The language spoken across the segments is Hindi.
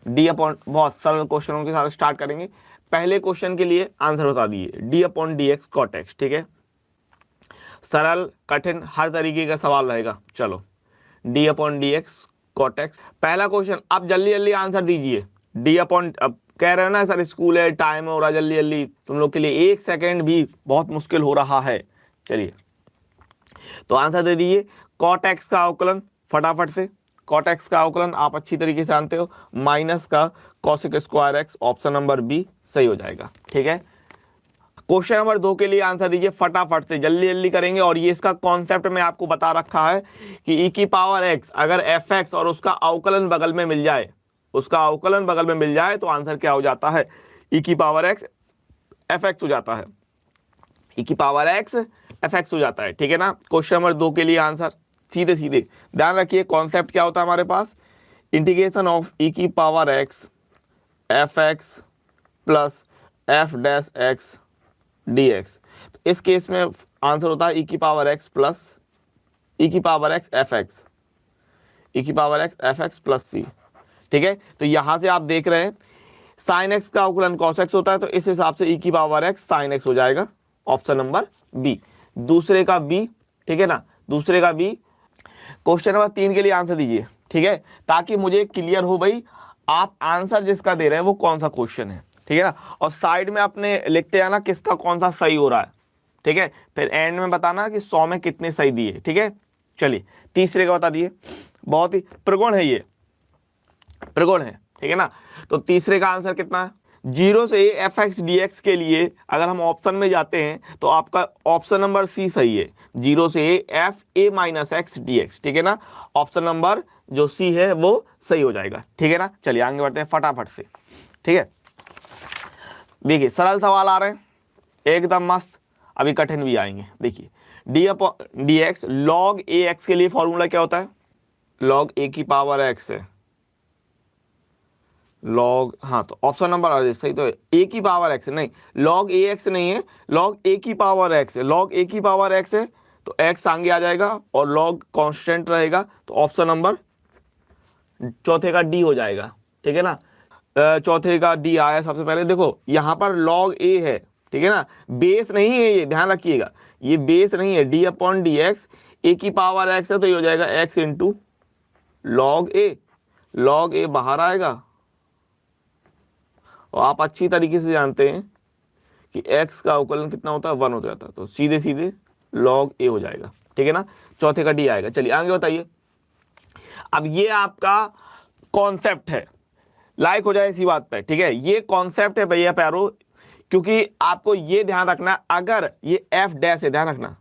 डी अपॉन, बहुत सरल क्वेश्चनों के साथ स्टार्ट करेंगे। पहले क्वेश्चन के लिए आंसर बता दिए, D upon D X cot X, ठीक है। सरल कठिन हर तरीके का सवाल रहेगा। चलो D upon D X cot X, पहला क्वेश्चन। आप जल्दी जल्दी आंसर दीजिए। डी अपॉन, अब कह रहे हो ना सर स्कूल है, टाइम हो रहा, जल्दी जल्दी, तुम लोग के लिए 1 सेकेंड भी बहुत मुश्किल हो रहा है। चलिए तो आंसर दे दीजिए। कॉट एक्स का अवकलन फटाफट से, कॉट एक्स का अवकलन आप अच्छी तरीके से जानते हो, माइनस का cosec square X, option number B सही हो जाएगा, ठीक है। क्वेश्चन नंबर 2 के लिए आंसर दीजिए फटाफट से, जल्दी जल्दी करेंगे। और ये इसका कॉन्सेप्ट में आपको बता रखा है कि ई की पावर एक्स अगर एफ एक्स और उसका अवकलन बगल में मिल जाए, उसका अवकलन बगल में मिल जाए तो आंसर क्या हो जाता है, ई की पावर एक्स एफ एक्स हो जाता है, ई की पावर एक्स एफ एक्स हो जाता है, ठीक है ना। क्वेश्चन नंबर 2 के लिए आंसर सीधे सीधे ध्यान रखिए, कॉन्सेप्ट क्या होता है हमारे पास, इंटीग्रेशन ऑफ ई की power x f x plus F dash x d x. तो इस केस में आंसर होता है ई की पावर एक्स प्लस ई की power x f x, e की power x f x plus सी, ठीक है। तो यहां से आप देख रहे हैं साइन एक्स का अवकलन कॉस एक्स होता है, तो इस हिसाब से ई की पावर एक्स साइन एक्स हो जाएगा, ऑप्शन नंबर बी, दूसरे का बी, ठीक है ना, दूसरे का बी। क्वेश्चन नंबर 3 के लिए आंसर दीजिए, ठीक है, ताकि मुझे क्लियर हो भाई आप आंसर जिसका दे रहे हैं वो कौन सा क्वेश्चन है, ठीक है ना। और साइड में अपने लिखते हैं ना किसका कौन सा सही हो रहा है, ठीक है, फिर एंड में बताना कि 100 में कितने सही दिए, ठीक है। चलिए तीसरे का बता दिए, बहुत ही प्रगुण है, ये प्रगुण है, ठीक है ना। तो तीसरे का आंसर कितना है, 0 से एफ एक्स डी एक्स के लिए अगर हम ऑप्शन में जाते हैं तो आपका ऑप्शन नंबर सी सही है, 0 से F A minus x d x, ठीक है ना, ऑप्शन नंबर जो सी है वो सही हो जाएगा, ठीक है ना। चलिए आगे बढ़ते हैं फटाफट से, ठीक है। देखिए सरल सवाल आ रहे हैं एकदम मस्त, अभी कठिन भी आएंगे। देखिए d upon D x, log a x के लिए फॉर्मूला क्या होता है, लॉग ए की पावर एक्स है, लॉग, हाँ तो ऑप्शन नंबर सही तो है, ए की पावर एक्स है, नहीं लॉग ए एक्स नहीं है, लॉग ए की पावर एक्स है, लॉग ए की पावर एक्स है तो एक्स आगे आ जाएगा और लॉग कांस्टेंट रहेगा, तो ऑप्शन नंबर चौथे का डी हो जाएगा, ठीक है ना। चौथे का डी आया सबसे पहले। देखो यहाँ पर लॉग ए है, ठीक है ना, बेस नहीं है, ये ध्यान रखिएगा, ये बेस नहीं है, डी अपॉन डी एक्स, ए की पावर एक्स है तो ये हो जाएगा एक्स इंटू लॉग ए, लॉग ए बाहर आएगा और आप अच्छी तरीके से जानते हैं कि x का अवकलन कितना होता है, 1 हो जाता है, तो सीधे सीधे log a हो जाएगा, ठीक है ना, चौथे का d आएगा। चलिए आगे बताइए। अब ये आपका कॉन्सेप्ट है, लाइक हो जाए इसी बात पे, ठीक है, ये कॉन्सेप्ट है भैया प्यारो, क्योंकि आपको ये ध्यान रखना, अगर ये f डैश है, ध्यान रखना,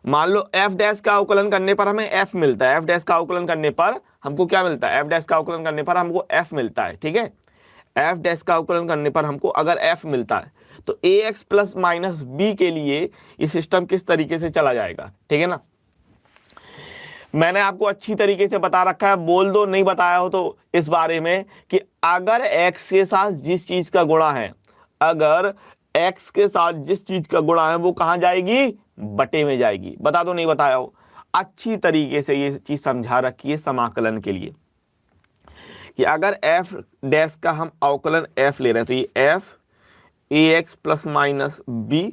मान लो f डैश का अवकलन करने पर हमें f मिलता है, f डैश का अवकलन करने पर हमको क्या मिलता है, f डैश का अवकलन करने पर हमको f मिलता है, ठीक है, एफ डैश का अवकलन करने पर हमको अगर एफ मिलता है तो ए एक्स प्लस माइनस बी के लिए ये सिस्टम किस तरीके से चला जाएगा, ठीक है ना। मैंने आपको अच्छी तरीके से बता रखा है, बोल दो नहीं बताया हो तो इस बारे में कि अगर एक्स के साथ जिस चीज का गुणा है, अगर एक्स के साथ जिस चीज का गुणा है वो कहां जाएगी, बटे में जाएगी। बता दो नहीं बताया हो, अच्छी तरीके से ये चीज समझा रखी है समाकलन के लिए कि अगर f डैश का हम अवकलन f ले रहे हैं तो ये f ए एक्स प्लस माइनस बी,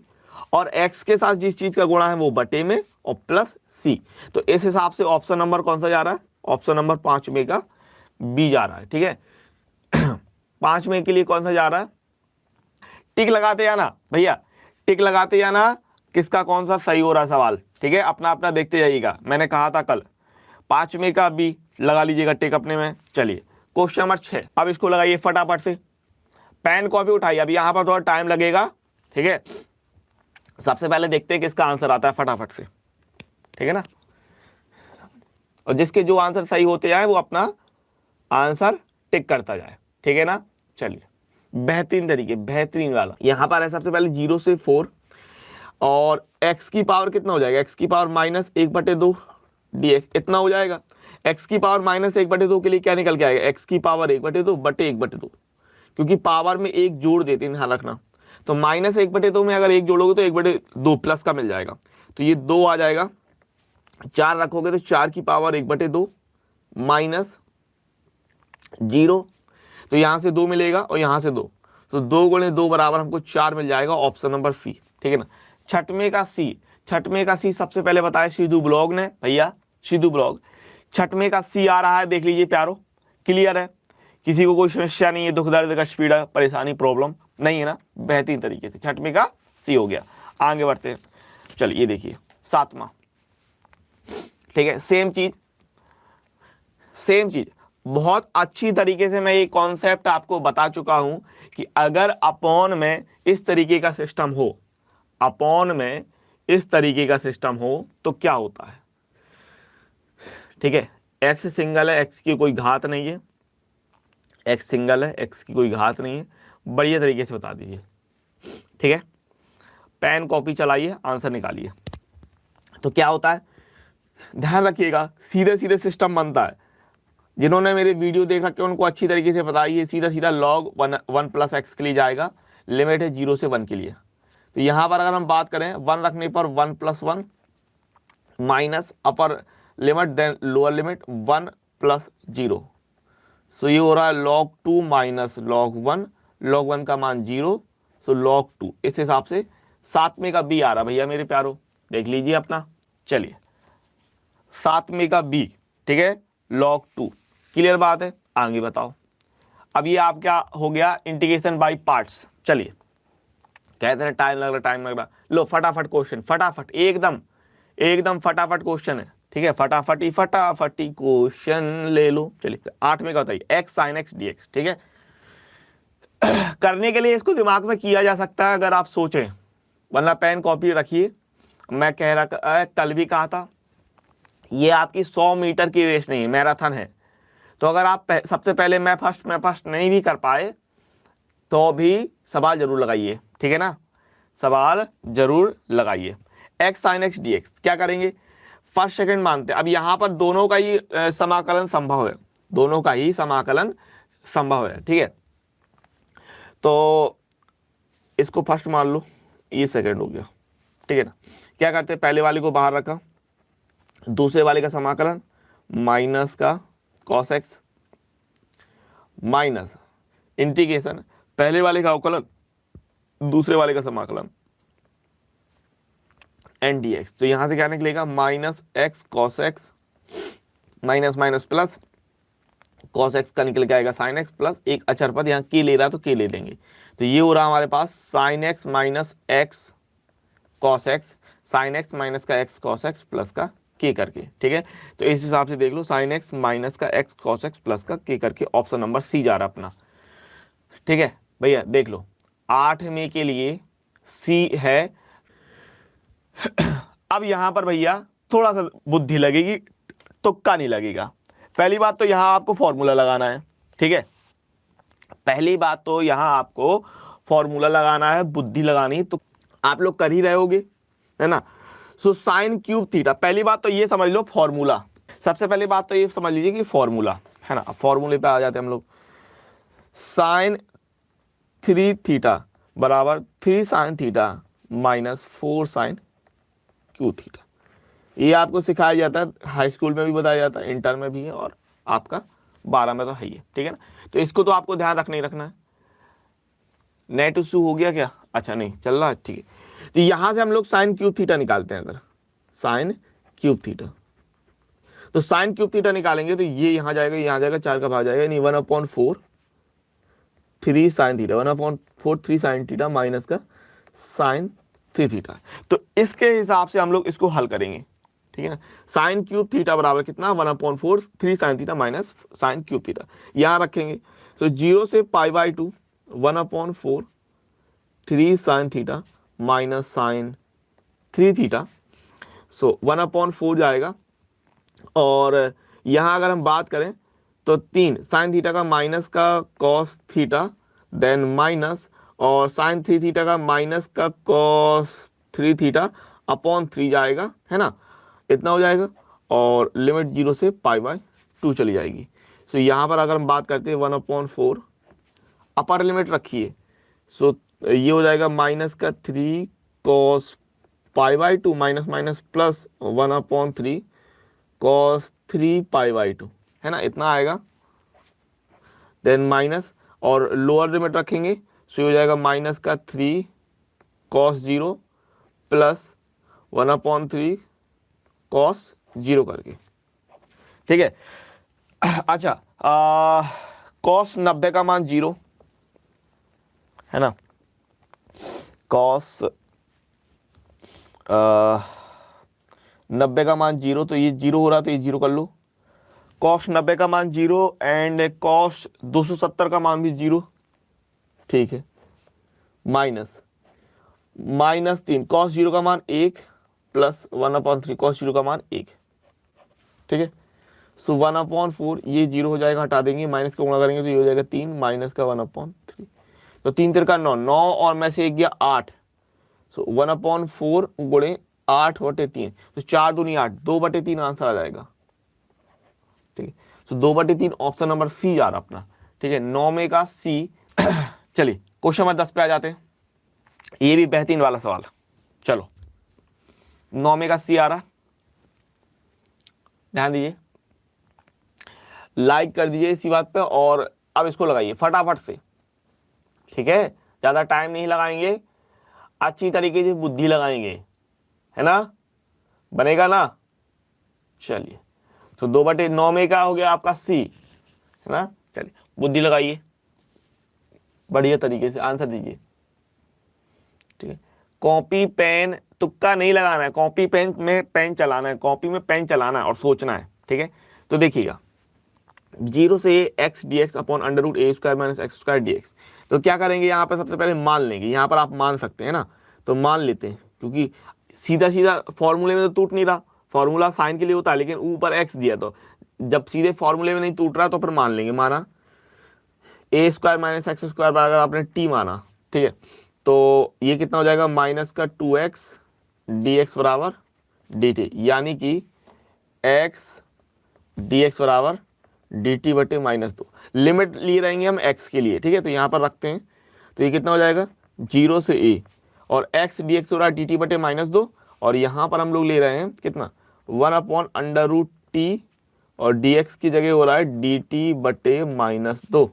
और x के साथ जिस चीज का गुणा है वो बटे में और प्लस c, तो इस हिसाब से ऑप्शन नंबर कौन सा जा रहा है, ऑप्शन नंबर 5 में का b जा रहा है, ठीक है। 5 में के लिए कौन सा जा रहा है, टिक लगाते जाना भैया, टिक लगाते जाना किसका कौन सा सही हो रहा है सवाल, ठीक है, अपना अपना देखते जाइएगा। मैंने कहा था कल 5 में का b लगा लीजिएगा टिक अपने में। चलिए क्वेश्चन नंबर 6, अब इसको लगाइए फटाफट से, पेन कॉपी उठाइए, अब यहां पर थोड़ा टाइम लगेगा, ठीक है। सबसे पहले देखते हैं किसका आंसर आता है फटाफट से, ठीक है ना, और जिसके जो आंसर सही होते जाए वो अपना आंसर टिक करता जाए, ठीक है ना। चलिए बेहतरीन तरीके, बेहतरीन वाला यहां पर है। सबसे पहले 0 से 4 और x की पावर कितना हो जाएगा, x की पावर माइनस 1/2 dx, इतना हो जाएगा। x की पावर माइनस 1/2 के लिए क्या निकल के आएगा, x की पावर 1/2 बटे 1/2, क्योंकि पावर में एक जोड़ देते हैं, ध्यान रखना, तो माइनस 1/2 में अगर एक जोड़ोगे तो 1/2 प्लस का मिल जाएगा, तो ये 2 आ जाएगा। 4 रखोगे तो 4 की पावर 1/2 माइनस 0, तो यहाँ से 2 मिलेगा और यहाँ से 2, तो 2 गुणे 2 बराबर हमको 4 मिल जाएगा, ऑप्शन नंबर सी, ठीक है ना। छठवें का सी सबसे पहले बताया सिद्धू ब्लॉग ने भैया, सिद्धू ब्लॉग। छठवें का सी आ रहा है, देख लीजिए प्यारो, क्लियर है, किसी को कोई समस्या नहीं है, दुख दर्द कष्ट पीड़ा परेशानी प्रॉब्लम नहीं है ना, बेहतरीन तरीके से छठवें का सी हो गया। आगे बढ़ते हैं, चलिए ये देखिए सातवां, ठीक है, सेम चीज बहुत अच्छी तरीके से मैं ये कॉन्सेप्ट आपको बता चुका हूं कि अगर अपॉन में इस तरीके का सिस्टम हो, अपॉन में इस तरीके का सिस्टम हो तो क्या होता है, ठीक है। एक्स सिंगल है, एक्स की कोई घात नहीं है, एक्स सिंगल है, एक्स की कोई घात नहीं है, बढ़िया तरीके से बता दीजिए, ठीक है। पेन कॉपी चलाइए, आंसर निकालिए। तो क्या होता है, ध्यान रखिएगा, सीधे सीधे सिस्टम बनता है। जिन्होंने मेरे वीडियो देख रखे उनको अच्छी तरीके से पता है, ये सीधा सीधा लॉग 1 प्लस एक्स के लिए जाएगा, लिमिट है 0 से 1 के लिए। तो यहाँ पर अगर हम बात करें 1 रखने पर 1 plus 1 minus upper limit then lower limit 1 plus 0, so ये हो रहा है log 2 माइनस log 1, log 1 का मान 0, सो log 2। इस हिसाब से सातवें का बी आ रहा भैया मेरे प्यारो, देख लीजिए अपना। चलिए सातवें का बी, ठीक है, log 2, क्लियर बात है, आगे बताओ। अब ये आप क्या हो गया, इंटीग्रेशन बाय पार्ट्स। चलिए कहते हैं टाइम लग रहा, लो फटाफट क्वेश्चन, फटाफट एकदम फटाफट क्वेश्चन है, ठीक है, फटाफटी क्वेश्चन ले लो। चलिए आठवें का बताइए, x sine x d x, ठीक है। करने के लिए इसको दिमाग में किया जा सकता है अगर आप सोचें, वरना पेन कॉपी रखिए। मैं कह रहा कल भी कहा था, ये आपकी 100 मीटर की रेस नहीं है, मैराथन है। तो अगर आप सबसे पहले मैं फर्स्ट नहीं भी कर पाए तो भी सवाल जरूर लगाइए, ठीक है ना, सवाल जरूर लगाइए। X sine x d x क्या करेंगे, फर्स्ट सेकंड मानते हैं। अब यहाँ पर दोनों का ही समाकलन संभव है, दोनों का ही समाकलन संभव है, ठीक है। तो इसको फर्स्ट मान लो, ये सेकंड हो गया, ठीक है ना। क्या करते हैं, पहले वाले को बाहर रखा, दूसरे वाले का समाकलन माइनस का कॉस एक्स माइनस इंटीग्रेशन पहले वाले का अवकलन दूसरे वाले का समाकलन एन डी एक्स। तो यहां से क्या निकलेगा, minus x cos x minus minus plus cos x का निकल के आएगा साइन एक्स प्लस एक अचर पद, यहाँ के ले रहा है तो के ले लेंगे। तो ये हो रहा हमारे पास sine x minus x cos x, sine x minus का एक्स कॉस एक्स प्लस का के करके, ठीक है। तो इस हिसाब से देख लो, साइन एक्स माइनस का एक्स कॉस एक्स प्लस का के करके, ऑप्शन नंबर सी जा रहा अपना, ठीक है भैया। देख लो 8वें के लिए सी है। अब यहां पर भैया थोड़ा सा बुद्धि लगेगी, तुक्का नहीं लगेगा। पहली बात तो यहां आपको फॉर्मूला लगाना है, ठीक है, पहली बात तो यहां आपको फॉर्मूला लगाना है, बुद्धि लगानी, तो आप लोग कर ही रहे होगे, है ना। सो साइन क्यूब थीटा, पहली बात तो ये समझ लो फॉर्मूला, सबसे पहली बात तो ये समझ लीजिए कि फॉर्मूला है ना। फॉर्मूले पे आ जाते हैं हम लोग, साइन 3 थीटा बराबर 3 sine theta minus 4 sine cube theta. ये आपको सिखाया जाता है, हाई स्कूल में भी बताया जाता है, इंटर में भी है और आपका 12 में तो है ही है, ठीक है ना। तो इसको तो आपको ध्यान रखना ही रखना है। नेट इशू हो गया क्या, अच्छा नहीं चल रहा, ठीक है। तो यहां से हम लोग साइन क्यूब थीटा निकालते हैं, अगर साइन क्यूब थीटा, तो साइन क्यूब थीटा निकालेंगे तो ये यहां जाएगा, यहां जाएगा, 4 का भाग जाएगा, यानी 1/4 3 sine theta, 1/4 3 sine theta minus का साइन 3 थीटा। तो इसके हिसाब से हम लोग इसको हल करेंगे, ठीक है ना। साइन क्यूब थीटा बराबर कितना, 1/4 3 sine theta minus sine cube theta, यहां रखेंगे। तो 0 से π/2 1/4 3 sine theta minus sine 3 theta, so 1/4 जाएगा। और यहां अगर हम बात करें तो 3 साइन थीटा का माइनस का कॉस थीटा देन माइनस, और साइन 3 थीटा का माइनस का कॉस 3 थीटा अपॉन 3 जाएगा, है ना, इतना हो जाएगा। और लिमिट 0 से π/2 चली जाएगी। सो यहाँ पर अगर हम बात करते हैं 1/4 अपर लिमिट रखिए, सो ये हो जाएगा माइनस का 3 cos π/2 minus minus plus 1/3 cos 3 π/2, है ना, इतना आएगा। देन माइनस और लोअर लिमिट रखेंगे, सो ये हो जाएगा माइनस का 3 cos 0 प्लस 1/3 cos 0 करके, ठीक है। अच्छा, cos 90 का मान 0 है ना, cos 90 का मान 0, तो ये 0 हो रहा तो ये 0 कर लो। cos 90 का मान 0 एंड cos 270 का मान भी 0, ठीक है। माइनस 3 cos 0 का मान 1 प्लस 1/3 cos 0 का मान 1, ठीक है। सो 1/4 ये 0 हो जाएगा, हटा देंगे, माइनस का गुणा करेंगे तो ये हो जाएगा 3 माइनस का 1/3, तो 3 तिरका 9, 9 और में से 1 गया 8, सो 1/4 गुणे 8/3, तो 4 दूनी 8, 2/3 आंसर आ जाएगा, ठीक है। सो 2/3 ऑप्शन नंबर सी आ रहा अपना, ठीक है, 9 में का सी। चलिए क्वेश्चन नंबर 10 पे आ जाते हैं, ये भी बेहतरीन वाला सवाल। चलो 9 में का सी आ रहा, ध्यान दीजिए, लाइक कर दीजिए इसी बात पे, और अब इसको लगाइए फटाफट से, ठीक है, ज्यादा टाइम नहीं लगाएंगे, अच्छी तरीके से बुद्धि लगाएंगे, है ना, बनेगा ना। चलिए, तो 2/9 में का हो गया आपका सी, है ना। चलिए बुद्धि लगाइए, बढ़िया तरीके से आंसर दीजिए, ठीक है। कॉपी पेन तुक्का नहीं लगाना है, कॉपी पेन में पेन चलाना है, कॉपी में पेन चलाना है और सोचना है, ठीक है। तो देखिएगा 0 से x dx upon √a² minus x² dx, तो क्या करेंगे यहाँ पर, सबसे पहले मान लेंगे, यहाँ पर आप मान सकते हैं ना, तो मान लेते हैं, क्योंकि सीधा सीधा फॉर्मूले में तो टूट नहीं रहा, फॉर्मूला साइन के लिए होता है, लेकिन ऊपर x दिया, तो जब सीधे फॉर्मूले में नहीं टूट रहा तो फिर मान लेंगे, माना a² माइनस x² अगर आपने t माना, ठीक है, तो ये कितना हो जाएगा, माइनस का 2x dx बराबर dt, यानी कि x dx बराबर dt बटे -2, लिमिट लिए रहेंगे हम x के लिए, ठीक है, तो यहाँ पर रखते हैं, तो ये कितना हो जाएगा 0 से a, और x dx हो रहा है dt बटे -2, और यहाँ पर हम लोग ले रहे हैं कितना 1/√t, और dx की जगह हो रहा है dt बटे -2,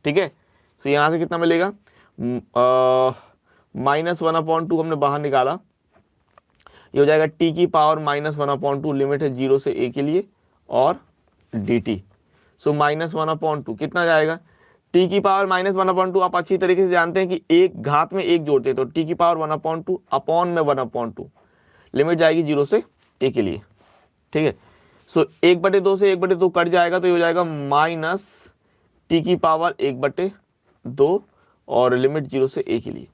ठीक है। तो यहाँ से कितना मिलेगा, -1/2 हमने बाहर निकाला, ये हो जाएगा t की पावर -1/2, लिमिट है 0 से a के लिए, और dt, सो -1/2 कितना जाएगा, t की पावर -1/2, आप अच्छी तरीके से जानते हैं कि एक घात में एक जोड़ते हैं, तो t की पावर 1/2 अपॉन में 1/2, लिमिट जाएगी 0 से a के लिए, ठीक है। सो 1/2 से 1/2 कट जाएगा, तो ये हो जाएगा माइनस t की पावर 1/2, और लिमिट 0 से a के लिए।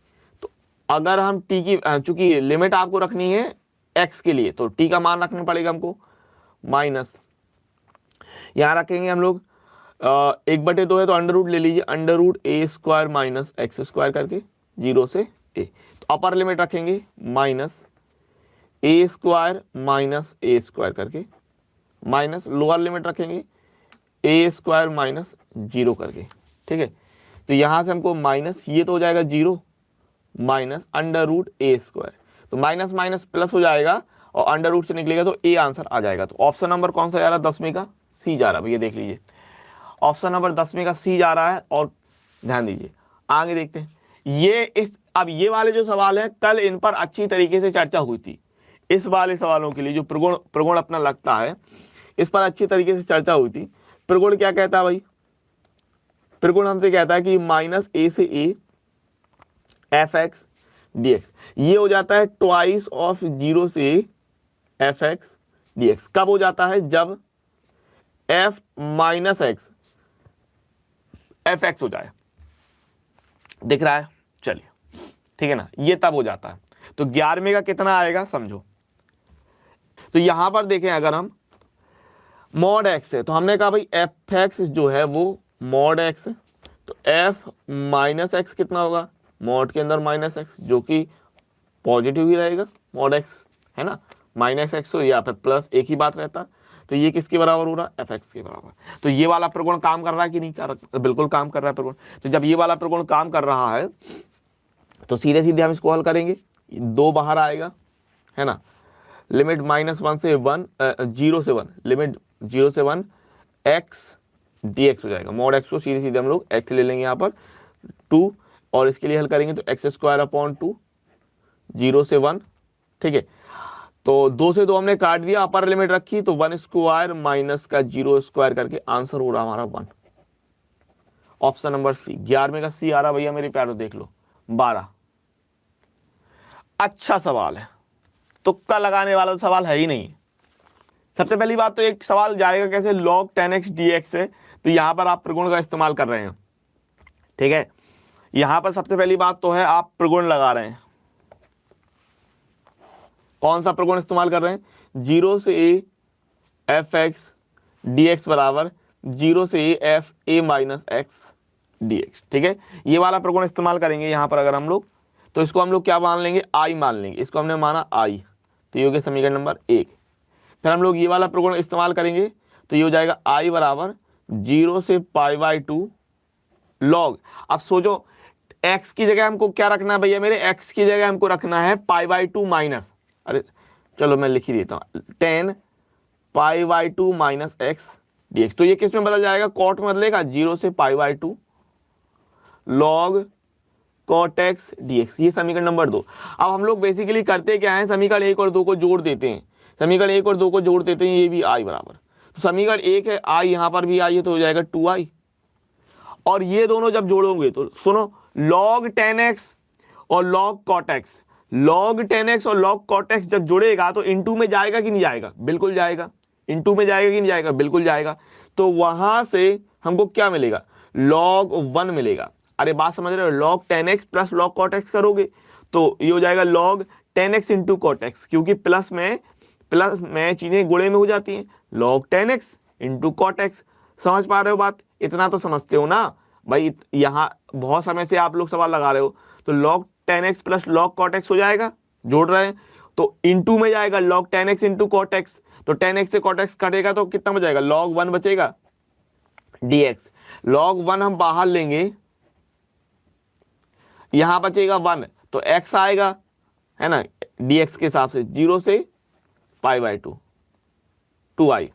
तो अगर हम t की, चूंकि लिमिट आपको रखनी है x के लिए, तो t का मान रखना पड़ेगा हमको, माइनस यहाँ रखेंगे हम लोग 1/2 है तो अंडर ले लीजिए, √a² माइनस x² करके 0 से a, तो अपर लिमिट रखेंगे माइनस a² माइनस a² करके, माइनस लोअर लिमिट रखेंगे a² माइनस 0 करके, ठीक है। तो यहाँ से हमको माइनस, ये तो हो जाएगा 0 माइनस √a², तो माइनस माइनस प्लस हो जाएगा, और अंडर से निकलेगा तो a आंसर आ जाएगा। तो ऑप्शन नंबर कौन सा जा रहा है, 10 में का सी जा रहा है भैया, देख लीजिए ऑप्शन नंबर 10 में का सी जा रहा है। और ध्यान दीजिए आगे देखते हैं, अब ये वाले जो सवाल है, कल इन पर अच्छी तरीके से चर्चा हुई थी, इस वाले सवालों के लिए जो प्रगुण अपना लगता है, इस पर अच्छी तरीके से चर्चा हुई थी। प्रगुण क्या कहता है भाई, प्रगुण हमसे कहता है कि -a से a f(x) dx, ये हो जाता है ट्वाइस ऑफ 0 से f(x) dx, कब हो जाता है, जब f माइनस x f(x) हो जाए, दिख रहा है, चलिए ठीक है ना, ये तब हो जाता है। तो 11वें का कितना आएगा समझो, तो यहां पर देखें अगर हम मॉड x है, तो हमने कहा भाई f(x) जो है वो मॉड x है, तो f माइनस x कितना होगा, मॉड के अंदर -x, जो कि पॉजिटिव ही रहेगा, मॉड x है ना, -x हो या फिर प्लस, एक ही बात रहता। तो ये किसके बराबर हो रहा है, f(x) के बराबर। तो ये वाला प्रगुण काम कर रहा है कि नहीं कर रहा, बिल्कुल काम कर रहा है प्रगुण। तो जब ये वाला प्रगुण काम कर रहा है तो सीधे सीधे हम इसको हल करेंगे, 2 बाहर आएगा, है ना, लिमिट -1 से 1, 0 से 1, लिमिट 0 से 1 x डी एक्स हो जाएगा। मॉड एक्स को सीधे सीधे हम लोग एक्स ले लेंगे यहाँ पर 2, और इसके लिए हल करेंगे तो एक्स स्क्वायर अपॉन 2, 0 से 1, ठीक है। तो 2 से 2 हमने काट दिया, अपर लिमिट रखी तो 1 स्क्वायर माइनस का 0 स्क्वायर करके आंसर हो रहा हमारा 1। ऑप्शन नंबर सी, 11वें का सी आ रहा भैया मेरे प्यारो, देख लो 12। अच्छा सवाल है, तुक्का लगाने वाला सवाल है ही नहीं। सबसे पहली बात तो एक सवाल जाएगा कैसे, log 10x dx है, तो यहां पर आप प्रगुण का इस्तेमाल कर रहे हैं, ठीक है। यहां पर सबसे पहली बात तो है आप प्रगुण लगा रहे हैं। कौन सा प्रगुण इस्तेमाल कर रहे हैं, 0 से a F x d x बराबर 0 से a F A minus x d x, ठीक है। ये वाला प्रगुण इस्तेमाल करेंगे यहां पर अगर हम लोग, तो इसको हम लोग क्या मान लेंगे, आई मान लेंगे। इसको हमने माना आई, तो ये हो गया समीकरण नंबर 1। फिर हम लोग ये वाला प्रगुण इस्तेमाल करेंगे तो ये हो जाएगा आई बराबर 0 से π/2 लॉग। अब सोचो x की जगह हमको क्या रखना है भैया मेरे, x की जगह हमको रखना है π/2 माइनस, अरे चलो मैं लिख ही देता हूँ 10 π/2 माइनस एक्स डी एक्स। तो ये किस में बदल जाएगा, कॉट में बदलेगा, 0 से π/2 log cot x d x. ये समीकरण नंबर 2। अब हम लोग बेसिकली करते क्या है, समीकरण 1 और 2 को जोड़ देते हैं, समीकरण 1 और 2 को जोड़ देते हैं, ये भी आई बराबर, तो समीकरण 1 है आई, यहाँ पर भी आई है तो हो जाएगा 2i। और ये दोनों जब जोड़ोगे तो सुनो, log 10x और log cot x, log 10x और log cot x जब जुड़ेगा तो इनटू में जाएगा कि नहीं जाएगा, बिल्कुल जाएगा। इनटू में जाएगा कि नहीं जाएगा, बिल्कुल जाएगा। तो वहां से हमको क्या मिलेगा, log 1 मिलेगा। अरे बात समझ रहे हो, log 10x plus log cot x करोगे तो ये हो जाएगा log 10x into cot x, क्योंकि प्लस में चीजें गुणे में हो जाती हैं, log 10x into cot x। समझ पा रहे हो बात, इतना तो समझते हो ना भाई। यहाँ बहुत समय से आप लोग सवाल लगा रहे हो, तो log 10x plus log cot x हो जाएगा, जोड़ रहे हैं तो इनटू में जाएगा log 10x into cot x, तो 10x से cot x कटेगा तो कितना बचेगा, log 1 बचेगा dx। log 1 हम बाहर लेंगे, यहां बचेगा 1 तो x आएगा, है ना, dx के हिसाब से 0 से π/2 2i,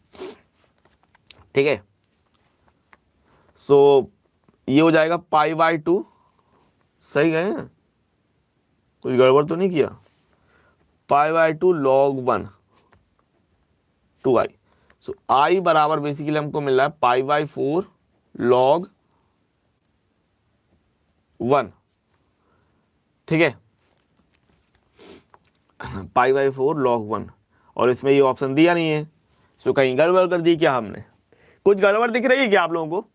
ठीक है। सो ये हो जाएगा π/2, सही गए हैं, कुछ गड़बड़ तो नहीं किया, π/2 log 1 2i। सो i बराबर बेसिकली हमको मिल रहा है π/4 log 1, ठीक है, π/4 log 1। और इसमें ये ऑप्शन दिया नहीं है, सो कहीं गड़बड़ कर दी क्या हमने, कुछ गड़बड़ दिख रही है क्या आप लोगों को,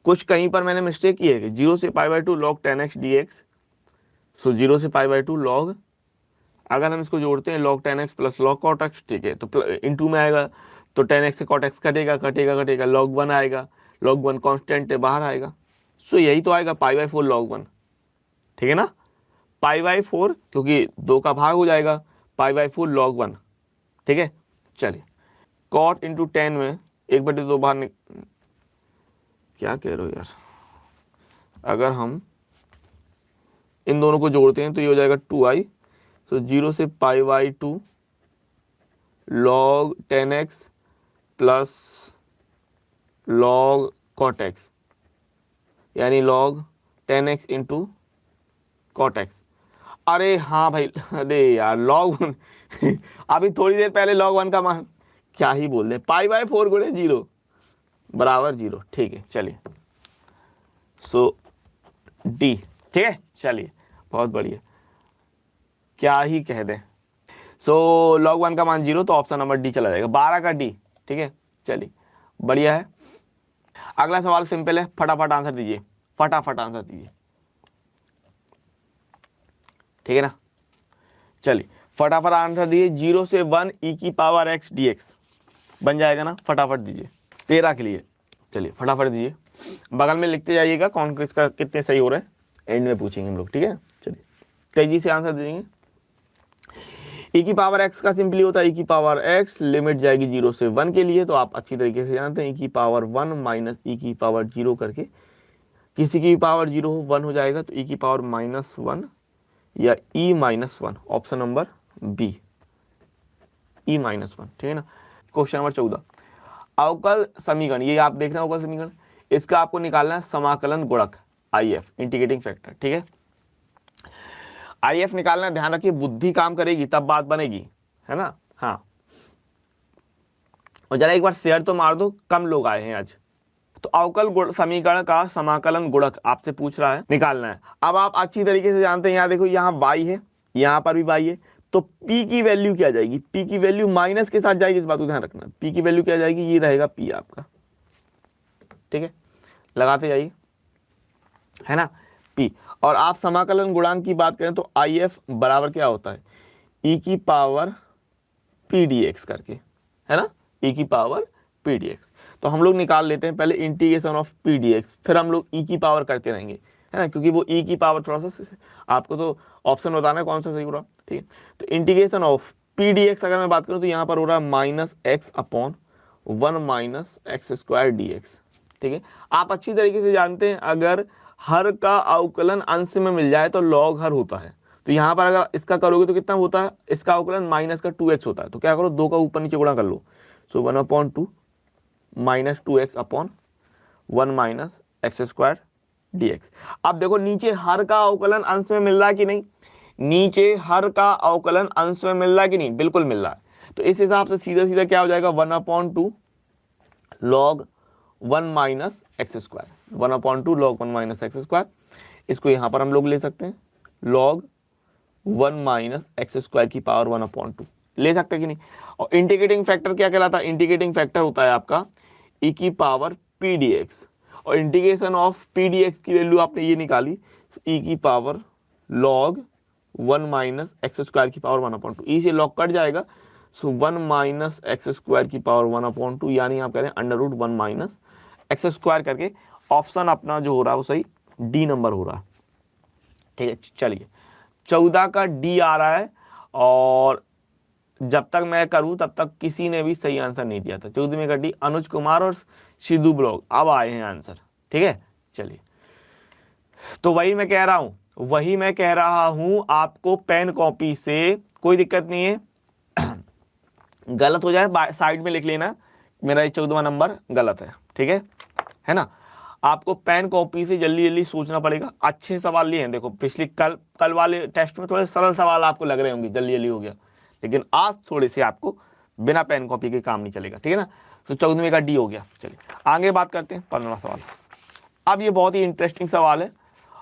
कुछ कहीं पर मैंने मिस्टेक की है कि 0 से π/2 log 10x dx, सो 0 से π/2 log, अगर हम इसको जोड़ते हैं log 10x plus log cot x, ठीक है, तो इनटू में आएगा तो 10x से cot x कटेगा कटेगा कटेगा, log 1 आएगा, log 1 कांस्टेंट है बाहर आएगा, सो यही तो आएगा π/4 log 1, ठीक है ना, π/4 क्योंकि 2 का भाग हो जाएगा, π/4 log 1, ठीक है। चलिए cot इंटू 10 में 1/2 बाहर क्या कह रहे हो यार, अगर हम इन दोनों को जोड़ते हैं तो ये हो जाएगा 2i, तो 0 से π/2 log 10x plus log cot x, यानी log 10x into cot x। अरे हाँ भाई, अरे यार log 1 अभी थोड़ी देर पहले log 1 का मान क्या ही बोल रहे, π/4 गुणे 0 बराबर 0, ठीक है। चलिए सो डी, ठीक है, चलिए बहुत बढ़िया, क्या ही कह दें। सो log 1 का मान 0, तो ऑप्शन नंबर डी चला जाएगा, 12 का डी, ठीक है। चलिए बढ़िया है। अगला सवाल सिंपल है, फटाफट आंसर दीजिए, फटाफट आंसर दीजिए, ठीक है ना। चलिए फटाफट आंसर दीजिए, 0 से 1 e की पावर x dx बन जाएगा ना, फटाफट दीजिए 13 के लिए। चलिए फटाफट दीजिए, बगल में लिखते जाइएगा कौन किसका कितने सही हो रहे हैं, एंड में पूछेंगे हम लोग, ठीक है। चलिए तेजी से आंसर देंगे। e की पावर x का सिंपली होता है e की पावर x, लिमिट जाएगी 0 से 1 के लिए, तो आप अच्छी तरीके से जानते हैं e की पावर 1 माइनस e की पावर 0 करके, किसी की पावर 0 हो 1 हो जाएगा, तो e की पावर -1 या e -1, option number B e -1, ठीक है ना। क्वेश्चन नंबर 14, अवकल समीकरण, ये आप देख रहे हैं अवकल समीकरण, इसका आपको निकालना है समाकलन गुणक IF, इंटीग्रेटिंग फैक्टर, ठीक है। IF निकालना है, ध्यान रखिए बुद्धि काम करेगी तब बात बनेगी, है ना। हाँ, और जरा एक बार शेयर तो मार दो, कम लोग आए हैं आज। तो अवकल समीकरण का समाकलन गुणक आपसे पूछ रहा है, निकालना है। अब आप अच्छी तरीके से जानते हैं, यहाँ देखो यहाँ y है, यहाँ पर भी y है, तो p की वैल्यू क्या जाएगी, p की वैल्यू माइनस के साथ जाएगी, इस बात को ध्यान रखना। p की वैल्यू क्या जाएगी, ये रहेगा p आपका, ठीक है, लगाते जाइए, है ना, p। और आप समाकलन गुणांक की बात करें तो IF बराबर क्या होता है, e की पावर p dx करके, है ना, e की पावर p dx। तो हम लोग निकाल लेते हैं पहले इंटीग्रेशन ऑफ p dx, फिर हम लोग e की पावर करते रहेंगे, है ना, क्योंकि वो e की पावर थोड़ा सा आपको तो ऑप्शन बताना है कौन सा सही हो रहा, ठीक है। तो इंटीग्रेशन ऑफ p dx अगर मैं बात करूं तो यहाँ पर हो रहा है -x/1 minus x square dx, ठीक है। आप अच्छी तरीके से जानते हैं अगर हर का अवकलन अंश में मिल जाए तो log हर होता है। तो यहाँ पर अगर इसका करोगे तो कितना होता है, इसका अवकलन माइनस का 2x होता है, तो क्या करो, 2 का ऊपर नीचे गुणा कर लो। सो 1/2 minus 2x/1 minus x square dx। अब देखो नीचे हर का अवकलन अंश में मिल रहा है कि नहीं, नीचे हर का अवकलन अंश में मिल रहा है कि नहीं, बिल्कुल मिल रहा है। तो इस हिसाब से सीधा सीधा क्या हो जाएगा, 1/2 log 1 minus x square, 1/2 log 1 minus x square. इसको यहाँ पर हम लोग ले सकते हैं log 1 माइनस एक्स स्क्वायर की पावर 1/2 ले सकते हैं कि नहीं। और इंटीग्रेटिंग फैक्टर क्या कहलाता है, इंटीग्रेटिंग फैक्टर होता है आपका e की पावर p dx, और इंटीग्रेशन ऑफ p dx की वैल्यू आपने ये निकाली, e की power log 1 minus x square की पावर 1/2, ई से log कट जाएगा। सो 1 माइनस एक्स स्क्वायर की पावर 1/2, यानी आप कह रहे हैं √1 माइनस एक्स स्क्वायर करके। ऑप्शन अपना जो हो रहा है वो सही डी नंबर हो रहा है, ठीक है। चलिए 14 का डी आ रहा है, और जब तक मैं करूं तब तक किसी ने भी सही आंसर नहीं दिया था। 14 का डी अनुज कुमार और सिद्धू ब्लॉग अब आए हैं आंसर, ठीक है। चलिए, तो वही मैं कह रहा हूं आपको, पेन कॉपी से कोई दिक्कत नहीं है, गलत हो जाए साइड में लिख लेना, मेरा ये 14वां नंबर गलत है, ठीक है ना। आपको पेन कॉपी से जल्दी जल्दी सोचना पड़ेगा। अच्छे सवाल लिए हैं, देखो पिछली कल वाले टेस्ट में थोड़े सरल सवाल आपको लग रहे होंगे, जल्दी जल्दी हो गया, लेकिन आज थोड़े से आपको बिना पेन कॉपी के काम नहीं चलेगा, ठीक है ना। तो 14वें का डी हो गया। चलिए आगे बात करते हैं 15वां सवाल। अब ये बहुत ही इंटरेस्टिंग सवाल है,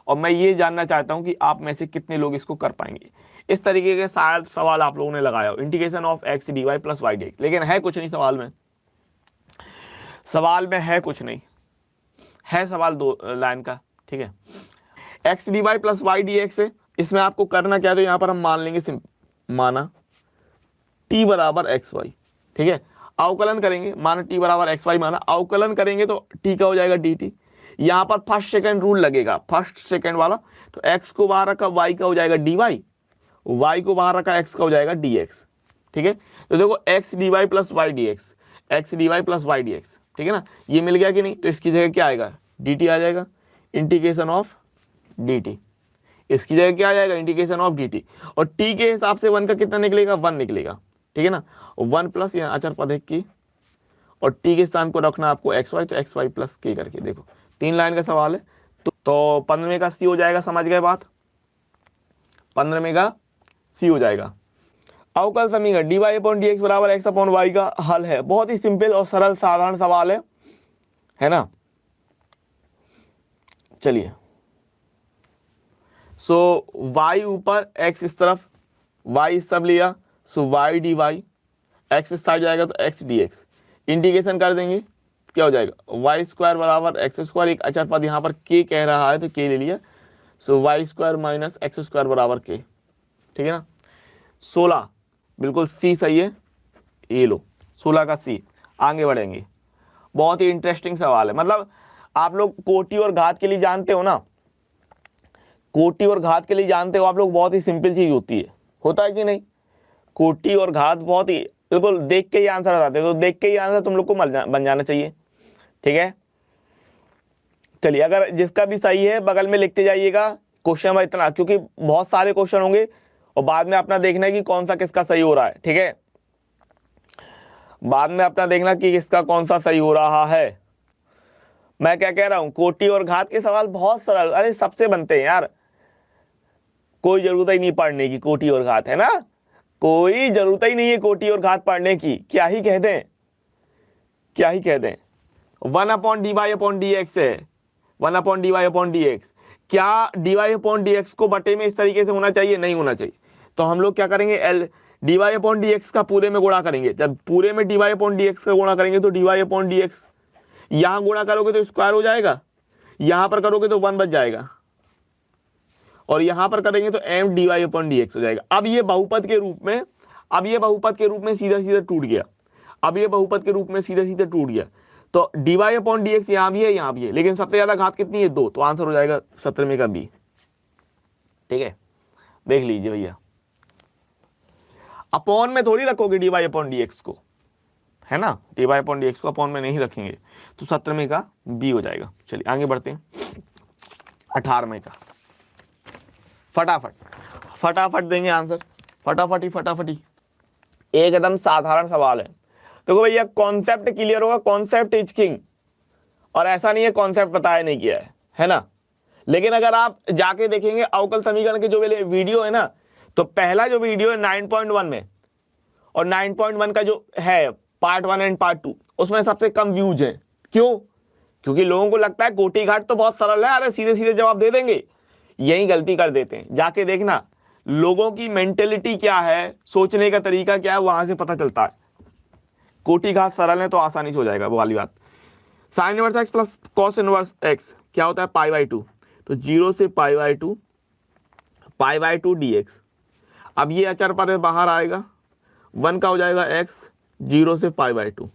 और मैं ये जानना चाहता हूं कि आप में से कितने लोग इसको कर पाएंगे। इस तरीके के शायद सवाल आप लोगों ने लगाया हो, integration of X D Y plus Y D X, लेकिन है कुछ नहीं सवाल में है कुछ नहीं, है सवाल 2 लाइन का, ठीक है। X D Y plus Y D X है, इसमें आपको करना क्या है, तो यहाँ पर हम मान लेंगे, माना t बराबर एक्स वाई, ठीक है। अवकलन करेंगे, माना t बराबर एक्स वाई, माना अवकलन करेंगे तो t का हो जाएगा dt। यहाँ पर फर्स्ट सेकंड रूल लगेगा, फर्स्ट सेकंड वाला, तो x को बाहर रखा y का हो जाएगा dy, y को बाहर रखा x का हो जाएगा dx, ठीक है। तो देखो x dy plus y dx, x dy plus y dx, ठीक है ना, ये मिल गया कि नहीं। तो इसकी जगह क्या आएगा, dt आ जाएगा, इंटीग्रेशन ऑफ dt, इसकी जगह क्या आ जाएगा, इंटीग्रेशन ऑफ dt, और t के हिसाब से 1 का कितना निकलेगा, 1 निकलेगा, ठीक है ना। 1 प्लस यहाँ अचर पद की, और t के स्थान को रखना आपको एक्स वाई, तो एक्स वाई प्लस के करके। देखो 3 लाइन का सवाल है, तो 15वें का सी हो जाएगा, समझ गए बात, 15वें का सी हो जाएगा। अवकल समीकरण dy अपॉन dx बराबर x अपॉन y का हल है। बहुत ही सिंपल और सरल साधारण सवाल है ना। चलिए, सो y ऊपर x इस तरफ, y इस तरफ लिया, सो y dy, x इस साइड जाएगा तो x dx, इंटीग्रेशन कर देंगे, क्या हो जाएगा, वाई स्क्वायर बराबर एक्स स्क्वायर, एक अचर पद यहाँ पर k कह रहा है तो k ले लिया, so y square minus x square बराबर k, ठीक है ना। 16 बिल्कुल सी सही है, ये लो 16 का सी। आगे बढ़ेंगे, बहुत ही इंटरेस्टिंग सवाल है, मतलब आप लोग कोटि और घात के लिए जानते हो ना, कोटि और घात के लिए जानते हो आप लोग, बहुत ही सिंपल चीज होता है कि नहीं। कोटि और घात बहुत ही बिल्कुल देख के ही आंसर बताते हैं, तो देख के ही आंसर तुम लोग को बन जाना चाहिए, ठीक है। चलिए, अगर जिसका भी सही है बगल में लिखते जाइएगा क्वेश्चन नंबर इतना, क्योंकि बहुत सारे क्वेश्चन होंगे और बाद में अपना देखना है कि कौन सा किसका सही हो रहा है, ठीक है। बाद में अपना देखना कि किसका कौन सा सही हो रहा है। मैं क्या कह रहा हूं, कोटि और घात के सवाल बहुत सरल, अरे सबसे बनते हैं यार, कोई जरूरत ही नहीं पढ़ने की कोटि और घात, है ना, कोई जरूरत ही नहीं है कोटि और घात पढ़ने की, क्या ही कह दें, क्या ही कह दें। 1/dy/dx है, 1/dy/dx। क्या dy/dx को बटे में इस तरीके से होना चाहिए? नहीं होना चाहिए। तो हम लोग क्या करेंगे, dy/dx का पूरे में गुणा करेंगे। जब पूरे में dy/dx का गुणा करेंगे तो dy/dx, यहां गुणा करोगे तो स्क्वायर हो जाएगा, यहां पर करोगे तो 1 बच जाएगा, और यहां पर करेंगे तो m dy/dx हो जाएगा। अब ये बहुपद के रूप में, अब ये बहुपद के रूप में सीधा सीधा टूट गया, अब ये बहुपद के रूप में सीधा सीधा टूट गया। तो dy/dx यहां भी है, यहां भी है, लेकिन सबसे ज्यादा घात कितनी है? 2। तो आंसर हो जाएगा 17वें का बी। ठीक है, देख लीजिए भैया, अपॉन में थोड़ी रखोगे dy/dx को, है ना, dy/dx को अपॉन में नहीं रखेंगे, तो 17वें का बी हो जाएगा। चलिए आगे बढ़ते हैं, 18वें का, फटाफट फटाफट देंगे आंसर, फटाफटी एकदम साधारण सवाल है। देखो भैया, कॉन्सेप्ट क्लियर होगा, कॉन्सेप्ट इज किंग, और ऐसा नहीं है कॉन्सेप्ट बताया नहीं किया है ना। लेकिन अगर आप जाके देखेंगे अवकल समीकरण के जो वीडियो है ना, तो पहला जो वीडियो है 9.1 में, और 9.1 का जो है पार्ट 1 एंड पार्ट 2, उसमें सबसे कम व्यूज है। क्यों? क्योंकि लोगों को लगता है कोटि घाट तो बहुत सरल है, अरे सीधे सीधे जवाब दे देंगे, यही गलती कर देते हैं। जाके देखना लोगों की मेंटेलिटी क्या है, सोचने का तरीका क्या है, वहां से पता चलता है। कोटि घात सरल है तो आसानी से हो जाएगा, वो वाली बात। Sign inverse x plus cos inverse x क्या होता है? π/2। तो 0 से π/2, π/2 dx। अब ये अचर पद बाहर आएगा, 1 का हो जाएगा x, 0 से π/2।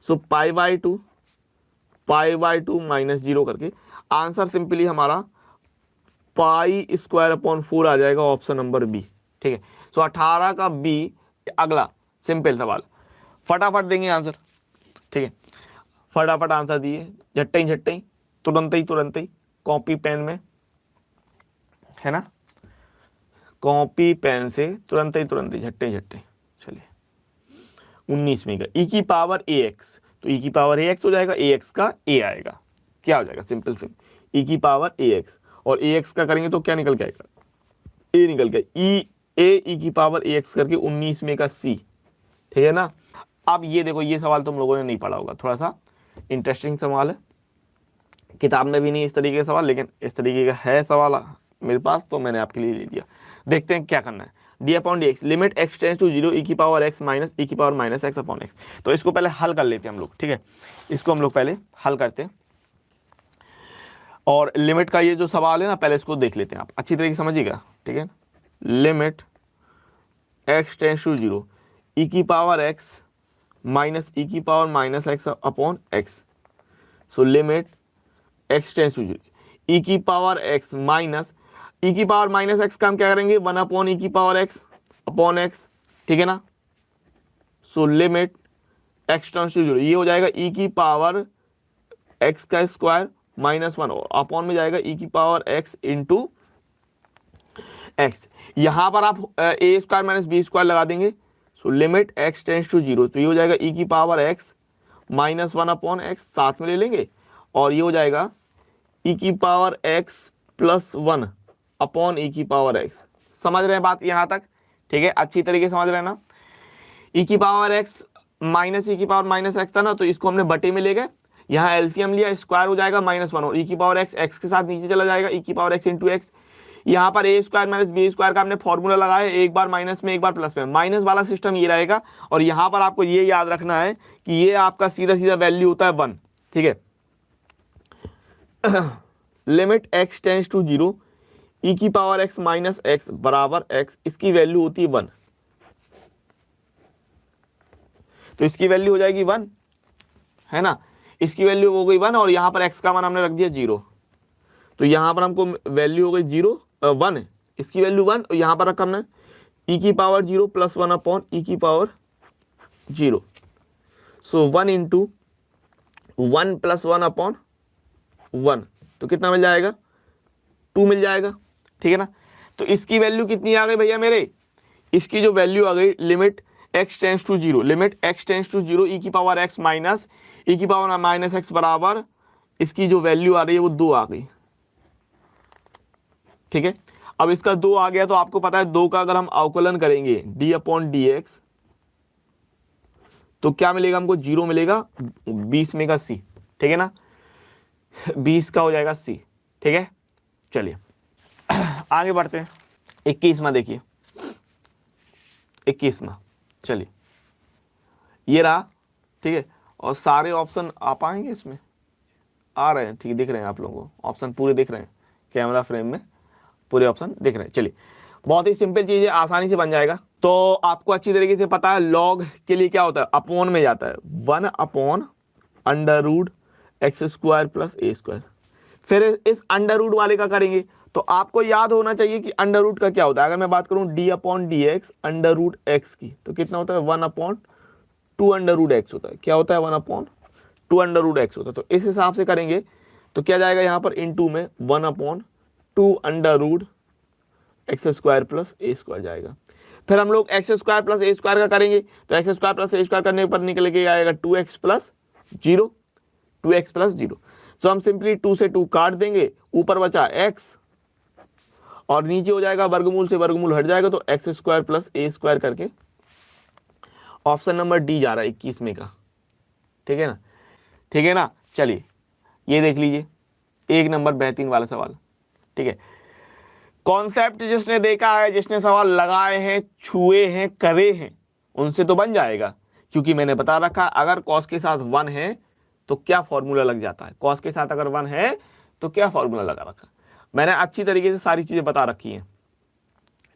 सो π/2 माइनस 0 करके आंसर सिंपली हमारा π² आ जाएगा, ऑप्शन नंबर बी। ठीक है, सो 18 का बी। अगला सिंपल सवाल, फटाफट देंगे आंसर। ठीक है, फटाफट आंसर दिए, झट्टे ही तुरंत ही कॉपी पेन में, है ना, कॉपी पेन से तुरंत ही झट्टे। चलिए 19वें का e⁻ax, तो e⁻ax हो जाएगा, ax का a आएगा, क्या हो जाएगा? सिंपल e⁻ax, और ax का करेंगे तो क्या निकल के आएगा? a निकल गया, e⁻ax करके 19वें का c। ठीक है ना। अब ये देखो, ये सवाल तुम लोगों ने नहीं पढ़ा होगा, थोड़ा सा इंटरेस्टिंग सवाल है, किताब में भी नहीं इस तरीके का सवाल, लेकिन इस तरीके का है सवाल मेरे पास, तो मैंने आपके लिए ले लिया। देखते हैं क्या करना है। d/dx limit x tends to 0 e⁻x minus e⁻x upon x। तो इसको पहले हल कर लेते हैं हम लोग। ठीक है, इसको हम लोग पहले हल करते हैं, और लिमिट का ये जो सवाल है ना, पहले इसको देख लेते हैं, आप अच्छी तरीके से समझिएगा। ठीक है, limit x tends to 0 e⁻x minus e⁻x upon x। So limit x tends to 0 e⁻x minus e⁻x का हम क्या करेंगे? 1/e⁻x upon x। ठीक है ना। So limit x tends to 0, ये हो जाएगा e⁻x का स्क्वायर माइनस 1, अपॉन में जाएगा e⁻x इंटू x। यहां पर आप a² माइनस b² लगा देंगे। So limit x tends to 0, तो ये हो जाएगा e⁻x माइनस 1 अपॉन x, साथ में ले लेंगे, और ये हो जाएगा e⁻x प्लस 1 अपॉन e⁻x। समझ रहे हैं बात यहाँ तक? ठीक है, अच्छी तरीके से समझ रहे हैं ना। e⁻x माइनस e⁻x था ना, तो इसको हमने बटे में ले गए, यहाँ एलसीएम लिया, स्क्वायर हो जाएगा माइनस 1, और e⁻x x के साथ नीचे चला जाएगा, e⁻x इंटू एक्स। यहाँ पर a² माइनस b² का हमने फॉर्मूला लगाया, एक बार माइनस में एक बार प्लस में, माइनस वाला सिस्टम ये रहेगा। और यहाँ पर आपको ये याद रखना है कि ये आपका सीधा सीधा वैल्यू होता है 1। ठीक है, limit x tends to 0 e⁻x minus x बराबर x, इसकी वैल्यू होती है 1, तो इसकी वैल्यू हो जाएगी 1, है ना, इसकी वैल्यू हो गई 1, और यहाँ पर x का मान हमने रख दिया 0, तो यहाँ पर हमको वैल्यू हो गई 1, इसकी वैल्यू 1, और यहाँ पर रखा हमने e⁻0 प्लस 1 अपॉन e⁻0। सो 1 इंटू 1 प्लस 1 अपॉन 1, तो कितना मिल जाएगा? 2 मिल जाएगा। ठीक है ना। तो इसकी वैल्यू कितनी आ गई भैया मेरे? इसकी जो वैल्यू आ गई limit x tends to zero, limit x tends to zero e की पावर x माइनस e की पावर माइनस x बराबर इसकी जो वैल्यू आ रही है वो 2 आ गई। ठीक है, अब इसका 2 आ गया तो आपको पता है 2 का अगर हम अवकलन करेंगे d अपॉन डी एक्स तो क्या मिलेगा हमको, 0 मिलेगा, 20 में का c, ठीक है ना, 20 का हो जाएगा c। ठीक है, चलिए आगे बढ़ते हैं। 21वां देखिए, 21वां, चलिए ये रहा। ठीक है, और सारे ऑप्शन आ पाएंगे इसमें, आ रहे हैं, ठीक है, दिख रहे हैं आप लोगों को, ऑप्शन पूरे दिख रहे हैं कैमरा फ्रेम में, पूरे ऑप्शन दिख रहे हैं। चलिए बहुत ही सिंपल चीज है, आसानी से बन जाएगा। तो आपको अच्छी तरीके से पता है लॉग के लिए क्या होता है, अपॉन में जाता है, 1 upon under root x square plus a square. फिर इस अंडर रूट वाले का करेंगे तो आपको याद होना चाहिए कि अंडर रूट का क्या होता है। अगर मैं बात करूं d upon D x under root x की तो कितना होता है, 1 अपॉन 2 अंडर रूट एक्स होता है। क्या होता है, 1 अपॉन 2 अंडर रूट एक्स होता है। तो इस हिसाब से करेंगे तो क्या जाएगा यहाँ पर इनटू में 1 upon 2 under root x square plus a square जाएगा। फिर हम लोग x square plus a square का करेंगे तो x square plus a square करने पर निकल के आएगा 2x प्लस 0, 2x प्लस 0। सो हम सिंपली 2 से 2 काट देंगे, ऊपर बचा x और नीचे हो जाएगा वर्गमूल से वर्गमूल हट जाएगा तो x square plus a square करके ऑप्शन नंबर डी जा रहा है 21 में का। ठीक है ना, ठीक है ना। चलिए ये देख लीजिए 1 नंबर बेहतरीन वाला सवाल। ठीक है, कॉन्सेप्ट जिसने देखा है, जिसने सवाल लगाए हैं, छुए हैं, करे हैं, उनसे तो बन जाएगा, क्योंकि मैंने बता रखा अगर कॉस के साथ 1 है तो क्या फॉर्मूला लग जाता है, कॉस के साथ अगर 1 है तो क्या फॉर्मूला लगा रखा। मैंने अच्छी तरीके से सारी चीजें बता रखी हैं,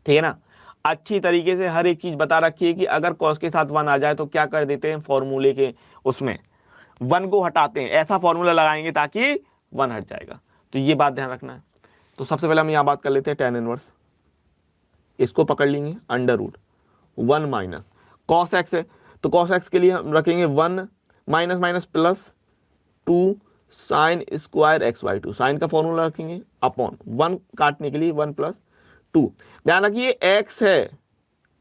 ठीक है ना, अच्छी तरीके से हर एक चीज बता रखी है कि अगर कॉस के साथ 1 आ जाए तो क्या कर देते हैं, फॉर्मूले के उसमें 1 को हटाते हैं, ऐसा फॉर्मूला लगाएंगे ताकि 1 हट जाएगा। तो ये बात ध्यान रखना है। तो सबसे पहले हम यहाँ बात कर लेते हैं tan इनवर्स, इसको पकड़ लेंगे under root 1 minus cos x है तो कॉस एक्स के लिए हम रखेंगे 1 minus minus plus 2 sine square x by 2, sine का फॉर्मूला रखेंगे अपॉन 1 काटने के लिए 1 प्लस 2। ध्यान रखिए x है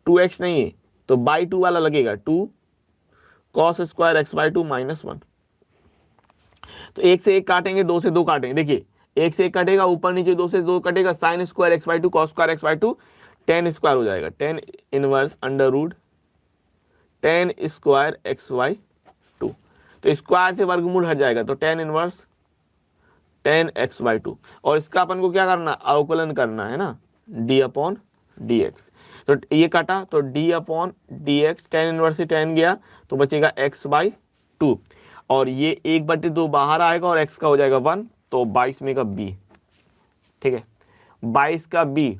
2x नहीं है तो बाई 2 वाला लगेगा 2 cos square x by 2 minus 1। तो 1 से 1 काटेंगे, 2 से 2 काटेंगे, देखिए 1 से 1 कटेगा, ऊपर नीचे 2 से 2 कटेगा, sine square x by 2 cos square x by 2 tan square हो जाएगा, tan inverse under root tan square x by 2। तो स्क्वायर से वर्गमूल हट जाएगा तो tan inverse tan x by 2। और इसका अपन को क्या करना, अवकलन करना है ना, d अपॉन डी एक्स। तो ये काटा तो d upon D x, tan inverse से tan गया तो बचेगा x बाई 2 और ये 1/2 बाहर आएगा और x का हो जाएगा 1 तो 22 में का b। ठीक है, 22 का b,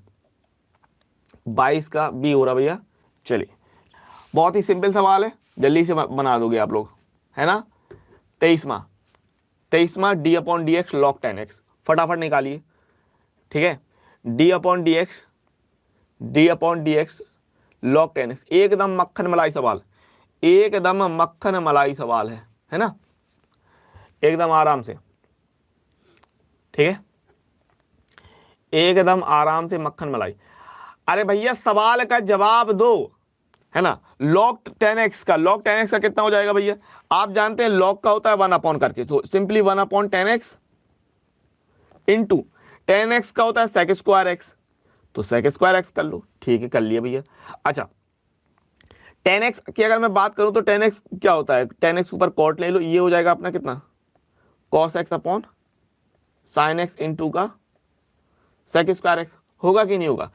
22 का b हो रहा भैया। चलिए बहुत ही सिंपल सवाल है, जल्दी से बना दोगे आप लोग, है ना। 23वां d upon D x log tan x, फटाफट निकालिए। ठीक है, d upon D x log tan x, एकदम मक्खन मलाई सवाल, एकदम मक्खन मलाई सवाल है ना, एकदम आराम से। ठीक है, एकदम आराम से मक्खन मलाई। अरे भैया सवाल का जवाब दो, है ना। log tan x का, log tan x का कितना हो जाएगा भैया, आप जानते हैं log का होता है 1 अपॉन करके, तो simply 1 upon tan x into tan x का होता है sec स्क्वायर x, तो sec स्क्वायर x कर लो। ठीक है, कर लिया भैया। अच्छा tan x की अगर मैं बात करूं तो tan x क्या होता है, tan x ऊपर cot ले लो, ये हो जाएगा अपना कितना, cos x upon sine x into का सेक स्क्वायर एक्स। होगा कि नहीं होगा,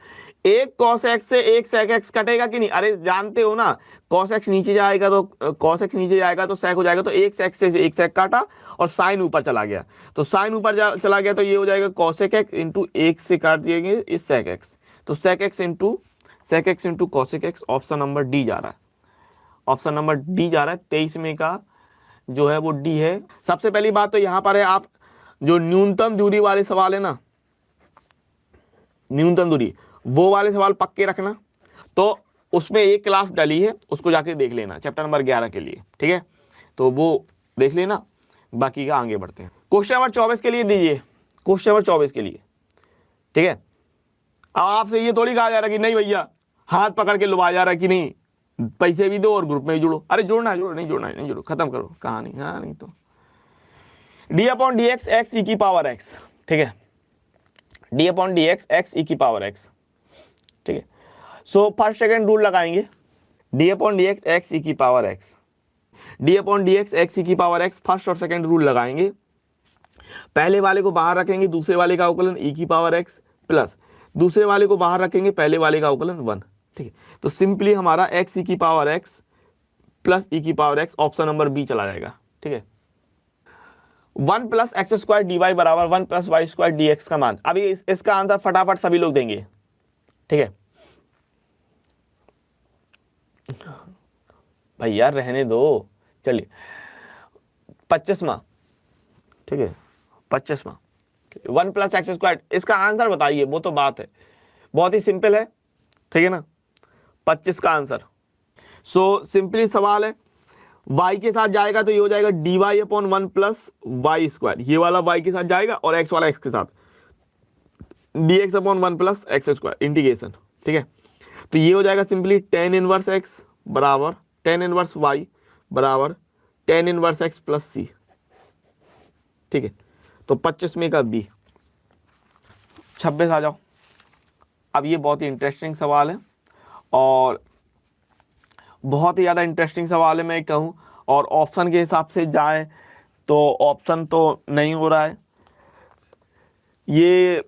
एक cos x से एक sec x कटेगा कि नहीं, अरे जानते हो ना, cos x नीचे जाएगा तो cos x नीचे जाएगा तो sec हो जाएगा, तो एक sec से एक sec काटा और साइन ऊपर चला गया, तो साइन ऊपर चला गया तो ये हो जाएगा cosec x इंटू एक से काट दिएंगे इस sec x, तो sec x into cosec x। Option number D जा रहा है, ऑप्शन नंबर डी जा रहा है। 23 में का जो है वो डी है। सबसे पहली बात तो यहाँ पर है, आप जो न्यूनतम दूरी वाले सवाल है ना, न्यूनतम दूरी वो वाले सवाल पक्के रखना, तो उसमें एक क्लास डली है, उसको जाके देख लेना चैप्टर नंबर 11 के लिए। ठीक है, तो वो देख लेना, बाकी का आगे बढ़ते हैं। क्वेश्चन नंबर 24 के लिए दीजिए, क्वेश्चन नंबर 24 के लिए। ठीक है, अब आपसे ये थोड़ी कहा जा रहा कि नहीं भैया हाथ पकड़ के लुभाया जा रहा कि नहीं, पैसे भी दो और ग्रुप में भी जुड़ो। अरे जोड़ना है, जोड़ो, नहीं जोड़ना है नहीं जोड़ो, खत्म करो कहानी। हाँ नहीं तो d upon D x x e की पावर एक्स, ठीक है, d upon D x x e की पावर एक्स, ठीक है। सो फर्स्ट सेकंड रूल लगाएंगे, d upon D x x e की power x, d upon D x x e की पावर एक्स, फर्स्ट और सेकंड रूल लगाएंगे। पहले वाले को बाहर रखेंगे, दूसरे वाले का अवकलन ई की पावर एक्स प्लस दूसरे वाले को बाहर रखेंगे, पहले वाले का अवकलन 1, ठीक है। तो सिंपली हमारा एक्स ई की पावर एक्स प्लस ई की power x, option number B चला जाएगा, ठीक है। 1 plus x square d y बराबर 1 plus y square d x का मान। अभी इसका आंसर फटाफट सभी लोग देंगे, ठीक है। भाई यार रहने दो, चलिए 25वां, ठीक है, 25वां 1 प्लस एक्स स्क्वायर, इसका आंसर बताइए, वो तो बात है, बहुत ही सिंपल है, ठीक है ना, 25 का आंसर। सो सिंपली सवाल है, y के साथ जाएगा तो ये हो जाएगा d y upon 1 plus y square, ये वाला y के साथ जाएगा और x वाला x के साथ D x upon 1 plus x square integration, ठीक है। तो ये हो जाएगा सिंपली tan इनवर्स x बराबर tan इनवर्स y बराबर tan inverse x plus c, ठीक है। तो 25 में का बी। 26 आ जाओ। अब ये बहुत ही इंटरेस्टिंग सवाल है और बहुत ही ज़्यादा इंटरेस्टिंग सवाल है मैं कहूँ, और ऑप्शन के हिसाब से जाए तो ऑप्शन तो नहीं हो रहा है। ये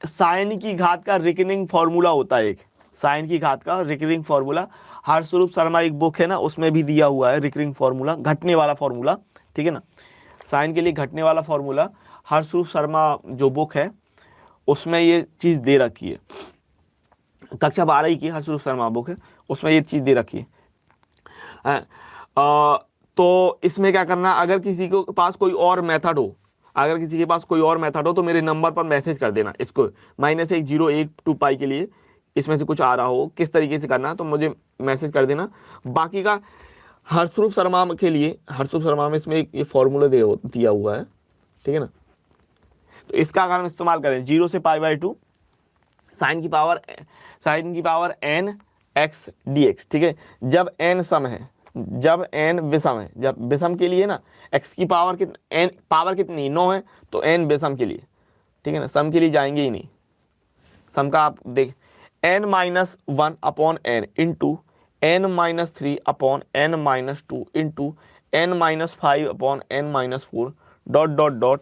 साइन की घात का रिकनिंग फार्मूला होता है, एक साइन की घात का रिकरिंग फार्मूला, हर्षरूप शर्मा एक बुक है ना, उसमें भी दिया हुआ है रिकरिंग फार्मूला, घटने वाला फार्मूला, ठीक है ना। साइन के लिए घटने वाला फार्मूला, हर्षरूप शर्मा जो बुक है उसमें ये चीज़ दे रखी है, कक्षा 12 की हर्षरूप शर्मा बुक है, उसमें ये चीज़ दे रखी है। तो इसमें क्या करना, अगर किसी के पास कोई और मेथड हो, अगर किसी के पास कोई और मेथड हो तो मेरे नंबर पर मैसेज कर देना, इसको -1012 पाई के लिए इसमें से कुछ आ रहा हो, किस तरीके से करना है तो मुझे मैसेज कर देना। बाकी का हर्षरूप शर्मा के लिए, हर्षरूप शर्मा में इसमें ये फॉर्मूला दिया हुआ है, ठीक है ना। तो इसका अगर हम इस्तेमाल करें 0 से π/2 साइन की पावर n x dx, ठीक है। जब n सम है, जब n विषम है, जब विषम के लिए ना x की पावर n पावर कितनी 9 है तो n विषम के लिए, ठीक है ना, सम के लिए जाएंगे ही नहीं। सम का आप देख n-1 upon n into n-3 upon n-2 into n-5 upon n-4 dot dot dot,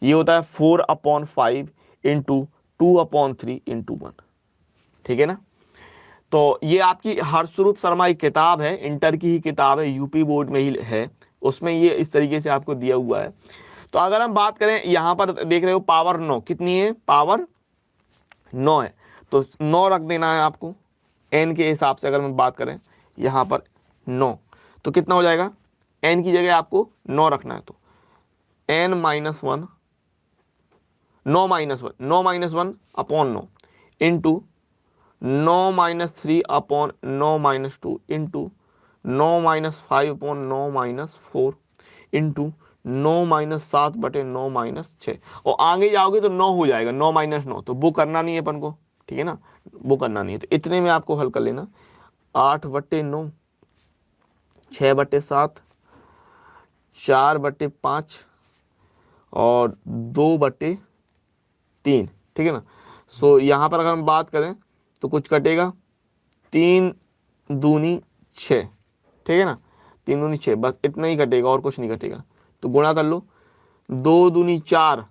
ये होता है 4/5 इंटू 2/3 इंटू 1, ठीक है ना। तो ये आपकी हर्षरूप शर्मा एक किताब है, इंटर की ही किताब है, यूपी बोर्ड में ही है, उसमें ये इस तरीके से आपको दिया हुआ है। तो अगर हम बात करें यहाँ पर देख रहे हो पावर 9 कितनी है, पावर 9 है, तो 9 रख देना है आपको n के हिसाब से। अगर हम बात करें यहाँ पर 9 तो कितना हो जाएगा, n की जगह आपको 9 रखना है, तो n-1 9-1 upon 9 into 9-3 upon 9-2 into 9-5 upon 9-4 into 9-7/9-6, और आगे जाओगे तो 9 हो जाएगा, 9-9, तो वो करना नहीं है अपन को, ठीक है ना, वो करना नहीं है। तो इतने में आपको हल कर लेना, 8/9, 6/7, 4/5 और 2/3, ठीक है ना। सो यहाँ पर अगर हम बात करें तो कुछ कटेगा 3 दूनी 6, ठीक है ना, 3 दूनी 6, बस इतना ही कटेगा और कुछ नहीं कटेगा। तो गुणा कर लो, 2 दूनी 4,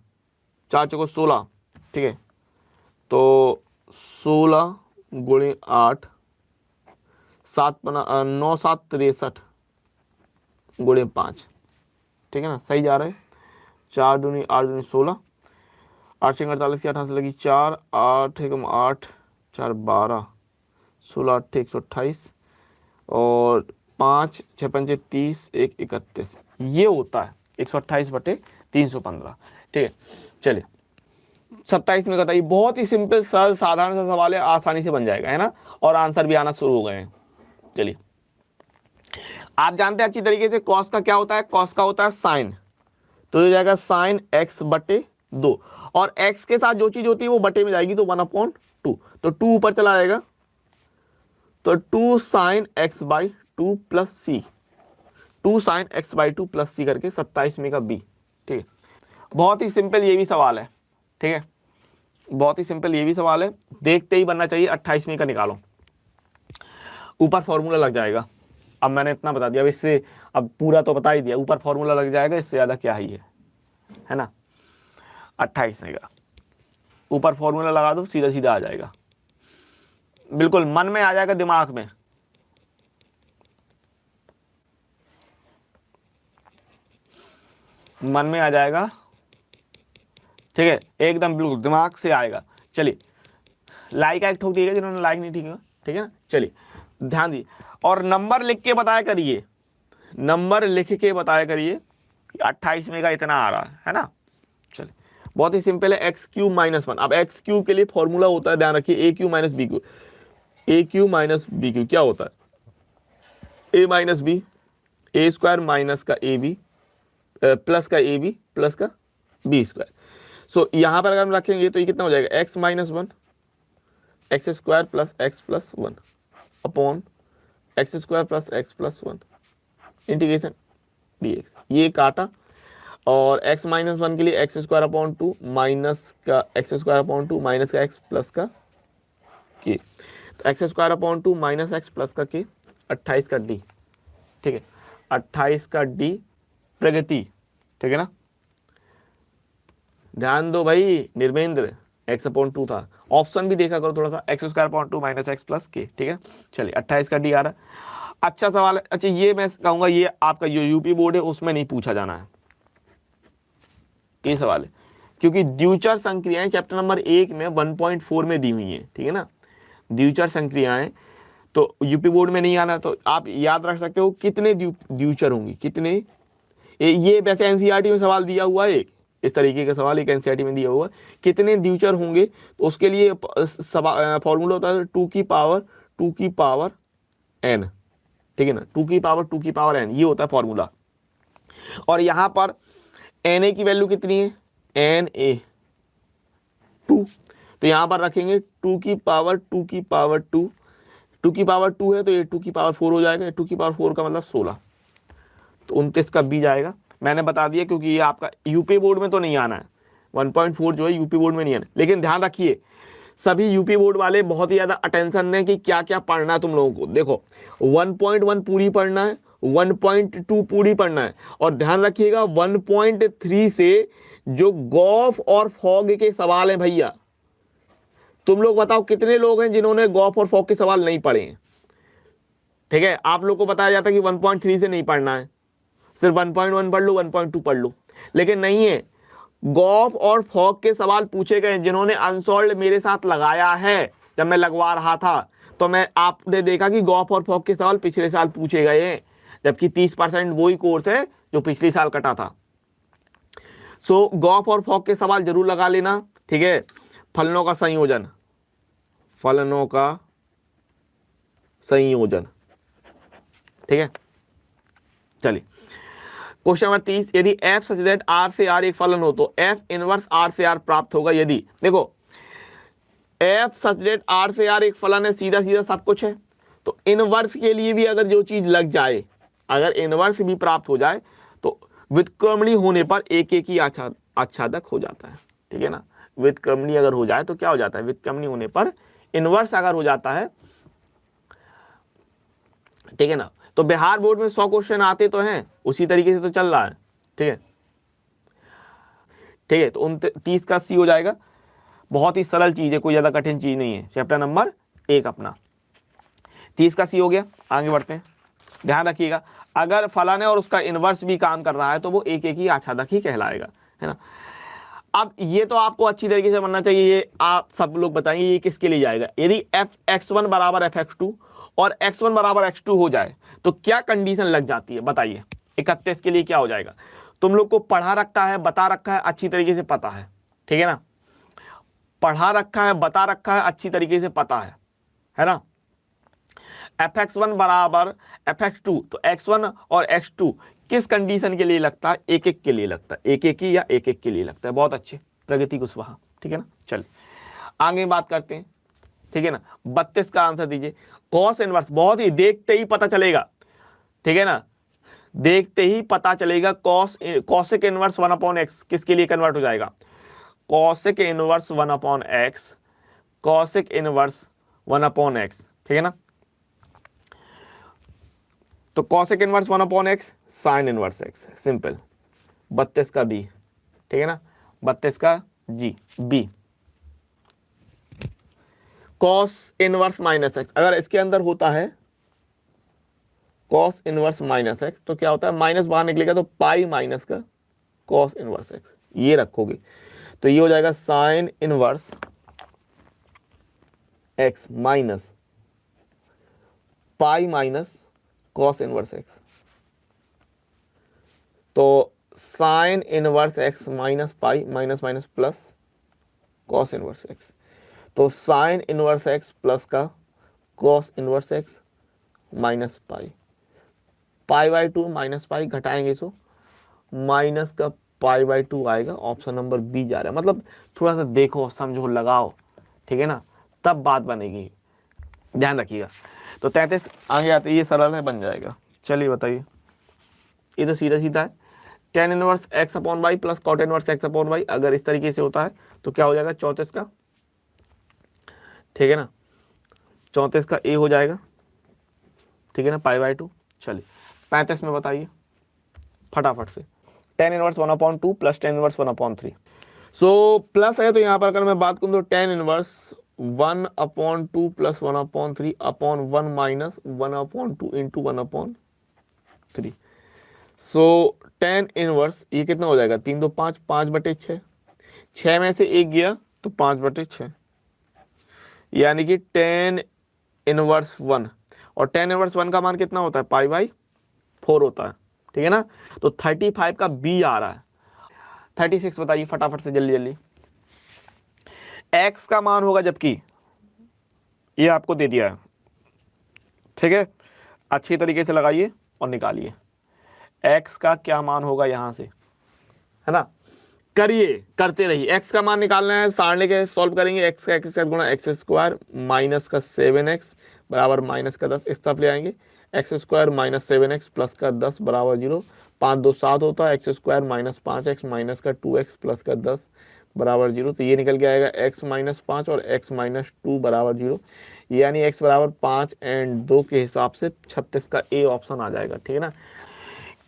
4 चौको 16, ठीक है, तो 16 गुणे 8, 9-7 63 गुणे 5, ठीक है ना, सही जा रहा है। 4 दूनी 8 दूनी 16, 8 48 की 88 लगी 4, 8 एकम 8, 4 12, 16 8 128 और 5 6 5 30, 1 31, ये होता है 128/315, ठीक है। चलिए 27 में बताइए, बहुत ही सिंपल सरल साधारण सा सवाल है, आसानी से बन जाएगा, है ना, और आंसर भी आना शुरू हो गए हैं। चलिए आप जानते हैं अच्छी तरीके से कॉस का क्या होता है, कॉस का होता है साइन, तो ये जाएगा साइन x/2, और x के साथ जो चीज होती है वो बटे में जाएगी, तो 1/2, तो 2 ऊपर चला जाएगा, तो 2 sin x by 2 plus c, 2 sin x by 2 plus c करके 27 में का बी। ठीक है, बहुत ही सिंपल ये भी सवाल है। ठीक है, बहुत ही सिंपल ये भी सवाल है, देखते ही बनना चाहिए। 28 का निकालो, ऊपर फॉर्मूला लग जाएगा। अब मैंने इतना बता दिया, अब इससे अब पूरा तो बता ही दिया, ऊपर फॉर्मूला लग जाएगा, इससे ज़्यादा क्या ही है ना। 28 का ऊपर फॉर्मूला लगा दो, सीधा सीधा आ जाएगा, बिल्कुल मन में आ जाएगा, दिमाग में। मन में आ जाएगा, ठीक है, एकदम बिल्कुल दिमाग से आएगा। चलिए लाइक आइक ठोक दिएगा जिन्होंने लाइक नहीं, ठीक है, ठीक है ना। चलिए ध्यान दीजिए और नंबर लिख के बताया करिए, नंबर लिख के बताया करिए 28 में का इतना आ रहा है ना। चलिए बहुत ही सिंपल है, एक्स क्यूब माइनस 1। अब एक्स क्यूब के लिए फॉर्मूला होता है, ध्यान रखिए, ए क्यू माइनस बी क्यू। ए क्यू माइनस बी क्यू क्या होता है, ए माइनस बी, ए स्क्वायर माइनस का ए बी प्लस का ए बी प्लस का बी स्क्वायर। सो यहां पर अगर हम रखेंगे तो ये कितना हो जाएगा, x minus 1 x square plus x plus 1 upon x square plus x plus 1 integration dx। ये काटा और x माइनस 1 के लिए एक्स स्क्वायर अपॉन 2 माइनस का एक्स स्क्वायर अपॉन 2 माइनस का एक्स प्लस का के, तो x square upon 2 minus x plus का के, 28 का डी। ठीक है, 28 का डी प्रगति। ठीक है ना, ध्यान दो भाई निर्मेंद्र, एक्स अपॉन 2 था, ऑप्शन भी देखा करो थोड़ा सा, x square upon 2 minus x plus के। ठीक है, चलिए 28 का डी आ रहा है। अच्छा सवाल है। अच्छा ये मैं कहूंगा ये आपका जो यूपी बोर्ड है उसमें नहीं पूछा जाना है ये सवाल है, क्योंकि द्विचर संक्रियाएं चैप्टर नंबर 1 में 1.4 में दी हुई हैं। ठीक है ना, द्विचर संक्रियाएं तो यूपी बोर्ड में नहीं आना, तो आप याद रख सकते हो कितने द्विचर होंगी, कितने। ये वैसे एनसीईआरटी में सवाल दिया हुआ है, एक इस तरीके का सवाल एक एनसीईआरटी में दिया हुआ है, कितने द्विचर होंगे, तो उसके लिए फॉर्मूला होता है 2 की पावर n। ठीक है ना, 2 की पावर n, ये होता है फॉर्मूला। और यहां पर na की वैल्यू कितनी है, na 2, तो यहां पर रखेंगे 2 की पावर 2 की पावर 2 है तो ये 2 की पावर 4 हो जाएगा, 2 की पावर 4 का मतलब 16, तो 29 का बी जाएगा। मैंने बता दिया क्योंकि ये आपका यूपी बोर्ड में तो नहीं आना है, 1.4 जो है यूपी बोर्ड में नहीं आना। लेकिन ध्यान रखिए सभी यूपी बोर्ड वाले बहुत ही ज्यादा अटेंशन दें कि क्या क्या पढ़ना है तुम लोगों को। देखो 1.1 पूरी पढ़ना है, 1.2 पूरी पढ़ना है, और ध्यान रखिएगा 1.3 से जो गॉफ और फॉग के सवाल हैं भैया, तुम लोग बताओ कितने लोग हैं जिन्होंने गॉफ और फॉग के सवाल नहीं पढ़े हैं। ठीक है, आप लोग को बताया जाता है कि 1.3 से नहीं पढ़ना है, सिर्फ 1.1 पढ़ लो, 1.2 पढ़ लो, लेकिन नहीं है, गॉफ और फॉग के सवाल पूछे गए। जिन्होंने अनसॉल्व्ड मेरे साथ लगाया है, जब मैं लगवा रहा था तो मैं आपने देखा कि गॉफ और फॉग के सवाल पिछले साल पूछे गए हैं, जबकि 30% वही कोर्स है जो पिछले साल कटा था। सो गॉफ और फॉग के सवाल जरूर लगा लेना। ठीक है, फलनों का संयोजन, फलनों का संयोजन। ठीक है, चलिए क्वेश्चन नंबर 30, यदि f सच दैट r से r एक फलन हो तो f इनवर्स r से r प्राप्त होगा यदि। देखो f सच दैट r से r एक फलन है, सीधा सीधा सब कुछ है, तो इनवर्स के लिए भी अगर जो चीज लग जाए, अगर इनवर्स भी प्राप्त हो जाए तो व्युत्क्रमणीय होने पर एक एक ही आच्छादक हो जाता है। ठीक है ना, व्युत्क्रमणीय अगर हो जाए तो क्या हो जाता है, व्युत्क्रमणीय होने पर इनवर्स अगर हो जाता है। ठीक है ना, तो बिहार बोर्ड में 100 क्वेश्चन आते तो हैं, उसी तरीके से तो चल रहा है। ठीक है, ठीक है, तो 29 का सी हो जाएगा। बहुत ही सरल चीज है, कोई ज्यादा कठिन चीज नहीं है, चैप्टर नंबर 1 अपना 30 का सी हो गया। आगे बढ़ते हैं, ध्यान रखिएगा अगर फलन है और उसका इनवर्स भी काम कर रहा है तो वो एक एक ही आच्छादक ही कहलाएगा, है ना। अब ये तो आपको अच्छी तरीके से बनना चाहिए, ये आप सब लोग बताइए ये किसके लिए जाएगा। यदि fx1 बराबर fx2 और x1 बराबर x2 हो जाए तो क्या कंडीशन लग जाती है, बताइए। 31 के लिए क्या हो जाएगा, तुम लोग को पढ़ा रखा है, बता रखा है, अच्छी तरीके से पता है। ठीक है ना, पढ़ा रखा है, बता रखा है, अच्छी तरीके से पता है ना। fx1 बराबर fx2, तो x1 और x2 किस कंडीशन के लिए लगता है, एक एक के लिए लगता है, एक एक ही या एक एक के लिए लगता है। बहुत अच्छे, प्रगति कुशवाहा। ठीक है ना, चलिए आगे बात करते हैं। ठीक है ना, 32 का आंसर दीजिए। कॉस इनवर्स, बहुत ही देखते ही पता चलेगा, ठीक है ना, देखते ही पता चलेगा। कॉसिक इनवर्स 1/x किसके लिए कन्वर्ट हो जाएगा? Cosec inverse 1/x, cosec inverse 1/x, ठीक है ना। तो cosec inverse 1/x sine inverse x, simple. 32 का बी, ठीक है ना, 32 का जी B. Cos inverse minus x, अगर इसके अंदर होता है कॉस इनवर्स माइनस एक्स तो क्या होता है, माइनस बाहर निकलेगा तो पाई माइनस का कॉस इनवर्स एक्स, ये रखोगे तो ये हो जाएगा sine inverse x minus pi minus cos inverse x. तो sine inverse x minus pi, minus minus plus cos inverse x, तो साइन इनवर्स एक्स प्लस का cos inverse x minus pi, pi by 2 minus pi घटाएंगे सो माइनस का पाई बाई 2 आएगा। ऑप्शन नंबर बी जा रहा है। मतलब थोड़ा सा देखो, समझो, लगाओ, ठीक है ना, तब बात बनेगी, ध्यान रखिएगा। तो 33 आगे आते ये सरल है, बन जाएगा। चलिए बताइए, ये तो सीधा सीधा है। Tan inverse x upon y plus cot inverse x upon y, अगर इस तरीके से होता है तो क्या हो जाएगा 34 का, ठीक है ना, 34 का ए हो जाएगा, ठीक है ना, पाई बाई 2। चलिए 35 में बताइए फटाफट से। Tan inverse 1/2 plus tan inverse 1/3। So plus है तो यहाँ पर अगर मैं बात करूँ तो tan inverse 1/2 plus 1/3 upon 1 minus 1/2 into 1/3। सो टेन इनवर्स ये कितना हो जाएगा, 3 2 5, 5/6, 6 में से 1 गया तो 5/6, यानी कि टेन इनवर्स 1, और टेन इनवर्स 1 का मान कितना होता है, पाई बाई 4 होता है, ठीक है ना। तो 35 का बी आ रहा है। 36 बताइए फटाफट से, जल्दी जल्दी। एक्स का मान होगा, जबकि ये आपको दे दिया है, ठीक है, अच्छी तरीके से लगाइए और निकालिए एक्स का क्या मान होगा यहां से, है ना, करिए, करते रहिए। एक्स का मान निकालना है, सारणी के सॉल्व करेंगे। एक्स का एक्स के साथ गुणा एक्स स्क्वायर माइनस का 7x बराबर माइनस का 10, इस तरफ ले आएंगे। X square minus 7x plus का 10 बराबर 0, 5 2 7 होता है। X square minus 5x minus का 2x प्लस का 10 बराबर 0, तो ये निकल के आएगा x माइनस 5 और x माइनस 2 बराबर 0, यानी x बराबर 5 एंड 2 के हिसाब से 36 का ए ऑप्शन आ जाएगा, ठीक है ना।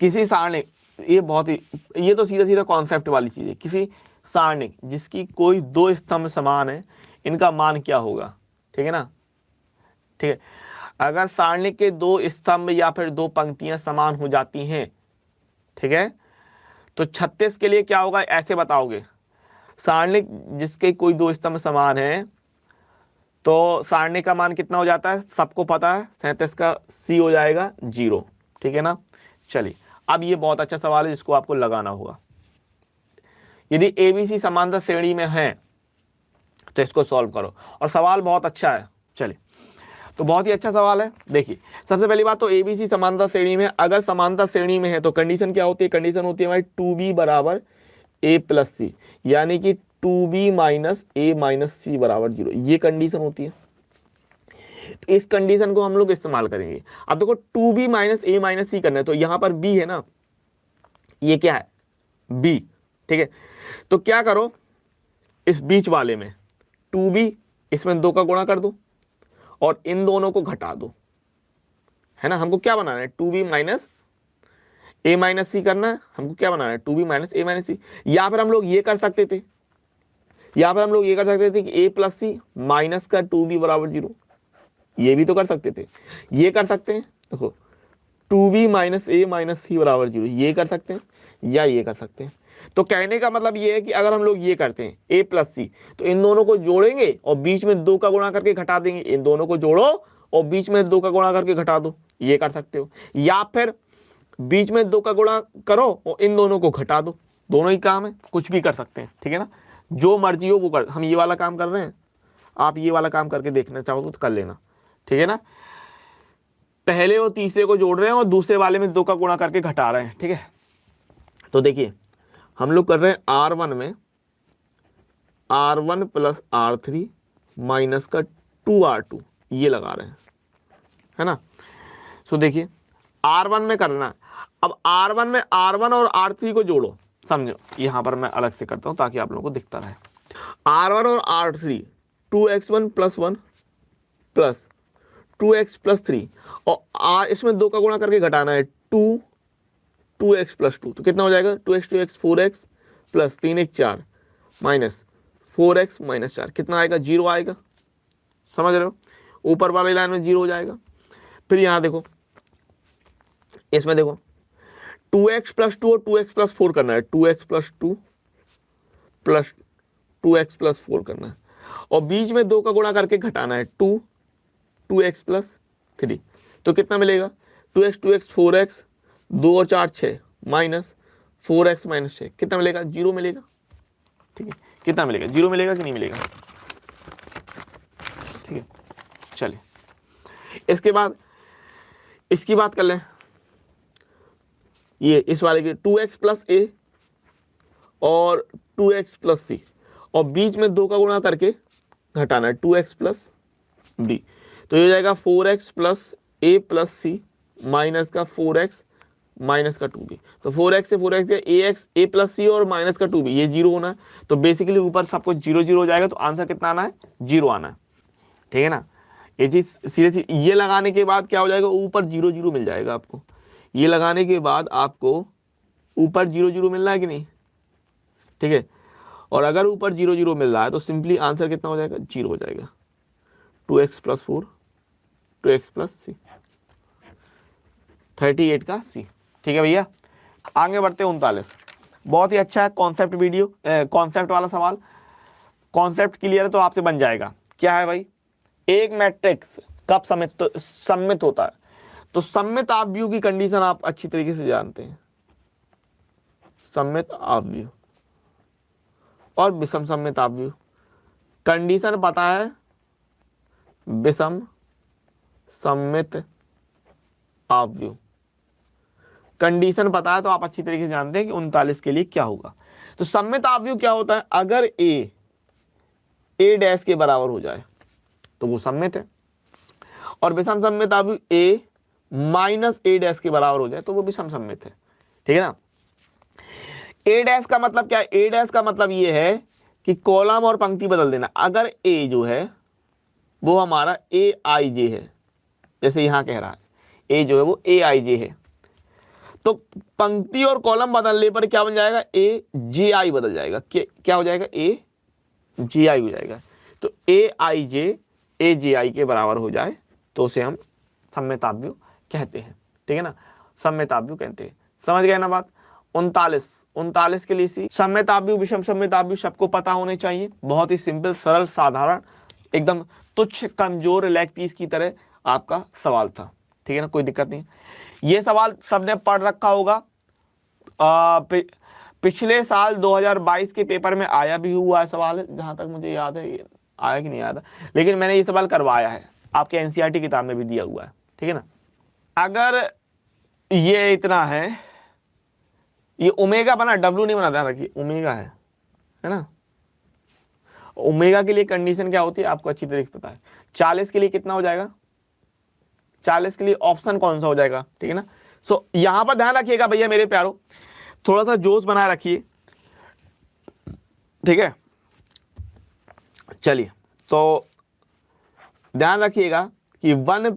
किसी सारणी, ये बहुत ही, ये तो सीधा सीधा कॉन्सेप्ट वाली चीज है। किसी सारणी जिसकी कोई दो स्तंभ समान है, इनका मान क्या होगा, ठीक है ना, ठीक है। अगर सारणी के दो स्तंभ या फिर दो पंक्तियां समान हो जाती हैं, ठीक है, तो 36 के लिए क्या होगा, ऐसे बताओगे। सारणी जिसके कोई दो स्तंभ समान है तो सारणी का मान कितना हो जाता है, सबको पता है, 37 का सी हो जाएगा 0, ठीक है ना। चलिए अब ये बहुत अच्छा सवाल है जिसको आपको लगाना होगा। यदि एबीसी समांतर श्रेणी में है तो इसको सॉल्व करो, और सवाल बहुत अच्छा है। चलिए, तो बहुत ही अच्छा सवाल है। देखिए, सबसे पहली बात तो एबीसी समांतर श्रेणी में, अगर समांतर श्रेणी में है तो कंडीशन क्या होती है, कंडीशन होती है भाई 2b बराबर a प्लस सी, यानी कि 2b माइनस a माइनस सी बराबर 0, ये कंडीशन होती है। तो इस कंडीशन को हम लोग इस्तेमाल करेंगे। अब देखो 2b माइनस a माइनस सी करना है, तो यहां पर b है ना, ये क्या है, b, ठीक है। तो क्या करो, इस बीच वाले में 2b, इसमें 2 का गुणा कर दो और इन दोनों को घटा दो, है ना। हमको क्या बनाना है, 2b माइनस a माइनस सी करना है। हमको क्या बनाना है, 2b माइनस a माइनस सी। या फिर हम लोग ये कर सकते थे, कि a प्लस सी माइनस का 2b बराबर 0, ये भी तो कर सकते थे। ये कर सकते हैं, देखो 2b माइनस a माइनस सी बराबर 0, ये कर सकते हैं या ये कर सकते हैं। तो कहने का मतलब ये है कि अगर हम लोग ये करते हैं a प्लस सी, तो इन दोनों को जोड़ेंगे और बीच में 2 का गुणा करके घटा देंगे। इन दोनों को जोड़ो और बीच में 2 का गुणा करके घटा दो, ये कर सकते हो। या फिर बीच में 2 का गुणा करो और इन दोनों को घटा दो, दोनों ही काम है, कुछ भी कर सकते हैं, ठीक है ना, जो मर्जी हो वो कर। हम ये वाला काम कर रहे हैं, आप ये वाला काम करके देखना चाहो तो कर लेना, ठीक है ना। पहले और तीसरे को जोड़ रहे हैं और दूसरे वाले में 2 का गुणा करके घटा रहे हैं, ठीक है। तो देखिए हम लोग कर रहे हैं R1 में R1 प्लस R3 माइनस का 2R2, ये लगा रहे हैं, है ना। सो देखिए R1 में करना है। अब R1 में R1 और R3 को जोड़ो, समझो यहाँ पर मैं अलग से करता हूँ ताकि आप लोगों को दिखता रहे। R1 और R3 2x1 + 1 प्लस 2x + 3 और इसमें 2 का गुणा करके घटाना है 2x + 2, तो कितना हो जाएगा 2x 4x plus 3x 4 minus 4x - 4 कितना आएगा 0 आएगा। समझ रहे हो, ऊपर वाली लाइन में 0 हो जाएगा। फिर यहाँ देखो, इसमें देखो 2x + 2 और 2x + 4 करना है, 2x + 2 प्लस 2x + 4 करना है और बीच में 2 का गुणा करके घटाना है 2x + 3, तो कितना मिलेगा 2x 4x 2 और 4 6 माइनस 4x - 6 कितना मिलेगा 0 मिलेगा। ठीक है, कितना मिलेगा 0 मिलेगा कि नहीं मिलेगा। ठीक है, चलिए इसके बाद इसकी बात कर लें, ये इस वाले की 2x + a और 2x + c और बीच में 2 का गुणा करके घटाना है 2x + b, तो ये हो जाएगा 4x + a + c माइनस का 4x माइनस का 2b, तो 4x से 4x गया ax a + c और माइनस का 2b, ये 0 होना है, तो बेसिकली ऊपर सब कुछ 0 0 हो जाएगा, तो आंसर कितना आना है 0 आना है। ठीक है ना, ये चीज सीधे ये लगाने के बाद क्या हो जाएगा ऊपर 0 0 मिल जाएगा आपको, ये लगाने के बाद आपको ऊपर 0 0 मिल रहा है कि नहीं। ठीक है, और अगर ऊपर 0 0 मिल रहा है तो सिंपली आंसर कितना हो जाएगा 0 हो जाएगा, 2x + 4 2x + c 38 का c। ठीक है भैया, आगे बढ़ते हैं 39। बहुत ही अच्छा है कॉन्सेप्ट वीडियो, कॉन्सेप्ट वाला सवाल, कॉन्सेप्ट क्लियर है तो आपसे बन जाएगा। क्या है भाई, एक मैट्रिक्स कब सममित होता है, तो सममित आव्यूह की कंडीशन आप अच्छी तरीके से जानते हैं, सममित आव्यूह और विषम सममित आव्यूह। कंडीशन पता है, विषम सममित आव्यूह कंडीशन पता है तो आप अच्छी तरीके से जानते हैं कि 39 के लिए क्या होगा। तो सममित आव्यूह क्या होता है, अगर a डैश के बराबर हो जाए तो वो सममित है, और विषम सममित आव्यूह a - a डैश के बराबर हो जाए तो वो विषम सममित है। ठीक है ना, a डैश का मतलब क्या है, a डैश का मतलब ये है कि कॉलम और पंक्ति बदल देना। अगर a जो है वो हमारा aij है, जैसे यहां कह रहा है a जो है वो aij है, तो पंक्ति और कॉलम बदलने पर क्या बन जाएगा aji बदल जाएगा, क्या हो जाएगा aji हो जाएगा। तो aij aji के बराबर हो जाए तो उसे हम सममित आव्यूह कहते हैं। ठीक है ना, सममित आव्यूह कहते हैं। समझ गए ना बात। 39 के लिए सी, सममित आव्यूह विषम सममित आव्यूह सबको पता होने चाहिए, बहुत ही सिंपल सरल साधारण एकदम तुच्छ कमजोर लेग पीस की तरह आपका सवाल था। ठीक है ना, कोई दिक्कत नहीं। ये सवाल सबने पढ़ रखा होगा, पिछले साल 2022 के पेपर में आया भी हुआ है सवाल, जहां तक मुझे याद है, आया कि नहीं आया था, लेकिन मैंने ये सवाल करवाया है, आपके एनसीईआरटी किताब में भी दिया हुआ है। ठीक है ना, अगर ये इतना है, ये ओमेगा बना, डब्ल्यू नहीं बना, ध्यान रखिए ओमेगा है ना। ओमेगा के लिए कंडीशन क्या होती है आपको अच्छी तरीके से पता है। 40 के लिए कितना हो जाएगा, 40 के लिए ऑप्शन कौन सा हो जाएगा। ठीक है ना, सो यहां पर ध्यान रखिएगा भैया मेरे प्यारो, थोड़ा सा जोश बनाए रखिए। ठीक है, चलिए तो ध्यान रखिएगा कि 1 +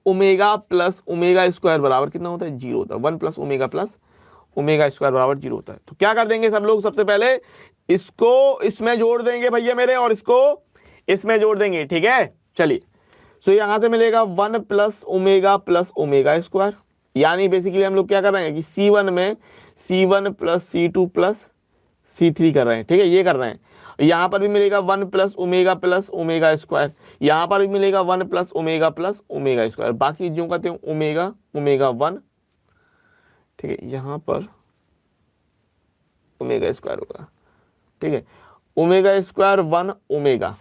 ω + ω² कितना होता है 0 होता है, 1 + ω + ω² 0 होता है। तो क्या कर देंगे सब लोग, सबसे पहले इसको इसमें जोड़ देंगे भैया मेरे, और इसको इसमें जोड़ देंगे। ठीक है, चलिए सो यहां से मिलेगा 1 + ω + ω², यानी बेसिकली हम लोग क्या कर रहे हैं कि C1 में C1 + C2 + C3 कर रहे हैं। ठीक है, ये कर रहे हैं। यहां पर भी मिलेगा 1 + ω + ω², यहां पर भी मिलेगा 1 + ω + ω², बाकी जो कहते हैं ω1। ठीक है, यहां पर ω² होगा। ठीक है, ω² 1 ω,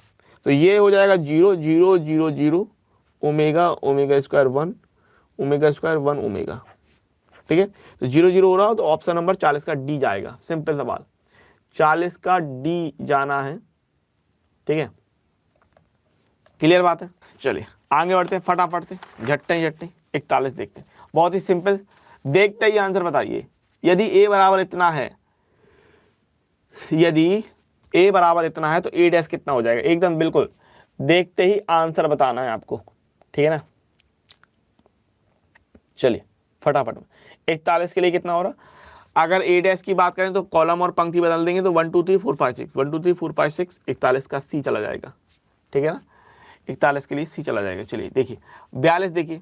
तो ये हो जाएगा 0 0 0 0 ω ω² 1 ω² 1 ω। ठीक है, तो 0 0 हो रहा हो तो ऑप्शन नंबर 40 का डी जाएगा। सिंपल सवाल, 40 का डी जाना है। ठीक है, क्लियर बात है। चलिए आगे बढ़ते हैं फटाफट से, झट्टे झट्टे 41 देखते हैं, बहुत ही सिंपल, देखते ही आंसर बताइए। यदि a बराबर इतना है, यदि a बराबर इतना है तो a डैश कितना हो जाएगा, एकदम बिल्कुल देखते ही आंसर बताना है आपको, ठीक है ना। चलिए फटाफट में, 41 के लिए कितना हो रहा, अगर a डैश की बात करें तो कॉलम और पंक्ति बदल देंगे तो 1 2 3 4 5 6, 1 2 3 4 5 6, 41 का c चला जाएगा, ठीक है ना, 41 के लिए c चला जाएगा। चलिए देखिए 42 देखिए,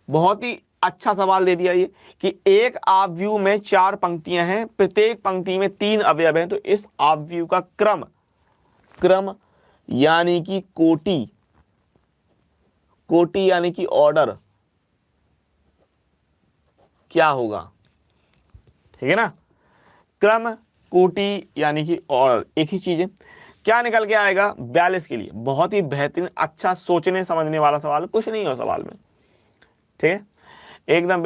बहुत ही अच्छा सवाल दे दिया ये कि एक आव्यूह में 4 पंक्तियां हैं, प्रत्येक पंक्ति में 3 अवयव हैं, तो इस आव्यूह का क्रम यानी कि कोटि यानी कि ऑर्डर क्या होगा, ठीक है ना, क्रम कोटि यानी कि ऑर्डर एक ही चीज है। क्या निकल के आएगा 42 के लिए, बहुत ही बेहतरीन अच्छा सोचने समझने वाला सवाल, कुछ नहीं हो सवाल में, ठीक है, एकदम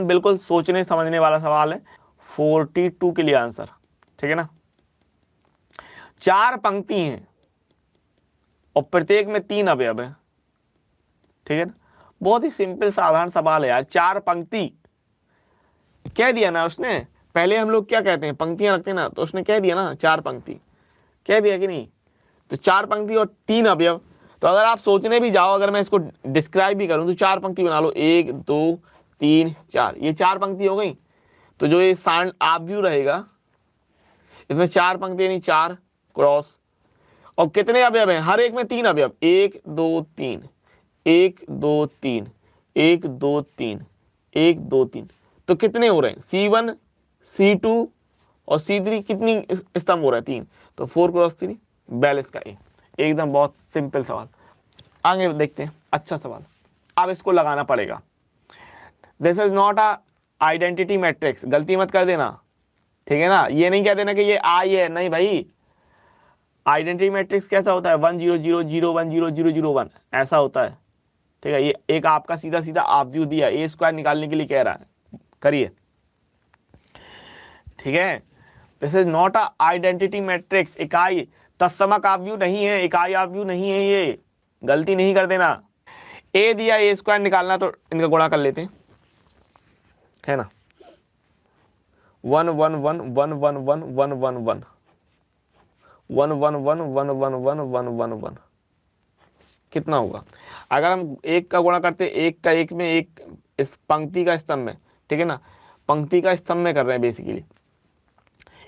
बिल्कुल सोचने समझने वाला सवाल है। 42 के लिए आंसर, ठीक है ना, 4 पंक्ति हैं और प्रत्येक में 3 अवयव है, ठीक है ना, बहुत ही सिंपल साधारण सवाल है यार। 4 पंक्ति कह दिया ना उसने, पहले हम लोग क्या कहते हैं पंक्तियां रखते हैं ना, तो उसने कह दिया ना 4 पंक्ति, कह दिया कि नहीं, तो 4 पंक्ति और 3 अवयव, तो अगर आप सोचने भी जाओ, अगर मैं इसको डिस्क्राइब भी करूं तो 4 पंक्ति बना लो, 1 2 3 4, ये 4 पंक्ति हो गई। तो जो ये सांड आव्यूह रहेगा इसमें 4 पंक्ति यानी 4 क्रॉस, और कितने अवयव हैं, हर एक में 3 अवयव, 1 2 3 1 2 3 1 2 3 1 2 3, तो कितने हो रहे हैं C1 C2 और C3, कितनी स्तंभ हो रहा है 3, तो 4 क्रॉस 3 42 का ए, एकदम बहुत सिंपल सवाल। आगे देखते हैं, अच्छा सवाल, अब इसको लगाना पड़ेगा। This is not a identity matrix, गलती मत कर देना, ठीक है ना, ये नहीं कह देना कि ये आई है, नहीं भाई, आइडेंटिटी मैट्रिक्स कैसा होता है 1 0 0 0 1 0 0 0 1 ऐसा होता है, ठीक है। ये एक आपका सीधा सीधा आव्यूह दिया, ए स्क्वायर निकालने के लिए कह रहा है, करिए, ठीक है। This is not a identity matrix, इकाई तत्समक आव्यूह नहीं है, इकाई आव्यूह नहीं है, ये गलती नहीं कर देना। ए दिया, ए स्क्वायर निकालना, तो इनका गुणा कर लेते हैं, है ना, 1 1 1 1 1 1 1 1 1 1 1 1 1 1 1 1 1 1, कितना होगा, अगर हम एक का गुणा करते, एक का एक में, एक इस पंक्ति का स्तंभ में, ठीक है ना, पंक्ति का स्तंभ में कर रहे हैं बेसिकली,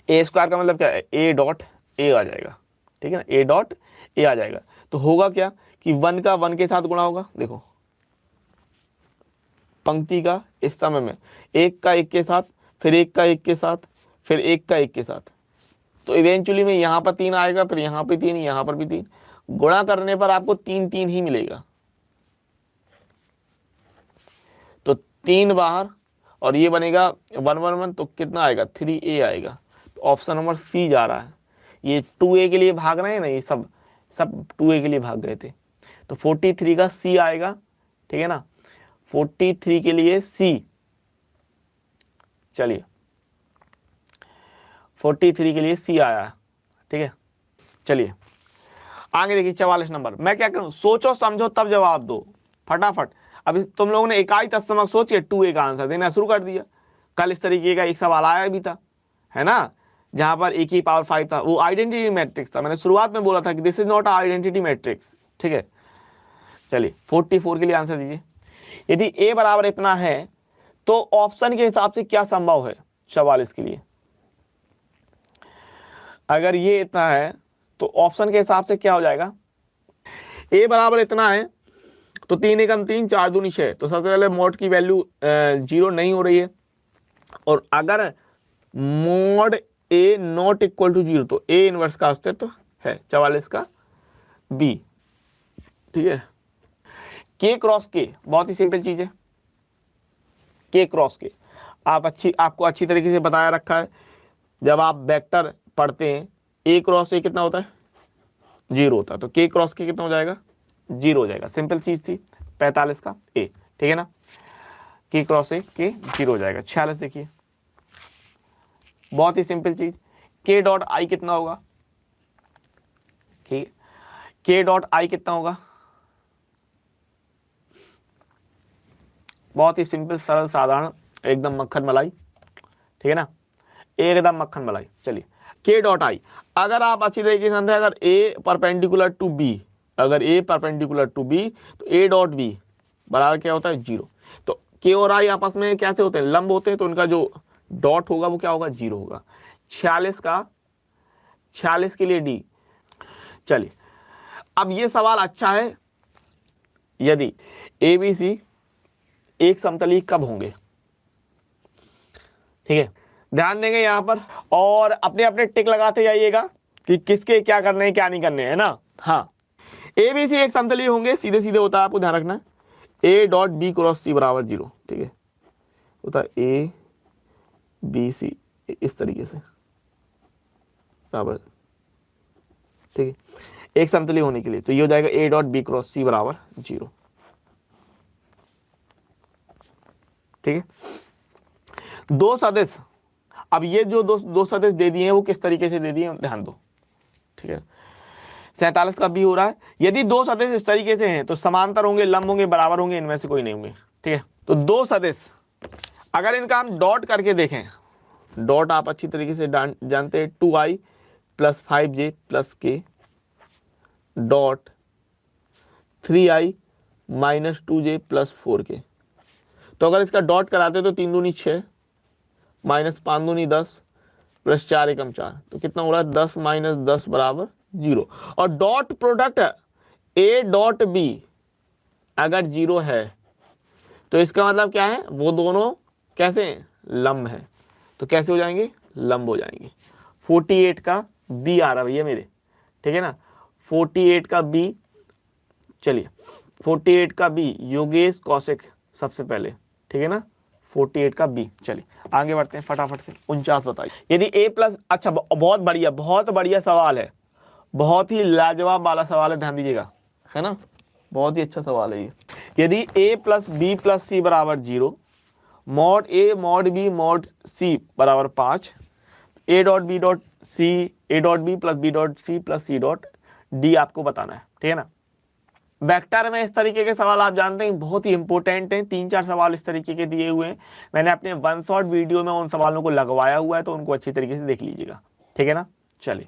ए स्क्वायर का मतलब क्या है, ए डॉट ए आ जाएगा, ठीक है ना, ए डॉट ए आ जाएगा, तो होगा क्या कि 1 का 1 के साथ गुणा होगा, देखो पंक्ति का स्तंभ में, 1 का 1 के साथ, फिर 1 का 1 के साथ, फिर 1 का 1 के साथ, तो इवेंचुअली में यहाँ पर 3 आएगा, फिर यहाँ पे 3, यहाँ पर भी 3, गुणा करने पर आपको 3 3 ही मिलेगा, तो 3 बाहर, और ये बनेगा 1 1 1, तो कितना आएगा 3a आएगा, तो ऑप्शन नंबर सी जा रहा है। ये 2a के लिए भाग रहे हैं ना, ये सब 2a के लिए भाग गए थे, तो 43 का सी आएगा, ठीक है ना, 43 के लिए सी, चलिए 43 के लिए सी आया, ठीक है। चलिए आगे देखिए 44 नंबर, मैं क्या करूं, सोचो समझो तब जवाब दो फटाफट। अभी तुम लोगों ने इकाई तत्समक सोच के 2a का आंसर देना शुरू कर दिया, कल इस तरीके का एक सवाल आया भी था, है ना, जहां पर e की पावर 5 था, वो आइडेंटिटी मैट्रिक्स था, मैंने शुरुआत में बोला था कि this is not identity matrix, ठीक है। चलिए 44 के लिए आंसर दीजिए। यदि a बराबर इतना है तो ऑप्शन के हिसाब से क्या संभव है 44 के लिए, अगर ये इतना है तो ऑप्शन के हिसाब से क्या हो जाएगा, a बराबर इतना है तो 3 एकम 3 4 दूनी 6, तो सबसे पहले मोड की वैल्यू 0 नहीं हो रही है, और अगर mod a not equal to 0 तो a इनवर्स का अस्तित्व है, 44 का b, ठीक है। k क्रॉस k बहुत ही सिंपल चीज है, k क्रॉस k आपको अच्छी तरीके से बताया रखा है, जब आप वेक्टर पढ़ते हैं a क्रॉस a कितना होता है 0 होता है, तो k क्रॉस k कितना हो जाएगा 0 हो जाएगा, सिंपल चीज थी, 45 का a, ठीक है ना, k क्रॉस a k 0 हो जाएगा। 46 देखिए, बहुत ही सिंपल चीज, k डॉट i कितना होगा, ठीक है, k डॉट i कितना होगा बहुत ही सिंपल सरल साधारण एकदम मक्खन मलाई, ठीक है ना, एकदम मक्खन मलाई। चलिए के डॉट आई, अगर आप अच्छी तरीके से समझे, अगर ए परपेंडिकुलर टू बी, अगर ए परपेंडिकुलर टू बी तो ए डॉट बी बराबर क्या होता है 0। तो के और आई आपस में कैसे होते हैं, लंब होते हैं, तो उनका जो डॉट होगा वो क्या होगा 0 होगा। 46 के लिए डी। चलिए अब ये सवाल अच्छा है, यदि ए बी सी एक समतली कब होंगे, ठीक है, ध्यान देंगे यहां पर और अपने अपने टिक लगाते जाइएगा कि किसके क्या करने हैं क्या नहीं करने है ना। हाँ, ए बी सी एक समतली होंगे, सीधे सीधे होता है, आपको ध्यान रखना ए डॉट बी क्रॉस सी बराबर 0, ठीक है, होता है ए बी सी इस तरीके से बराबर, ठीक है, एक समतली होने के लिए तो ये हो जाएगा ए डॉट बी क्रॉस सी बराबर 0, ठीक है। दो सदिश, अब ये जो दो सदिश दे दिए हैं वो किस तरीके से दे दिए हैं ध्यान दो, ठीक है। 47 का बी हो रहा है, यदि दो सदिश इस तरीके से हैं तो समांतर होंगे, लंब होंगे, बराबर होंगे, इनमें से कोई नहीं होंगे, ठीक है। तो दो सदिश अगर इनका हम डॉट करके देखें, डॉट आप अच्छी तरीके से जानते हैं 2i + 5j + k dot 3i - 2j + 4k। तो अगर इसका डॉट कराते तो 3 दूनी 6 -5 दूनी 10 + 4 एकम 4, तो कितना हो रहा है 10 - 10 बराबर 0। और dot product A dot B अगर 0 है तो इसका मतलब क्या है, वो दोनों कैसे हैं, लंब है, तो कैसे हो जाएंगे, लंब हो जाएंगे। 48 का बी आ रहा भैया मेरे, ठीक है ना, 48 का बी, चलिए 48 का बी योगेश कौशिक सबसे पहले, ठीक है ना, 48 का बी। चलिए आगे बढ़ते हैं फटाफट से। 49 बताइए, यदि ए प्लस, अच्छा बहुत बढ़िया सवाल है, बहुत ही लाजवाब वाला सवाल है, ध्यान दीजिएगा, है ना, बहुत ही अच्छा सवाल है ये। यदि a + b + c बराबर 0, mod a mod b mod c बराबर 5, a dot b dot c a dot b + b dot c + c dot d आपको बताना है, ठीक है ना। वेक्टर में इस तरीके के सवाल आप जानते हैं बहुत ही इंपॉर्टेंट हैं, 3-4 सवाल इस तरीके के दिए हुए हैं, मैंने अपने वन शॉट वीडियो में उन सवालों को लगवाया हुआ है, तो उनको अच्छी तरीके से देख लीजिएगा, ठीक है ना। चलिए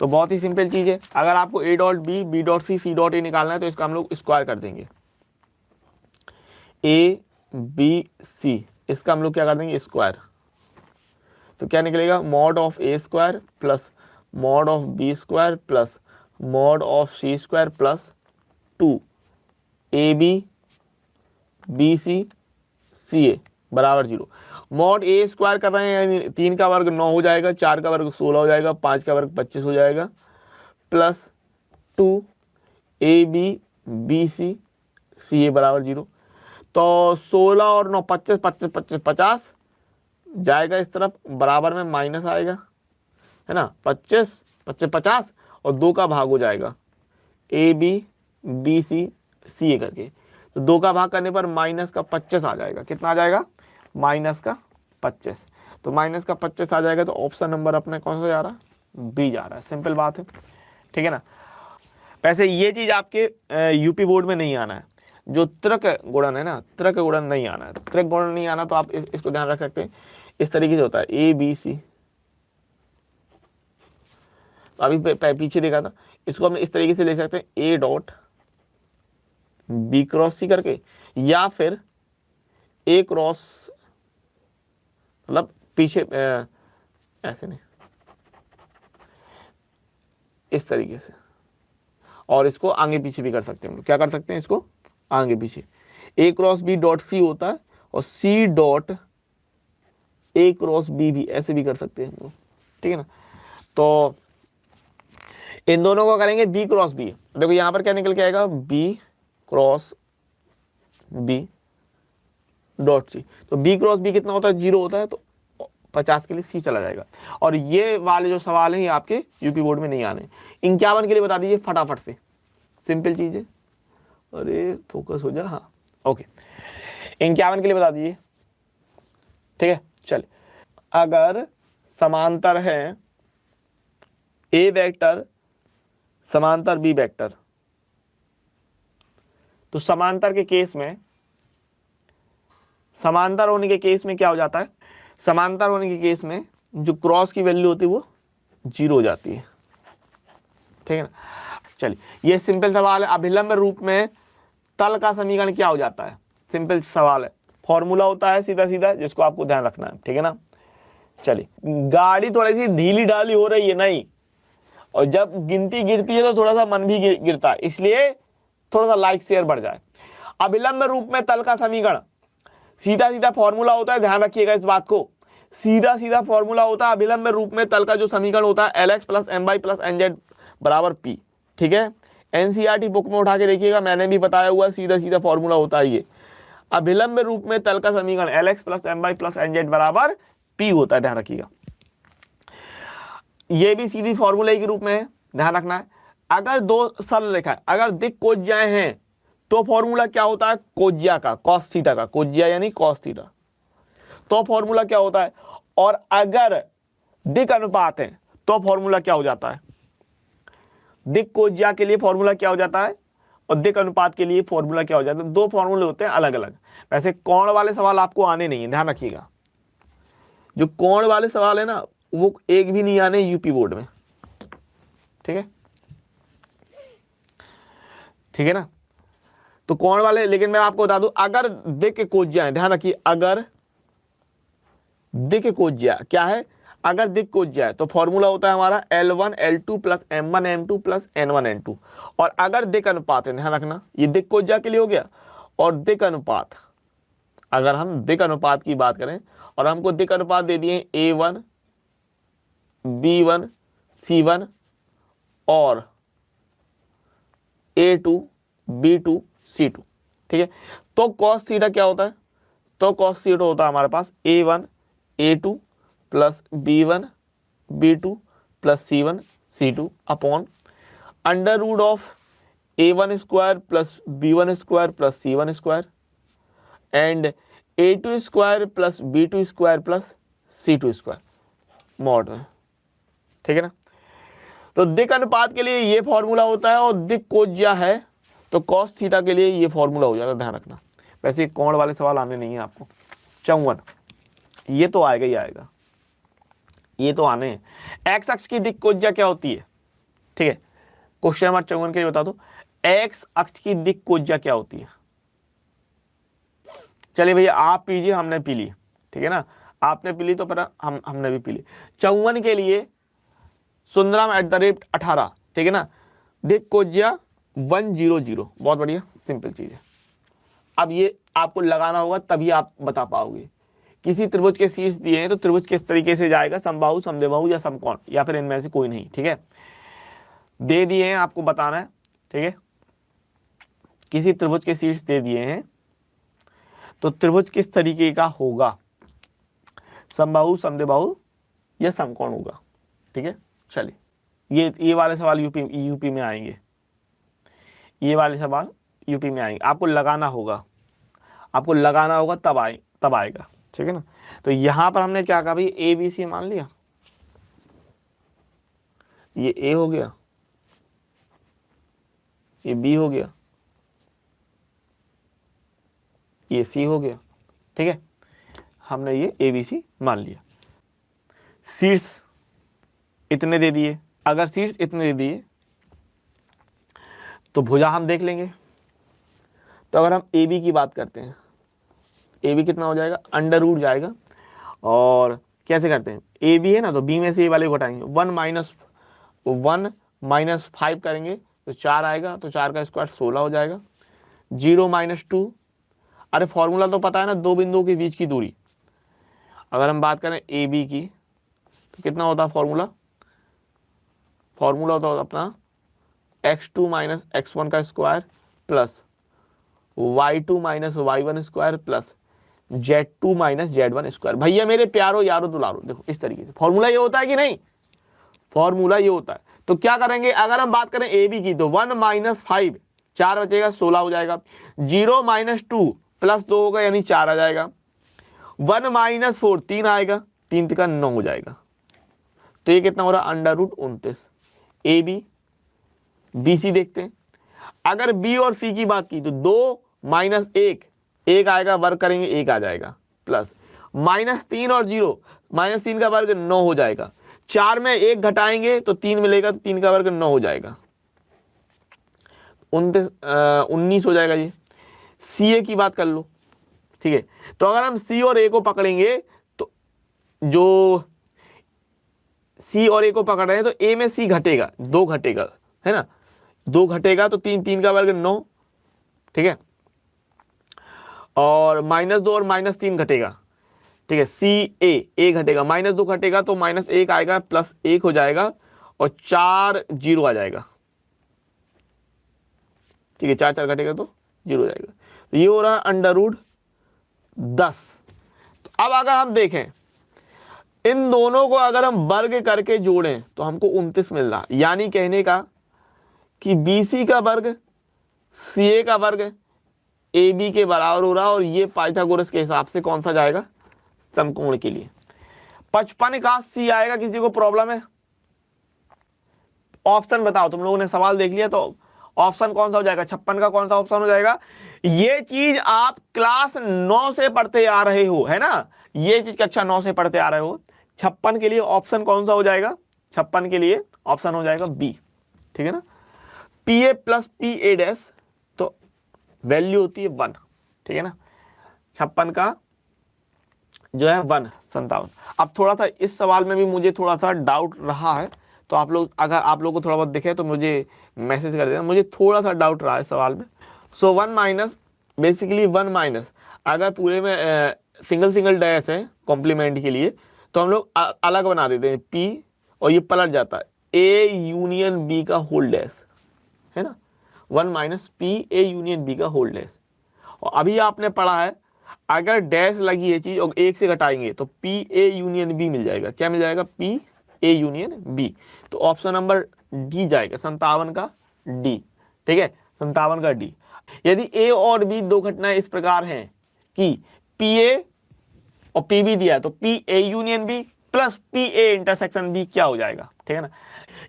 तो बहुत ही सिंपल चीज है, अगर आपको a dot b b dot c c dot a निकालना है तो इसका हम लोग स्क्वायर कर देंगे, a b c इसका हम लोग क्या कर देंगे स्क्वायर, तो क्या निकलेगा mod of a square plus mod of b square plus mod of c square plus 2 ab bc ca बराबर 0। मॉड ए स्क्वायर कर रहे हैं यानी 3 का वर्ग 9 हो जाएगा, 4 का वर्ग 16 हो जाएगा, 5 का वर्ग 25 हो जाएगा, plus 2 a b b c c a बराबर 0। तो 16 और 9 25 25 25 50 जाएगा इस तरफ, बराबर में माइनस आएगा, है ना, 25 25 50 और 2 का भाग हो जाएगा ए बी बी सी सी ए करके, तो 2 का भाग करने पर माइनस का 25 आ जाएगा, कितना आ जाएगा माइनस का 25, तो माइनस का 25 आ जाएगा, तो ऑप्शन नंबर अपने कौन सा जा रहा है, बी जा रहा है, सिंपल बात है, ठीक है ना। वैसे ये चीज आपके यूपी बोर्ड में नहीं आना है, जो तृक गुणन है ना, तृक गुणन नहीं आना है, तृक गुणन नहीं आना तो आप इसको ध्यान रख सकते हैं, इस तरीके से होता है ए बी सी, अभी पीछे देखा था, इसको हम इस तरीके से ले सकते हैं ए डॉट बी क्रॉस सी करके, या फिर ए क्रॉस, मतलब पीछे ऐसे नहीं, इस तरीके से, और इसको आगे पीछे भी कर सकते हैं हम लोग, क्या कर सकते हैं इसको आगे पीछे, A cross B dot C होता है और C dot A cross B भी ऐसे भी कर सकते हैं हम लोग, ठीक है ना। तो इन दोनों को करेंगे बी क्रॉस बी, देखो यहां पर क्या निकल के आएगा B cross B dot C, तो बी क्रॉस बी कितना होता है 0 होता है, तो 50 के लिए सी चला जाएगा। और ये वाले जो सवाल हैं ये आपके यूपी बोर्ड में नहीं आने। 51 के लिए बता दीजिए फटाफट से, सिंपल चीज है, अरे फोकस हो जा, हाँ ओके, 51 के लिए बता दीजिए, ठीक है। चल अगर समांतर है ए वेक्टर समांतर बी वेक्टर, तो समांतर के केस में समांतर होने के केस में क्या हो जाता है, समांतर होने के केस में जो क्रॉस की वैल्यू होती है वो 0 हो जाती है, ठीक है ना। चलिए ये सिंपल सवाल है। अभिलंब रूप में तल का समीकरण क्या हो जाता है, सिंपल सवाल है, फॉर्मूला होता है सीधा सीधा जिसको आपको ध्यान रखना है, ठीक है ना। चलिए गाड़ी थोड़ी सी ढीली ढाली हो रही है नहीं, और जब गिनती गिरती है तो थोड़ा सा मन भी गिरता है, इसलिए थोड़ा सा लाइक शेयर बढ़ जाए। अभिलंब रूप में तल का समीकरण सीधा सीधा फॉर्मूला होता है, ध्यान रखिएगा इस बात को, सीधा सीधा फॉर्मूला होता है अभिलंब रूप में तल का जो समीकरण होता है LX plus MY plus NZ बराबर P, ठीक है। NCERT बुक में उठा के देखिएगा, मैंने भी बताया हुआ सीधा सीधा फॉर्मूला होता है ये, अभिलंब रूप में तल का समीकरण LX plus MY plus NZ बराबर P होता है, ध्यान रखिएगा। ये भी सीधी फॉर्मूले के रूप में है, ध्यान रखना है। अगर दो सरल रेखा अगर दिक् कोज्याएं हैं तो फॉर्मूला क्या होता है, कोज्या का कॉस थीटा का, कोज्या यानी कॉस थीटा, तो फॉर्मूला क्या होता है। और अगर दिक् अनुपात है तो फॉर्मूला क्या हो जाता है, दिक् कोज्या के लिए फॉर्मूला क्या हो जाता है और दिक् अनुपात के लिए फॉर्मूला क्या हो जाता है, दो फॉर्मूले होते हैं अलग अलग। वैसे कोण वाले सवाल आपको आने नहीं है, ध्यान रखिएगा, जो कोण वाले सवाल है ना वो एक भी नहीं आने यूपी बोर्ड में, ठीक है, ठीक है ना। तो कोण वाले, लेकिन मैं आपको बता दूं अगर दिक् कोज्या है, ध्यान रखिए, अगर दिक् कोज्या क्या है, अगर दिक् कोज्या है तो फॉर्मूला होता है हमारा L1 L2 plus M1 M2 plus N1 N2। और अगर दिक् अनुपात है, ध्यान रखना, ये दिक् कोज्या के लिए हो गया, और दिक् अनुपात, अगर हम दिक् अनुपात की बात करें और हमको दिक् अनुपात दे दिए A1 B1 C1 और A2 B2 C2, ठीक है, तो cos थीटा क्या होता है, तो cos थीटा होता है हमारे पास A1 A2 plus B1 B2 plus C1 C2 upon under root of A1 square plus B1 square plus C1 square and A2 square plus B2 square plus C2 square mod में, ठीक है ना। तो दिक् अनुपात के लिए ये फॉर्मूला होता है और दिक् कोज्या है तो cos थीटा के लिए ये फॉर्मूला हो जाता है, ध्यान रखना। वैसे कोण वाले सवाल आने नहीं है आपको। 54 ये तो आएगा ही आएगा, ये तो आने हैं। एक्स अक्ष की दिक् कोज्या क्या होती है, ठीक है, क्वेश्चन नंबर 54 के लिए बता दो, एक्स अक्ष की दिक् कोज्या क्या होती है। चलिए भैया आप पीजिए, हमने पी ली, ठीक है ना, आपने पी ली तो पर हमने भी पी ली। 54 के लिए सुंदराम@18, ठीक है ना, दिक् कोज्या 100, बहुत बढ़िया सिंपल चीज है। अब ये आपको लगाना होगा तभी आप बता पाओगे। किसी त्रिभुज के शीर्ष दिए हैं तो त्रिभुज किस तरीके से जाएगा, समबाहु समद्विबाहु या समकोण, या फिर इनमें से कोई नहीं, ठीक है, दे दिए हैं आपको बताना है, ठीक है। किसी त्रिभुज के शीर्ष दे दिए हैं तो त्रिभुज किस तरीके का होगा, समबाहु समद्विबाहु या समकोण होगा, ठीक है। चलिए ये वाले सवाल यूपी में आएंगे, ये वाले सवाल यूपी में आएंगे, आपको लगाना होगा, आपको लगाना होगा तब आएगा, ठीक है ना। तो यहां पर हमने क्या कहा भाई, ABC मान लिया, ये A हो गया, ये B हो गया, ये C हो गया, ठीक है, हमने ये ABC मान लिया। शीर्ष इतने दे दिए, अगर शीर्ष इतने दे दिए तो भुजा हम देख लेंगे। तो अगर हम AB की बात करते हैं, AB कितना हो जाएगा, अंडर रूट जाएगा, और कैसे करते हैं, AB है ना तो B में से ये वाले घटाएंगे, 1 माइनस 5 करेंगे तो 4 आएगा, तो 4 का स्क्वायर 16 हो जाएगा। 0 - 2, अरे फॉर्मूला तो पता है ना, दो बिंदुओं के बीच की दूरी। अगर हम बात करें AB की तो कितना होता है फॉर्मूला होता है अपना x2 - x1 का square plus y2 - y1 square plus z2 - z1 square. भैया मेरे प्यारो यारो दुलारो, देखो इस तरीके से फॉर्मूला ये होता है कि नहीं, फॉर्मूला ये होता है। तो क्या करेंगे, अगर हम बात करें AB की तो 1 - 5, 4 बचेगा, 16 हो जाएगा। 0 - 2 प्लस 2 होगा यानी 4 आ जाएगा। 1 - 4 3 आएगा, 3 का 9 हो जाएगा। तो ये कितना हो रहा है, अंडर रूट 29। AB BC देखते हैं, अगर B और C की बात की तो 2 - 1 1 आएगा, वर्क करेंगे 1 आ जाएगा, प्लस -3 और 0, -3 का वर्ग 9 हो जाएगा। 4 में 1 घटाएंगे तो 3 मिलेगा, तो 3 का वर्ग 9 हो जाएगा, 19 हो जाएगा। ये सी ए की बात कर लो, ठीक है। तो अगर हम सी और ए को पकड़ेंगे तो जो सी और ए को पकड़ रहे हैं तो ए में सी घटेगा, 2 घटेगा, है ना, 2 घटेगा तो 3 का वर्ग 9, ठीक है। और -2 और -3 घटेगा, ठीक है। सी ए घटेगा, -2 घटेगा तो -1 आएगा, +1 हो जाएगा और 4 0 आ जाएगा, ठीक है। 4 घटेगा तो 0 हो जाएगा। तो ये हो रहा है √10। तो अब अगर हम देखें इन दोनों को अगर हम वर्ग करके जोड़ें तो हमको 29 मिल रहा, यानी कहने का कि BC का वर्ग CA का वर्ग AB के बराबर हो रहा, और ये पाइथागोरस के हिसाब से कौन सा जाएगा, समकोण के लिए 55 का C आएगा। किसी को प्रॉब्लम है? ऑप्शन बताओ, तुम लोगों ने सवाल देख लिया तो ऑप्शन कौन सा हो जाएगा, 56 का कौन सा ऑप्शन हो जाएगा? ये चीज आप क्लास 9 से पढ़ते आ रहे हो, है ना, ये चीज कक्षा 9 से पढ़ते आ रहे हो। 56 के लिए ऑप्शन कौन सा हो जाएगा? 56 के लिए ऑप्शन हो जाएगा बी, ठीक है ना। PA + PA' तो वैल्यू होती है 1, ठीक है ना। 56 का जो है 1, 57। अब थोड़ा सा इस सवाल में भी मुझे थोड़ा सा डाउट रहा है, तो आप लोग, अगर आप लोग को थोड़ा बहुत दिखे तो मुझे मैसेज कर देना, मुझे थोड़ा सा डाउट रहा है सवाल में। सो 1- बेसिकली 1- अगर पूरे में सिंगल डैश है कॉम्प्लीमेंट के लिए तो हम लोग अलग बना देते हैं P, और ये पलट जाता है A यूनियन B का होल डैश, है ना। 1- P A यूनियन B का होल डैश। और अभी आपने पढ़ा है अगर डैश लगी है चीज और 1 से घटाएंगे तो P A यूनियन B मिल जाएगा। क्या मिल जाएगा? P A union B। तो ऑप्शन नंबर डी जाएगा, 57 का डी, ठीक है, 57 का डी। यदि A और B दो घटनाएं इस प्रकार हैं कि PA और PB दिया तो PA union B plus PA intersection B क्या हो जाएगा, ठीक है ना।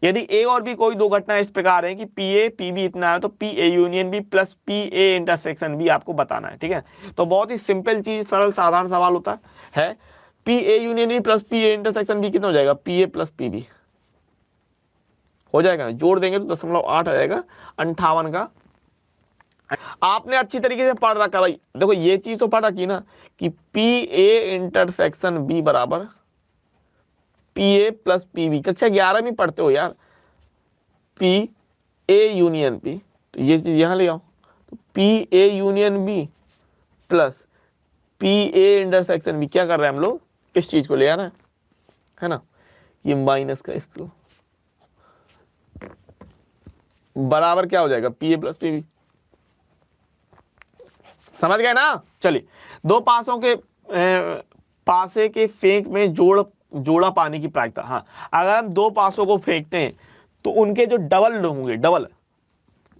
यदि A और B कोई दो घटनाएं इस प्रकार हैं कि PA PB इतना है तो PA union B plus PA intersection B आपको बताना है, ठीक है। तो बहुत ही सिंपल चीज, सरल साधारण सवाल होता है। PA union B plus PA intersection B कितना हो जाएगा? PA प्लस PB हो जाएगा, जोड़ देंगे तो 0.8 आ जाएगा, 58 का। आपने अच्छी तरीके से पढ़ रखा भाई, देखो ये चीज तो पढ़ रखी ना कि PA इंटरसेक्शन B बराबर PA प्लस PB, कक्षा 11 में पढ़ते हो यार। PA यूनियन B, तो ये चीज यहां ले आओ, तो PA union B plus PA intersection B, क्या कर रहे हैं हम लोग? इस चीज को ले आ रहे हैं, है ना। ये माइनस का इसको बराबर क्या हो जाएगा? PA प्लस PB, समझ गए ना। चलिए, दो पासों के पासे के फेंक में जोड़ा पाने की प्रायिकता। हाँ, अगर हम दो पासों को फेंकते हैं तो उनके जो डबल होंगे, डबल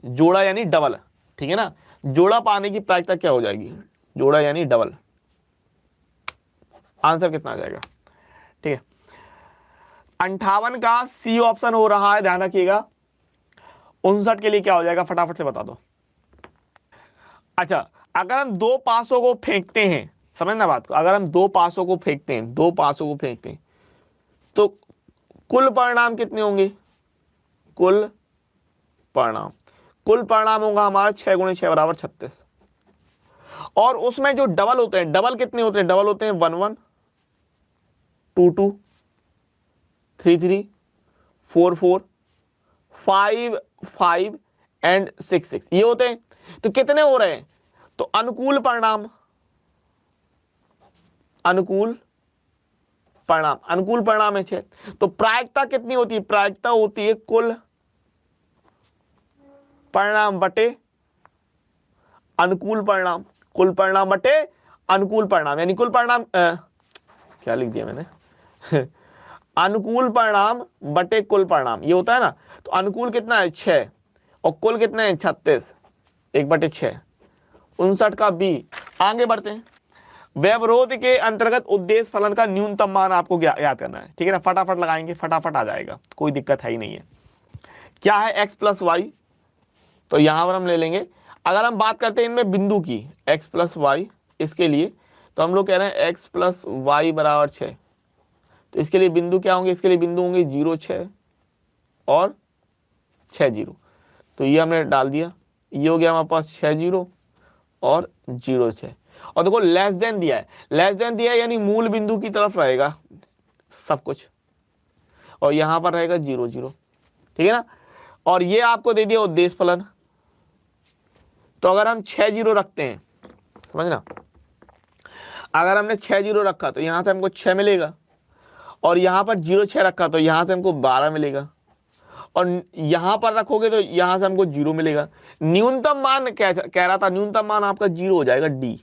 जोड़ा यानी डबल, ठीक है ना, जोड़ा पाने की प्रायिकता क्या हो जाएगी? जोड़ा यानी डबल। आंसर कितना आ जाएगा? ठीक है, 58 का सी ऑप्शन हो रहा है, ध्यान रखिएगा। 59 के लिए क्या हो जाएगा? फटाफट से बता दो। अच्छा, अगर हम दो पासों को फेंकते हैं, समझना बात को, अगर हम दो पासों को फेंकते हैं, तो कुल परिणाम कितने होंगे? कुल परिणाम होगा हमारा 6 × 6 = 36। और उसमें जो डबल होते हैं, डबल कितने होते हैं? डबल होते हैं 1 1, 2 2, 3 3, 4 4, 5 5 एंड 6 6, ये होते हैं। तो कितने हो रहे हैं? तो अनुकूल परिणाम है 6। तो प्रायिकता कितनी होती है? प्रायिकता होती है कुल परिणाम बटे अनुकूल परिणाम, कुल परिणाम बटे अनुकूल परिणाम, यानी कुल परिणाम क्या लिख दिया मैंने अनुकूल परिणाम बटे कुल परिणाम, ये होता है ना। तो अनुकूल कितना है? 6, और कुल कितना है? 36, 1/6। 59 का बी। आगे बढ़ते हैं। व्यवरोध के अंतर्गत उद्देश्य फलन का न्यूनतम मान आपको याद करना है, ठीक है ना। फटाफट लगाएंगे, फटाफट आ जाएगा, कोई दिक्कत है ही नहीं है। क्या है? x + y, तो यहां पर हम ले लेंगे। अगर हम बात करते हैं इनमें बिंदु की x + y, इसके लिए तो हम लोग कह रहे हैं x प्लस वाई बराबर 6। तो इसके लिए बिंदु क्या होंगे, इसके लिए बिंदु होंगे 0 6 और 6 0। तो ये हमने डाल दिया, ये हो गया हमारे पास 6 0 और 0 6। और देखो लेस देन दिया है, लेस देन दिया है यानी मूल बिंदु की तरफ रहेगा सब कुछ, और यहां पर रहेगा 0 0, ठीक है ना। और ये आपको दे दिया उद्देश्य फलन। तो अगर हम 6 0 रखते हैं, समझना, अगर हमने 6 0 रखा तो यहां से हमको 6 मिलेगा, और यहां पर 0 6 रखा तो यहां से हमको 12 मिलेगा, और यहां पर रखोगे तो यहां से हमको 0 मिलेगा। न्यूनतम मान कह रहा था, न्यूनतम मान आपका 0 हो जाएगा डी,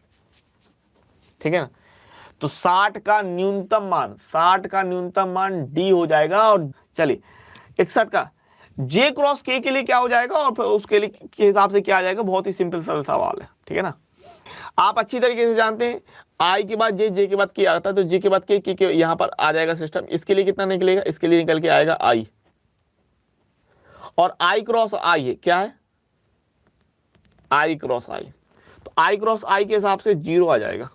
ठीक है ना। तो 60 का न्यूनतम मान, 60 का न्यूनतम मान डी हो जाएगा। और चलिए 61 का जे क्रॉस के लिए क्या हो जाएगा, और फिर उसके लिए के हिसाब से क्या आ जाएगा। बहुत ही सिंपल सरल सवाल है, ठीक है ना। आप अच्छी तरीके से जानते हैं आई के बाद जे, जे के बाद के आता है, तो जे के बाद के यहां पर आ जाएगा सिस्टम। इसके लिए कितना निकलेगा, इसके लिए निकल के आएगा आई, और आई क्रॉस आई है, क्या है, आई क्रॉस आई। तो आई क्रॉस आई के हिसाब से 0 आ जाएगा,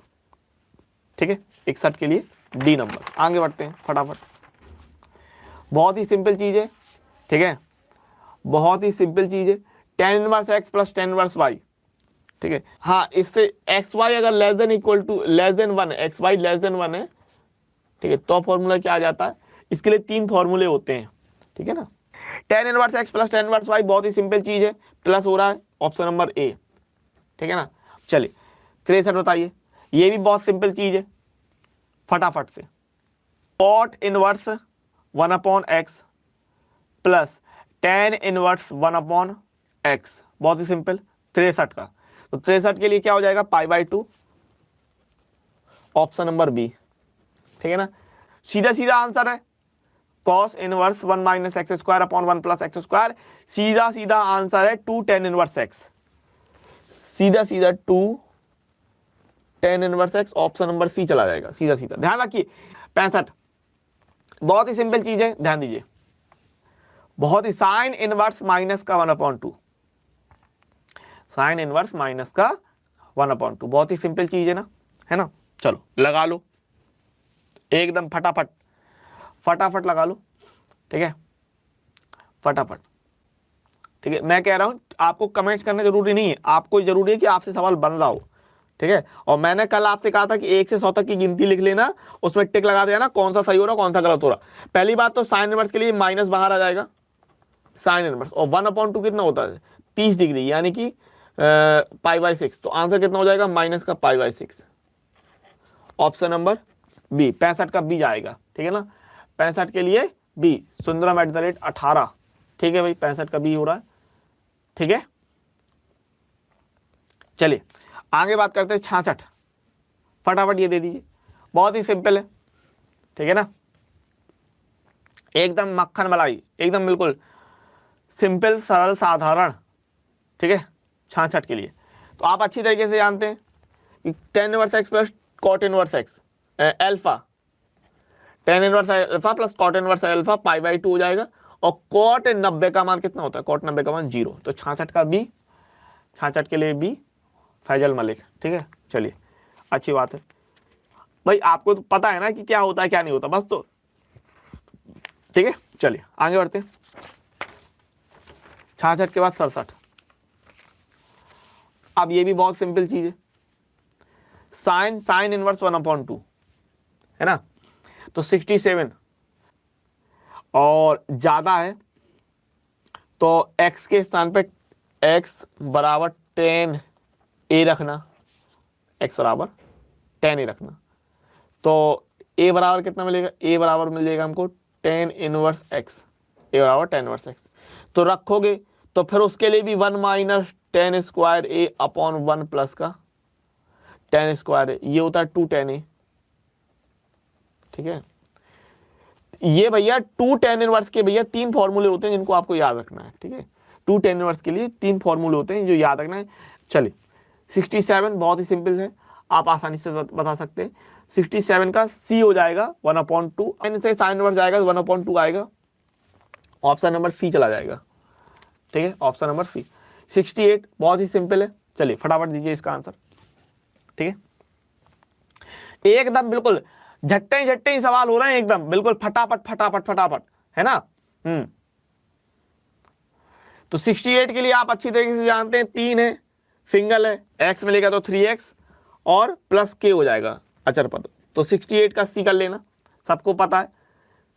ठीक है। 61 के लिए डी नंबर। आगे बढ़ते हैं फटाफट, बहुत ही सिंपल चीज है, ठीक है, बहुत ही सिंपल चीज है। tan inverse x plus tan inverse y, ठीक है। हाँ, इससे एक्स वाई अगर less than equal to less than 1 है, एक्स वाई लेस देन 1 है, ठीक है, तो फॉर्मूला क्या आ जाता है। इसके लिए 3 फॉर्मूले होते हैं, ठीक है ना। tan inverse x plus tan inverse y बहुत ही सिंपल चीज है, प्लस हो रहा है ऑप्शन नंबर ए, ठीक है ना। चलिए 63 बताइए, ये भी बहुत सिंपल चीज है, फटाफट से। cot inverse 1/x plus tan inverse 1/x, बहुत ही सिंपल। 63 का, तो 63 के लिए क्या हो जाएगा, π/2, ऑप्शन नंबर बी, ठीक है ना। सीधा सीधा आंसर है cos inverse 1 minus x square upon 1 plus x square. सीधा सीधा आंसर है 2 tan इनवर्स x, सीधा सीधा 2 tan inverse x, option number C चला जाएगा सीधा सीधा। ध्यान रखिए 65 बहुत ही सिंपल चीज है, ध्यान दीजिए, बहुत ही। साइन इनवर्स माइनस का 1/2, साइन इनवर्स माइनस का 1/2, बहुत ही सिंपल चीज है ना, है ना। चलो लगा लो एकदम फटाफट, फटाफट लगा लो, ठीक है, फटाफट, ठीक है। मैं कह रहा हूं आपको कमेंट्स करने जरूरी नहीं है, आपको जरूरी है कि आपसे सवाल बन रहा हो, ठीक है। और मैंने कल आपसे कहा था कि 1 से 100 तक की गिनती लिख लेना, उसमें टिक लगा देना कौन सा सही हो रहा कौन सा गलत हो रहा। पहली बात तो साइन इनवर्स के लिए माइनस बाहर आ जाएगा, साइन इनवर्स, और 1/2 कितना होता है 30 डिग्री, यानी कि π/6। तो आंसर कितना हो जाएगा, माइनस का π/6, ऑप्शन नंबर बी। 65 का बी जाएगा, ठीक है ना। 65 के लिए बी, सुंदरम @18, ठीक है भाई, 65 का बी हो रहा है, ठीक है। चलिए आगे बात करते हैं 66, फटाफट ये दे दीजिए, बहुत ही सिंपल है, ठीक है ना, एकदम मक्खन मलाई, एकदम बिल्कुल सिंपल सरल साधारण, ठीक है। 66 के लिए तो आप अच्छी तरीके से जानते हैं कि tan inverse x plus cot inverse x alpha, tan inverse alpha plus cot inverse alpha π/2 हो जाएगा। और cot 90 का मान कितना होता है, cot 90 का मान 0। तो 66 का बी, 66 के लिए बी फैजल मलिक, ठीक है। चलिए अच्छी बात है भाई, आपको तो पता है ना कि क्या होता है क्या नहीं होता, बस तो ठीक है। चलिए आगे बढ़ते हैं, 66 के बाद 67। अब ये भी बहुत सिंपल चीज है, साइन इनवर्स 1/2 है ना। तो 67 और ज्यादा है तो x के स्थान पे x बराबर tan a रखना, x बराबर tan a रखना। तो a बराबर कितना मिलेगा, a बराबर मिल जाएगा हमको tan इनवर्स x, a बराबर tan इनवर्स x। तो रखोगे तो फिर उसके लिए भी 1 minus tan square a upon 1 plus का tan स्क्वायर a, ये होता है 2 tan a, ठीक है। ये भैया 2 tan इनवर्स के भैया 3 फॉर्मूले होते हैं जिनको आपको याद रखना है, ठीक है। 2 tan इनवर्स के लिए 3 फॉर्मूले होते हैं जो याद रखना है। चलिए 67 बहुत ही सिंपल है, आप आसानी से बता सकते हैं। 67 का सी हो जाएगा 1/2, से साइन इनवर्स जाएगा 1/2 आएगा, ऑप्शन नंबर सी चला जाएगा, ठीक है, ऑप्शन नंबर सी। 68 बहुत ही सिंपल है, चलिए फटाफट दीजिए इसका आंसर, ठीक है। एकदम बिल्कुल झट्टे ही सवाल हो रहे हैं, एकदम बिल्कुल फटाफट फटाफट फटाफट, है ना। तो 68 के लिए आप अच्छी तरीके से जानते हैं 3 है, सिंगल है, x मिलेगा तो 3x और प्लस k हो जाएगा अचर पद। तो 68 का c कर लेना, सबको पता है,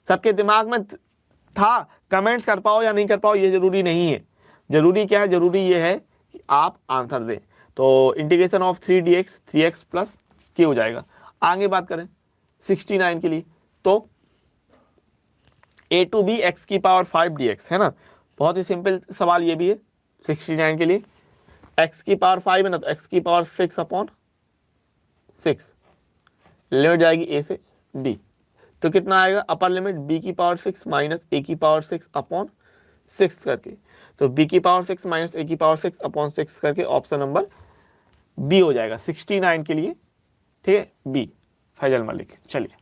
सबके दिमाग में था। कमेंट्स कर पाओ या नहीं कर पाओ ये जरूरी नहीं है, जरूरी क्या है, जरूरी ये है कि आप आंसर दें। तो integration of 3dx 3x plus k हो जाएगा। आगे बात करें 69 के लिए, तो a टू b x की पावर 5 dx है ना, बहुत ही सिंपल सवाल ये भी है 69 के लिए। x की पावर 5 है ना, तो x की पावर 6 अपॉन 6, लिमिट जाएगी a से d, तो कितना आएगा अपर लिमिट b की पावर 6 माइनस a की पावर 6 अपॉन 6 करके, तो b की पावर 6 माइनस a की पावर 6 अपॉन 6 करके ऑप्शन नंबर b हो जाएगा 69 के लिए, ठीक है, b फैजल मलिक। चलिए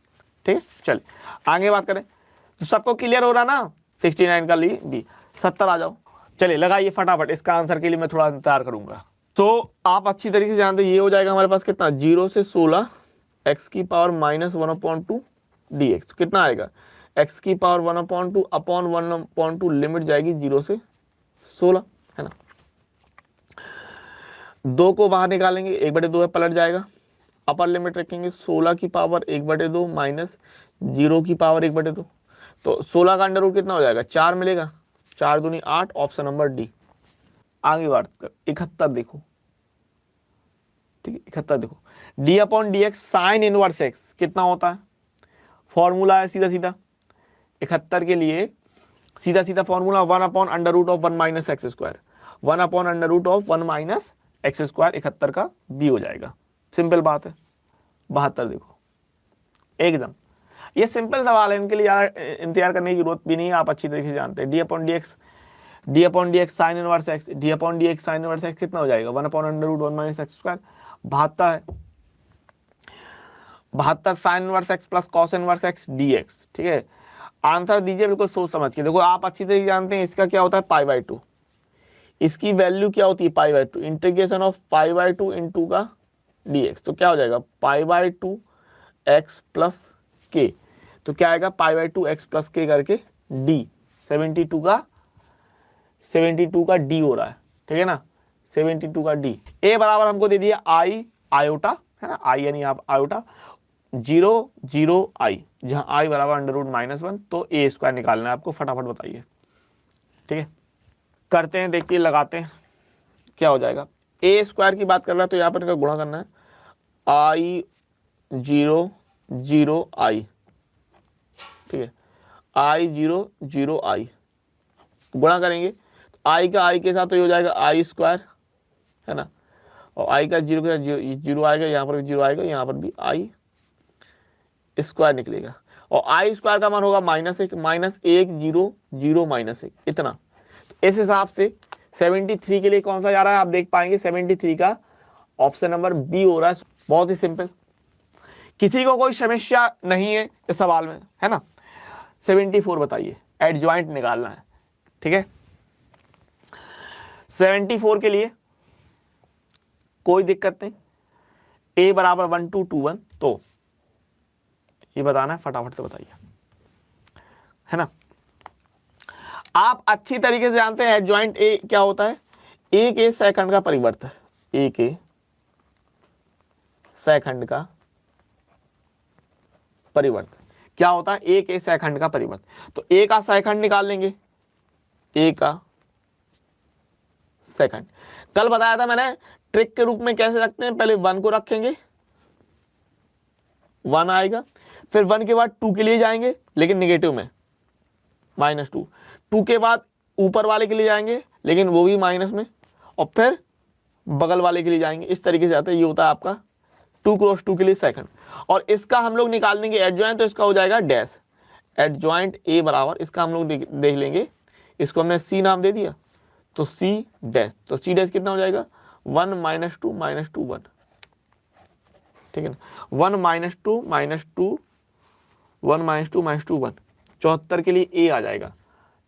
ठीक है, चलिए आगे बात करें। तो सबको क्लियर हो रहा ना 69 का लिए बी। 70 आ जाओ, चलिए लगाइए फटाफट, इसका आंसर के लिए मैं थोड़ा इंतजार करूंगा। तो आप अच्छी तरीके से जानते हैं ये हो जाएगा हमारे पास कितना 0 से 16 x की पावर माइनस 1/2 dx, कितना आएगा x की पावर 1/2 अपॉन 1/2, लिमिट जाएगी 0 से 16, है ना। 2 को बाहर निकालेंगे 1/2 है, पलट जाएगा। अपर लिमिट रखेंगे 16 की पावर 1/2 माइनस 0 की पावर 1/2, तो 16 का अंडर रूट कितना हो जाएगा 4 मिलेगा, 4 दूनी 8, ऑप्शन नंबर डी। आगे बात कर 71 देखो, ठीक है 71 देखो, D upon D x sine inverse x कितना होता है, फॉर्मूला है सीधा सीधा 71 के लिए, सीधा सीधा formula 1 upon under root of 1 minus x square, 1 upon under root of 1 minus x square, 71 का बी हो जाएगा। सिंपल बात है। 72 देखो, एकदम ये सिंपल सवाल है, इनके लिए यार इंतजार करने की जरूरत भी नहीं है, आप अच्छी तरीके से जानते हैं। D upon D x sine inverse x, d upon D x sine inverse x कितना हो जाएगा 1 upon under root 1 minus x square, 72 है। 72 sine inverse x plus cos inverse x d x, ठीक है। आंसर दीजिए बिल्कुल सोच समझ के। देखो आप अच्छी तरीके जानते हैं इसका क्या होता है π/2, इसकी वैल्यू क्या होती है π/2, इंटीग्रेशन ऑफ π/2 इंटू का dx, तो क्या हो जाएगा π/2 x प्लस k, तो क्या आएगा π/2 x प्लस k करके d, 72 का d हो रहा है, ठीक है ना, 72 का d। a बराबर हमको दे दिया i आयोटा, है ना, i यानी आप आयोटा 0 0 i, जहां i बराबर अंडर रूट -1, तो a स्क्वायर निकालना है आपको, फटाफट बताइए, ठीक है। करते हैं, देखिए लगाते हैं क्या हो जाएगा। a स्क्वायर की बात कर रहा है तो यहाँ पर इनका गुणा करना है, i 0 0 i, ठीक है, i 0 0 i गुणा करेंगे तो i का i के साथ तो ये हो जाएगा i स्क्वायर, है ना, और i का 0 के साथ 0 आएगा, यहाँ पर भी 0 आएगा, यहाँ पर भी i स्क्वायर निकलेगा, और i स्क्वायर का मान होगा -1 -1 0 0 -1, इतना। तो इस हिसाब से 73 के लिए कौन सा जा रहा है आप देख पाएंगे, 73 का ऑप्शन नंबर बी हो रहा है। बहुत ही सिंपल, किसी को कोई समस्या नहीं है इस सवाल में, है ना। 74 बताइए, एडजॉइंट निकालना है, ठीक है। 74 के लिए कोई दिक्कत नहीं, a बराबर 1 2 2 1, तो ये बताना है, फटाफट से बताइए, है ना। आप अच्छी तरीके से जानते हैं एडजॉइंट ए क्या होता है, ए के सेकंड का परिवर्त है, ए के सेकंड का परिवर्त क्या होता है, ए के सेकंड का परिवर्त। तो ए का सेकंड निकाल लेंगे, ए का सेकंड कल बताया था मैंने, ट्रिक के रूप में कैसे रखते हैं, पहले 1 को रखेंगे, 1 आएगा, फिर 1 के बाद 2 के लिए जाएंगे लेकिन नेगेटिव में -2, 2 के बाद ऊपर वाले के लिए जाएंगे लेकिन वो भी माइनस में, और फिर बगल वाले के लिए जाएंगे। इस तरीके से आता है, ये होता है आपका 2 क्रॉस 2 के लिए सेकंड। और इसका हम लोग निकाल देंगे एडजॉइंट, तो इसका हो जाएगा डैश, एडजॉइंट ए बराबर, इसका हम लोग देख लेंगे, इसको हमने सी नाम दे दिया, तो सी डैश, तो सी डैश कितना हो जाएगा 1 -2 -2 1, ठीक है ना, 1 -2 -2 1 -2 -2 1, 74 के लिए ए आ जाएगा,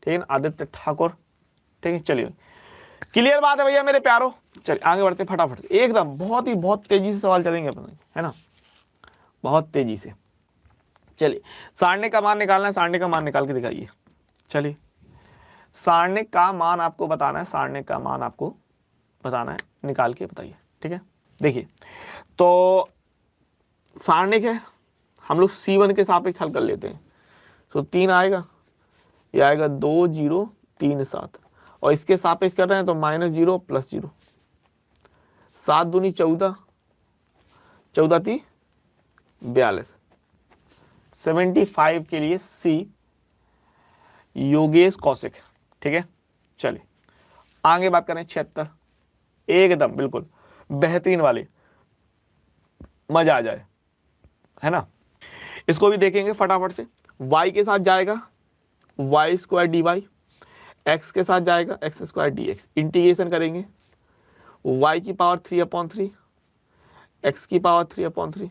ठीक है ना, आदित्य ठाकुर, ठीक है। चलिए क्लियर बात है भैया मेरे प्यारो, चलिए आगे बढ़ते फटाफट, एकदम बहुत तेजी से सवाल चलेंगे अपन, है ना, बहुत तेजी से। चलिए सारणी का मान निकालना है, सारणी का मान निकाल के दिखाइए। चलिए सारणी का मान आपको बताना है, सारणी का मान आपको बताना है, निकाल के बताइए। ठीक है, देखिए तो सारणी है, हम लोग C1 के सापेक्ष हल कर लेते हैं। तो 3 आएगा, ये आएगा 2 0 3 7, और इसके सापेक्ष कर रहे हैं तो -0 +0, 7 दूनी 14, 14 × 42, 75 के लिए C योगेश कौशिक। ठीक है, चलिए आगे बात करें 76, एकदम बिल्कुल बेहतरीन वाली, मजा आ जाए, है ना। इसको भी देखेंगे फटाफट से। y के साथ जाएगा y² dy, x के साथ जाएगा x² dx, इंटीग्रेशन करेंगे y की पावर 3/3 x की पावर 3/3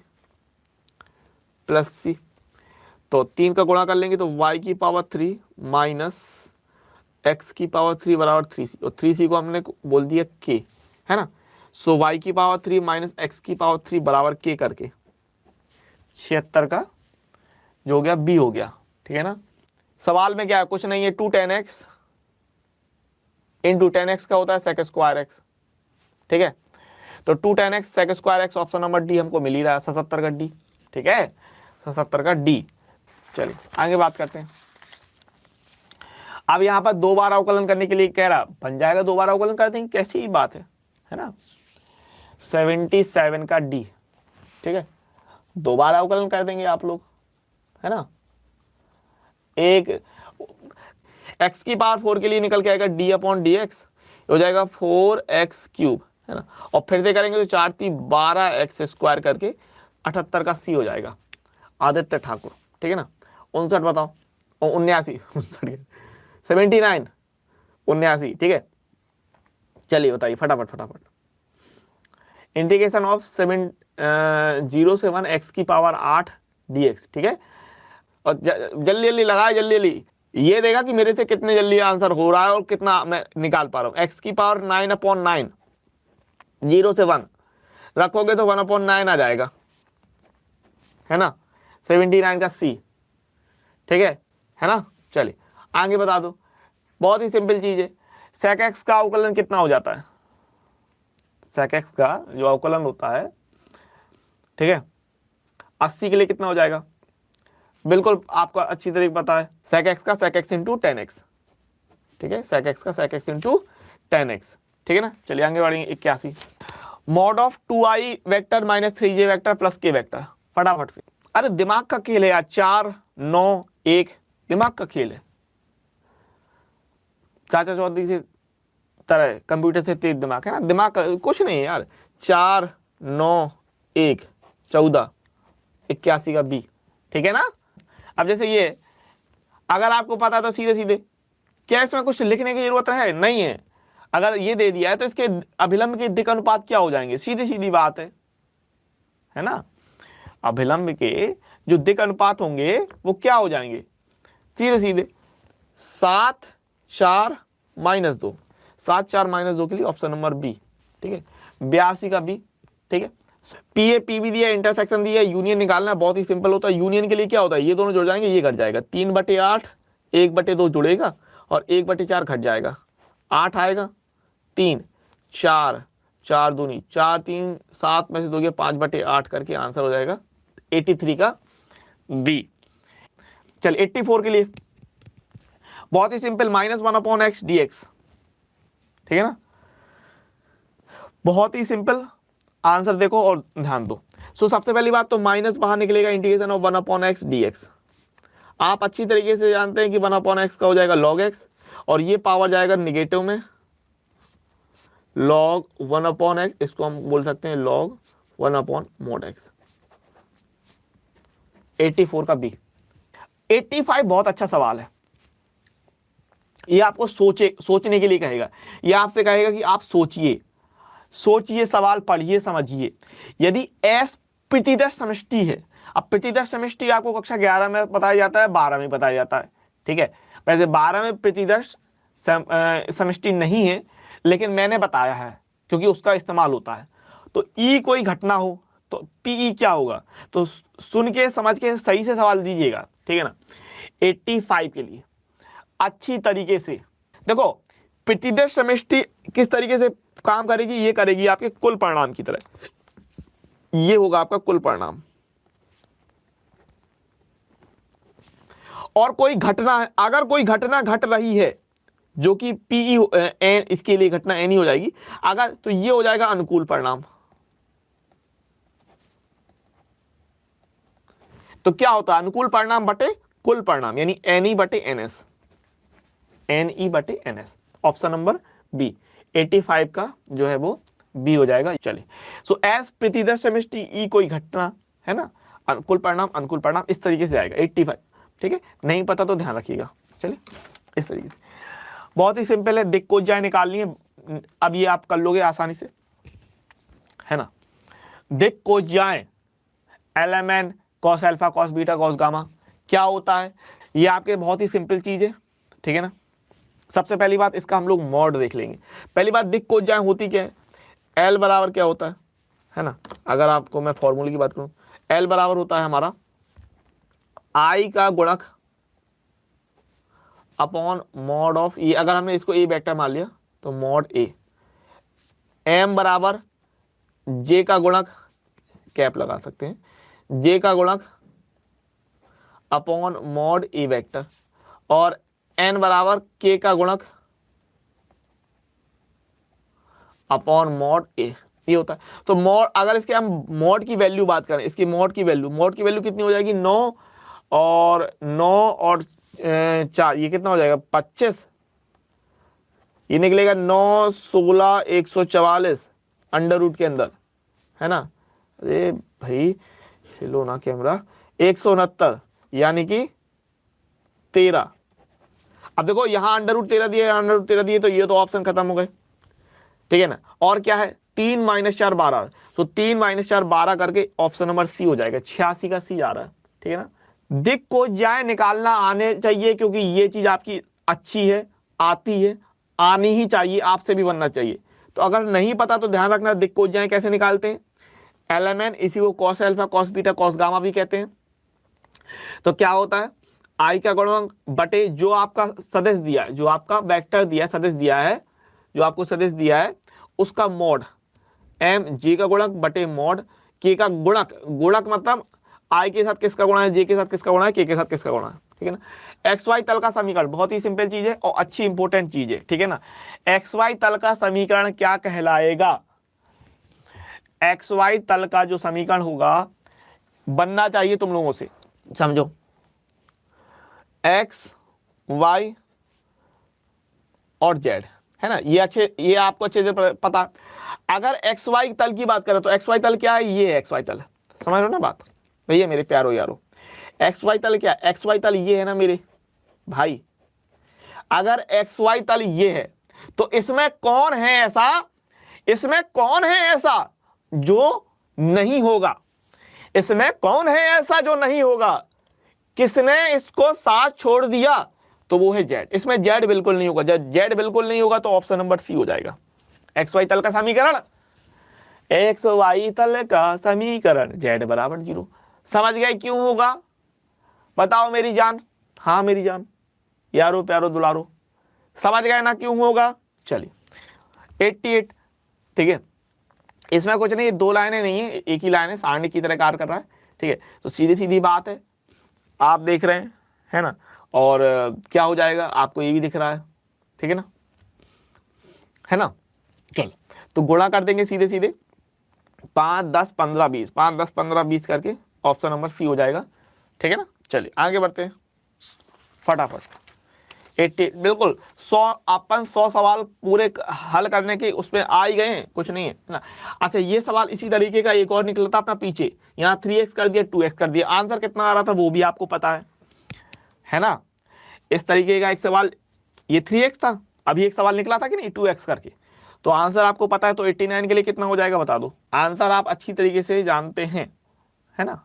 प्लस c, तो 3 का गुणा कर लेंगे तो y की पावर 3 माइनस x की पावर 3 बराबर 3c, और 3c को हमने बोल दिया k, है ना। सो y की पावर 3 माइनस x की पावर 3 बराबर k करके 76 का जो हो गया b हो गया। ठीक है ना। सवाल में क्या है, कुछ नहीं है, 2 tan x इंटू 10x का होता है sec² x। ठीक है, तो 2 tan x sec² x, option number D हमको मिल ही रहा है, 77 का डी। ठीक है, 77 का डी। चलिए आगे बात करते हैं। अब यहां पर 2 बार अवकलन करने के लिए कह रहा, बन जाएगा 2 बार अवकलन कर देंगे, कैसी ही बात है ना। 77 का डी, ठीक है, 2 बार अवकलन कर देंगे आप लोग, है ना। एक x की पावर 4 के लिए निकल के आएगा d/dx, हो जाएगा 4x³, है ना, और फिर से करेंगे तो 4 × 3 12x² करके 78 का c हो जाएगा, आदित्य ठाकुर। ठीक है ना। 59 बताओ, और 79 79 79, ठीक है। चलिए बताइए फटाफट फटाफट। इंटीग्रेशन ऑफ 0 से 1 x की पावर 8 dx, ठीक है, और जल्दी जल्दी लगाए, जल्दी जल्दी, ये देगा कि मेरे से कितने जल्दी आंसर हो रहा है और कितना मैं निकाल पा रहा हूं। x की पावर 9/9, 0 से 1 रखोगे तो 1/9 आ जाएगा, है ना। 79 का c, ठीक है ना। चलिए आगे बता दो, बहुत ही सिंपल चीज है। sec x का अवकलन कितना हो जाता है, sec x का जो अवकलन होता है, ठीक है, 80 के लिए कितना हो जाएगा, बिल्कुल आपको अच्छी तरीके पता है। sec x का sec x इंटू 10x, ठीक है, sec x का sec x इंटू 10x, ठीक है ना। चलिए आगे बढ़ेंगे। 81 mod of 2i vector minus 3j vector plus k vector, फटाफट से। अरे दिमाग का खेल है यार, 4 9 1, दिमाग का खेल है। चाचा चौधरी से तरह कंप्यूटर से तेज दिमाग है ना, दिमाग का कुछ नहीं है यार। 4 9 1 14, 81 का बी, ठीक है ना। अब जैसे ये अगर आपको पता है तो सीधे सीधे, क्या इसमें कुछ लिखने की जरूरत है, नहीं है। अगर ये दे दिया है तो इसके अभिलंब के दिक् अनुपात क्या हो जाएंगे, सीधी सीधी बात है ना। अभिलंब के जो दिक् अनुपात होंगे वो क्या हो जाएंगे, सीधे सीधे। 7 4 -2, 7 4 -2 के लिए ऑप्शन नंबर बी, ठीक है। 82 का बी, ठीक है। पी पी भी दिया, इंटरसेक्शन दिया, यूनियन निकालना है, बहुत ही सिंपल होता है। यूनियन के लिए क्या होता है, ये दोनों जुड़ जाएंगे, ये घट जाएगा, 3/8 1/2 जुड़ेगा और 1/4 घट जाएगा, 8 आएगा, 3 4 4 दूनी 4 3 7 में से दोगे 5/8 करके आंसर हो जाएगा 83 का बी। चल 84 के लिए बहुत ही सिंपल, -1/x dx, ठीक है ना, बहुत ही सिंपल। आंसर देखो और ध्यान दो। सो सबसे पहली बात तो माइनस बाहर निकलेगा, इंटीग्रेशन ऑफ 1/x dx। आप अच्छी तरीके से जानते हैं कि 1/x का हो जाएगा log x, और ये पावर जाएगा निगेटिव में, log 1/x, इसको हम बोल सकते हैं log 1/mod x। 84 का बी। 85 बहुत अच्छा सवाल है, ये आपको सोचने के लिए कहेगा, ये आपसे कहेगा कि आप सोचिए, सवाल पढ़िए, समझिए। यदि S प्रतिदर्श समष्टि है, अब प्रतिदर्श समष्टि आपको कक्षा 11 में बताया जाता है, 12 में बताया जाता है, ठीक है। वैसे 12 में प्रतिदर्श समष्टि नहीं है, लेकिन मैंने बताया है क्योंकि उसका इस्तेमाल होता है। तो E कोई घटना हो तो पीई क्या होगा, तो सुन के समझ के सही से सवाल दीजिएगा, ठीक है ना। 85 के लिए अच्छी तरीके से देखो, प्रतिदर्श समष्टि किस तरीके से काम करेगी, ये करेगी आपके कुल परिणाम की तरह, ये होगा आपका कुल परिणाम। और कोई घटना है, अगर कोई घटना घट रही है जो कि पीई एन, इसके लिए घटना एन ही हो जाएगी अगर, तो ये हो जाएगा अनुकूल परिणाम। तो क्या होता है, अनुकूल परिणाम बटे कुल परिणाम, यानी एन ई बटे एन एस, एन ई बटे N S. Option number B 85 का जो है वो बी हो जाएगा। चलिए, सो एस प्रतिदर्श समष्टि ई कोई घटना है ना, कुल परिणाम अनुकूल परिणाम, इस तरीके से आएगा 85, ठीक है। नहीं पता तो ध्यान रखिएगा। चलिए इस तरीके से, बहुत ही सिंपल है, दिक् कोज्जाएं निकालनी है, अब ये आप कर लोगे आसानी से, है ना। दिक् कोज्जाएं LMN cos alpha cos beta cos gamma क्या होता है, ये आपके बहुत ही सिंपल चीज है, ठीक है ना। सबसे पहली बात इसका हम लोग मॉड देख लेंगे। पहली बात दिक् कोज्जाएं होती क्या है, एल बराबर क्या होता है ना। अगर आपको मैं फॉर्मूले की बात करूं, एल बराबर होता है हमारा आई का गुणक अपॉन मॉड ऑफ ई, अगर हमने इसको ए वेक्टर मान लिया तो मॉड ए, एम बराबर जे का गुणक, कैप लगा सकते हैं, जे का गुणक अपॉन मॉड ए वेक्टर, और एन बराबर के का गुणक अपॉन मॉड ए, ये होता है। तो मॉड, अगर इसके हम मॉड की वैल्यू बात करें, इसकी मॉड की वैल्यू कितनी हो जाएगी, 9 और 4, ये कितना हो जाएगा 25, ये निकलेगा 9 16 144 अंडर रूट के अंदर, है ना। अरे भाई हिलो ना कैमरा, 169 यानी कि 13। अब देखो यहाँ अंडर रूट 13 दिए, अंडर रूट 13 दिए, तो ये तो ऑप्शन खत्म हो गए, ठीक है ना। और क्या है 3 - 4 12, तो 3 - 4 12 करके ऑप्शन नंबर सी हो जाएगा, 86 का सी आ रहा है, ठीक है ना। दिक् कोज्जाएं निकालना आने चाहिए, क्योंकि ये चीज आपकी अच्छी है, आती है, आनी ही चाहिए, आपसे भी बनना चाहिए। तो अगर नहीं पता तो ध्यान रखना दिक् कोज्जाएं कैसे निकालते हैं, LMN इसी को cos alpha cos beta cos gamma भी कहते हैं। तो क्या होता है, आई का गुणक बटे जो आपका सदिश दिया है, जो आपका वेक्टर दिया है, सदिश दिया है, जो आपको सदिश दिया है उसका मॉड, एम जे का गुणक बटे मॉड के का गुणक, गुणक मतलब आई के साथ किसका गुणा है, जे के साथ किसका गुणा है, के साथ किसका गुणा है, ठीक है ना। एक्स वाई तल का समीकरण बहुत ही सिंपल चीज है और अच्छी इंपॉर्टेंट चीज है, ठीक है ना। एक्स वाई तल का समीकरण क्या कहलाएगा, एक्स वाई तल का जो समीकरण होगा बनना चाहिए तुम लोगों से, समझो, एक्स वाई और जेड, है ना। ये आपको अच्छे से पता। अगर एक्स वाई तल की बात करें तो एक्स वाई तल क्या है, ये है एक्स वाई तल, समझ रहे हो ना बात भैया मेरे प्यारो यारो। एक्स वाई तल क्या है, एक्स वाई तल ये है ना मेरे भाई। अगर एक्स वाई तल ये है तो इसमें कौन है ऐसा, इसमें कौन है ऐसा जो नहीं होगा, इसमें कौन है ऐसा जो नहीं होगा, किसने इसको साथ छोड़ दिया, तो वो है जेड। इसमें जेड बिल्कुल नहीं होगा, जब जेड बिल्कुल नहीं होगा तो ऑप्शन नंबर सी हो जाएगा। एक्स वाई तल का समीकरण, एक्स वाई तल का समीकरण जेड बराबर 0। समझ गए क्यों होगा, बताओ मेरी जान, हाँ मेरी जान यारो प्यारो दुलारो, समझ गए ना क्यों होगा। चलिए 88, ठीक है, इसमें कुछ नहीं, 2 लाइनें नहीं है, एक ही लाइन है, सारणी की तरह कार्य कर रहा है, ठीक है। तो सीधी सीधी बात है, आप देख रहे हैं, है ना, और क्या हो जाएगा आपको ये भी दिख रहा है, ठीक है ना। चलो तो गुणा कर देंगे सीधे सीधे, 5 10 15 20, 5 10 15 20 करके ऑप्शन नंबर सी हो जाएगा, ठीक है ना। चलिए आगे बढ़ते हैं फटाफट। 80 बिल्कुल 100 सवाल पूरे हल करने के उसमें आ ही गए हैं, कुछ नहीं है ना। अच्छा ये सवाल इसी तरीके का एक और निकला था अपना पीछे, यहाँ 3x कर दिया 2x कर दिया, आंसर कितना आ रहा था वो भी आपको पता है ना। इस तरीके का एक सवाल, ये 3x था, अभी एक सवाल निकला था कि नहीं 2x करके, तो आंसर आपको पता है। तो 89 के लिए कितना हो जाएगा बता दो, आंसर आप अच्छी तरीके से जानते हैं, है ना।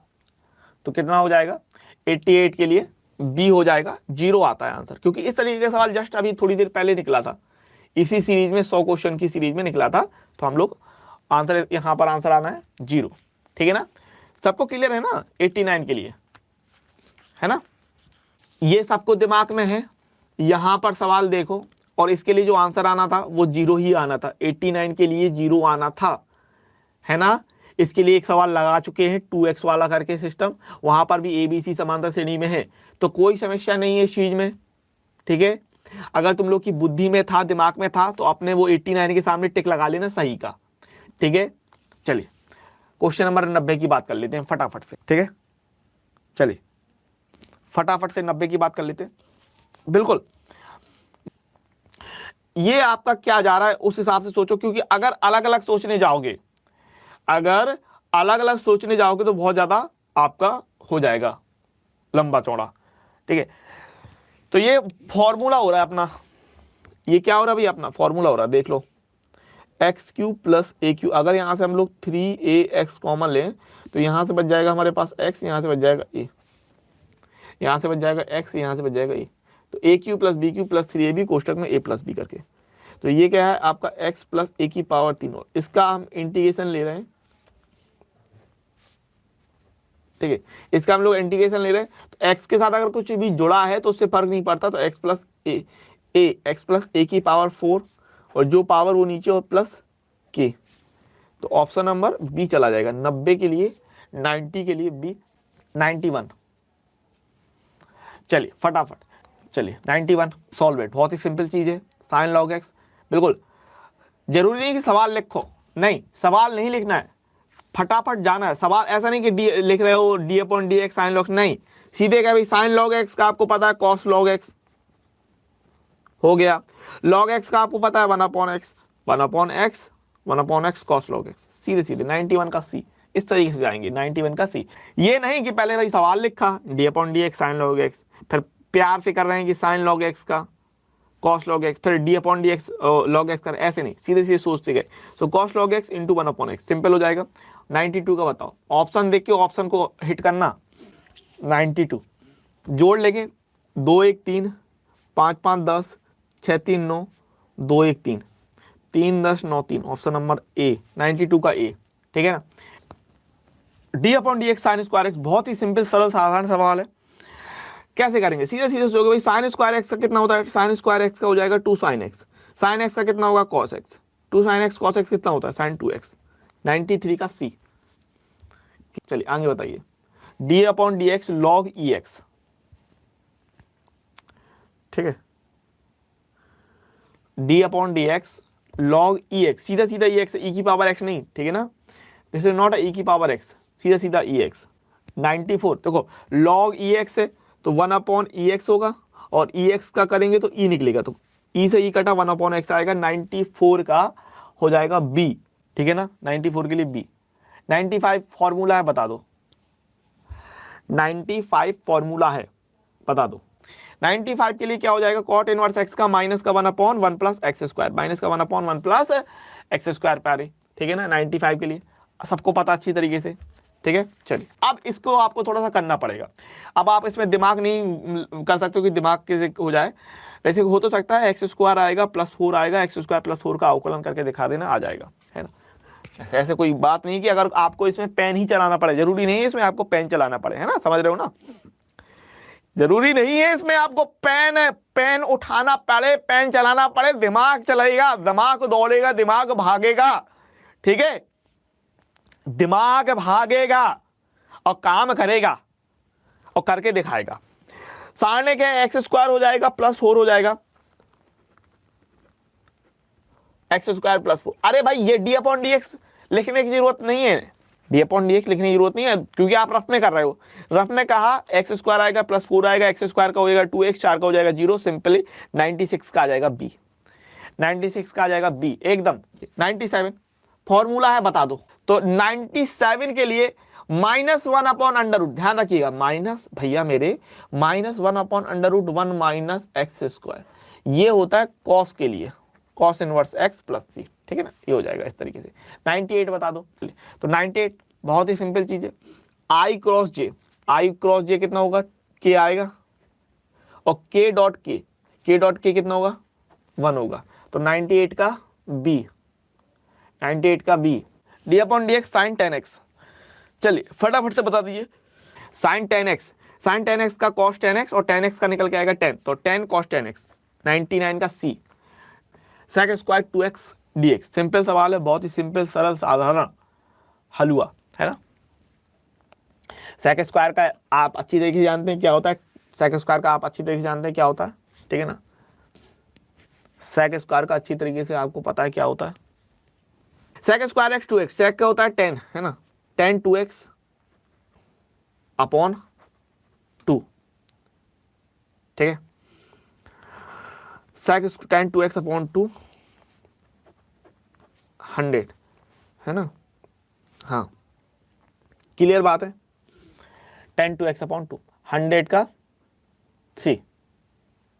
तो कितना हो जाएगा 88 के लिए बी हो जाएगा, 0 आता है आंसर, क्योंकि इस तरीके का सवाल जस्ट अभी थोड़ी देर पहले निकला था, इसी सीरीज में 100 क्वेश्चन की सीरीज में निकला था। तो हम लोग आंसर, यहाँ पर आंसर आना है 0, ठीक है ना, सबको क्लियर है ना 89 के लिए, है ना, ये सबको दिमाग में है। यहां पर सवाल देखो, और इसके लिए जो आंसर आना था वो 0 ही आना था, 89 के लिए 0 आना था, है ना। इसके लिए एक सवाल लगा चुके हैं 2x वाला करके सिस्टम, वहां पर भी ABC समांतर श्रेणी में है, तो कोई समस्या नहीं है इस चीज में, ठीक है। अगर तुम लोग की बुद्धि में था, दिमाग में था, तो अपने वो 89 के सामने टिक लगा लेना सही का, ठीक है। चलिए क्वेश्चन नंबर 90 की बात कर लेते हैं फटाफट से, ठीक है। चलिए फटाफट से 90 की बात कर लेते हैं। बिल्कुल, ये आपका क्या जा रहा है उस हिसाब से सोचो, क्योंकि अगर अलग अलग सोचने जाओगे, अगर अलग अलग सोचने जाओगे तो बहुत ज्यादा आपका हो जाएगा लंबा चौड़ा, ठीक है। तो ये फॉर्मूला हो रहा है अपना, ये क्या हो रहा है भाई, अपना फॉर्मूला हो रहा है, देख लो, एक्स क्यू प्लस ए क्यू। अगर यहां से हम लोग 3ax कॉमन लें तो यहां से बच जाएगा हमारे पास x, यहां से बच जाएगा ए, यहां से बच जाएगा x, यहां से बच जाएगा ए, तो a cube plus b cube plus 3ab कोष्टक में a प्लस बी करके, तो ये क्या है आपका x प्लस ए की पावर 3 और इसका हम इंटीग्रेशन ले रहे हैं, ठीक है, इसका हम लोग इंटीग्रेशन ले रहे हैं। तो x के साथ अगर कुछ भी जुड़ा है तो उससे फर्क नहीं पड़ता, तो x प्लस एक्स प्लस ए की पावर 4 और जो पावर वो नीचे और प्लस k, तो ऑप्शन नंबर बी चला जाएगा 90 के लिए, 90 के लिए बी 91। चलिए फटाफट, चलिए 91 सॉल्व इट, बहुत ही सिंपल चीज है, साइन लॉग एक्स। बिल्कुल जरूरी नहीं कि सवाल लिखो, नहीं सवाल नहीं लिखना है, फटाफट जाना है। सवाल ऐसा नहीं कि डी लिख रहे हो D upon D x sign log, नहीं, सीधे क्या भाई, साइन लॉग एक्स का आपको पता है कॉस लॉग एक्स हो गया, लॉग एक्स का आपको पता है 1 upon x, 1 upon x, 1 upon x cos log x, सीधे सीधे 91 का सी, इस तरीके से जाएंगे 91 का सी। ये नहीं कि पहले भाई सवाल लिखा D upon D x sign log x, फिर प्यार से कर रहे हैं कि साइन लॉग एक्स का कॉस लॉग एक्स, फिर D upon D x log x कर, ऐसे नहीं, सीधे सीधे सोचते गए। So cos log x into 1 upon x, simple हो जाएगा। 92 का बताओ, ऑप्शन देख के ऑप्शन को हिट करना, 92 जोड़ लेंगे, 2 1 3 5 5 10 6 3 9 2 1 3 3 10 9 3, ऑप्शन नंबर ए 92 का ए, ठीक है ना। D upon D x sign square x, बहुत ही सिंपल सरल साधारण सवाल है, कैसे करेंगे, सीधे सीधे सोचोगे भाई साइन स्क्वायर एक्स का कितना होता है, साइन स्क्वायर एक्स का हो जाएगा 2 साइन एक्स, साइन एक्स का कितना होगा cos x, 2 sine x cos x कितना होता है साइन 2x, 93 का सी। चलिए आगे बताइए, d upon D x log e x, ठीक है, d upon D x log e x, सीधा सीधा ई एक्स, ई की पावर एक्स नहीं, ठीक है ना, दिस इज नॉट ई की पावर एक्स, सीधा सीधा ई एक्स 94। देखो लॉग ई एक्स है तो 1 अपॉन ई एक्स होगा, और ई एक्स का करेंगे तो ई निकलेगा, तो ई से ई कटा 1 अपॉन एक्स आएगा, 94 का हो जाएगा बी, ठीक है ना, 94 के लिए बी। 95 फॉर्मूला है बता दो, 95 फॉर्मूला है बता दो, 95 के लिए क्या हो जाएगा, कॉट इनवर्स एक्स का माइनस का 1 upon 1 plus x square, minus का 1 अपॉन 1 प्लस एक्स स्क्वायर प्यारे, ठीक है ना, 95 के लिए सबको पता अच्छी तरीके से, ठीक है। चलिए अब इसको आपको थोड़ा सा करना पड़ेगा, अब आप इसमें दिमाग नहीं कर सकते हो कि दिमाग कैसे हो जाए, वैसे हो तो सकता है एक्स स्क्वायर आएगा प्लस 4 आएगा, एक्स स्क्वायर प्लस 4 का अवकलन करके दिखा देना, आ जाएगा, है ना। ऐसे ऐसे कोई बात नहीं कि अगर आपको इसमें पेन ही चलाना पड़े, जरूरी नहीं है इसमें आपको पेन चलाना पड़े, है ना, समझ रहे हो ना, जरूरी नहीं है इसमें आपको पेन उठाना पड़े, पेन चलाना पड़े, दिमाग चलेगा, दिमाग दौड़ेगा, दिमाग भागेगा, ठीक है, दिमाग भागेगा और काम करेगा और करके दिखाएगा। सामने के एक्स स्क्वायर हो जाएगा प्लस 4 हो जाएगा, एक्स स्क्वायर प्लस 4, अरे भाई ये डी अपॉन डी एक्स लिखने की जरूरत नहीं है, डी अपॉन डी एक्स लिखने की जरूरत नहीं है, क्योंकि आप रफ में कर रहे हो, रफ में कहा एक्स स्क्वायर आएगा प्लस 4 आएगा, एक्स स्क्वायर का हो जाएगा 2x, 4 का हो जाएगा 0, सिंपली 96 का आ जाएगा बी, 96 का आ जाएगा बी एकदम। 97 फॉर्मूला है बता दो, तो 97 के लिए -1 अपॉन अंडर रूट, ध्यान रखिएगा माइनस भैया मेरे -1 upon under root 1 minus x square, ये होता है कॉस के लिए, कॉस इनवर्स एक्स प्लस सी, ठीक है ना, ये हो जाएगा इस तरीके से। 98 बता दो, तो 98 बहुत ही सिंपल चीज है, आई क्रॉस जे, आई क्रॉस जे कितना होगा, के आएगा, और के डॉट के कितना होगा 1 होगा, तो 98 का बी, 98 का B. D upon D x sine 10x, चलिए फटाफट से बता दीजिए। साइन 10x, साइन 10x का कॉस 10x और 10x का निकल के आएगा 10, तो 10 कॉस 10x 99 का c। Sec square 2x dx, simple सवाल है, बहुत ही सिंपल सरल साधारण हलवा है ना। सेक स्क्वायर का आप अच्छी तरीके से जानते हैं क्या होता है, सेक स्क्वायर का आप अच्छी तरीके से जानते हैं क्या होता है, ठीक है ना। सेक स्क्वायर का अच्छी तरीके से आपको पता है क्या होता है। सेक स्क्वायर एक्स 2x, सेक क्या होता है 10 है ना, 10 2x अपॉन 2, ठीक है। सेक 10 2x अपॉन 2 100 है ना, हाँ क्लियर बात है। 10 2x अपॉन 2 100 का c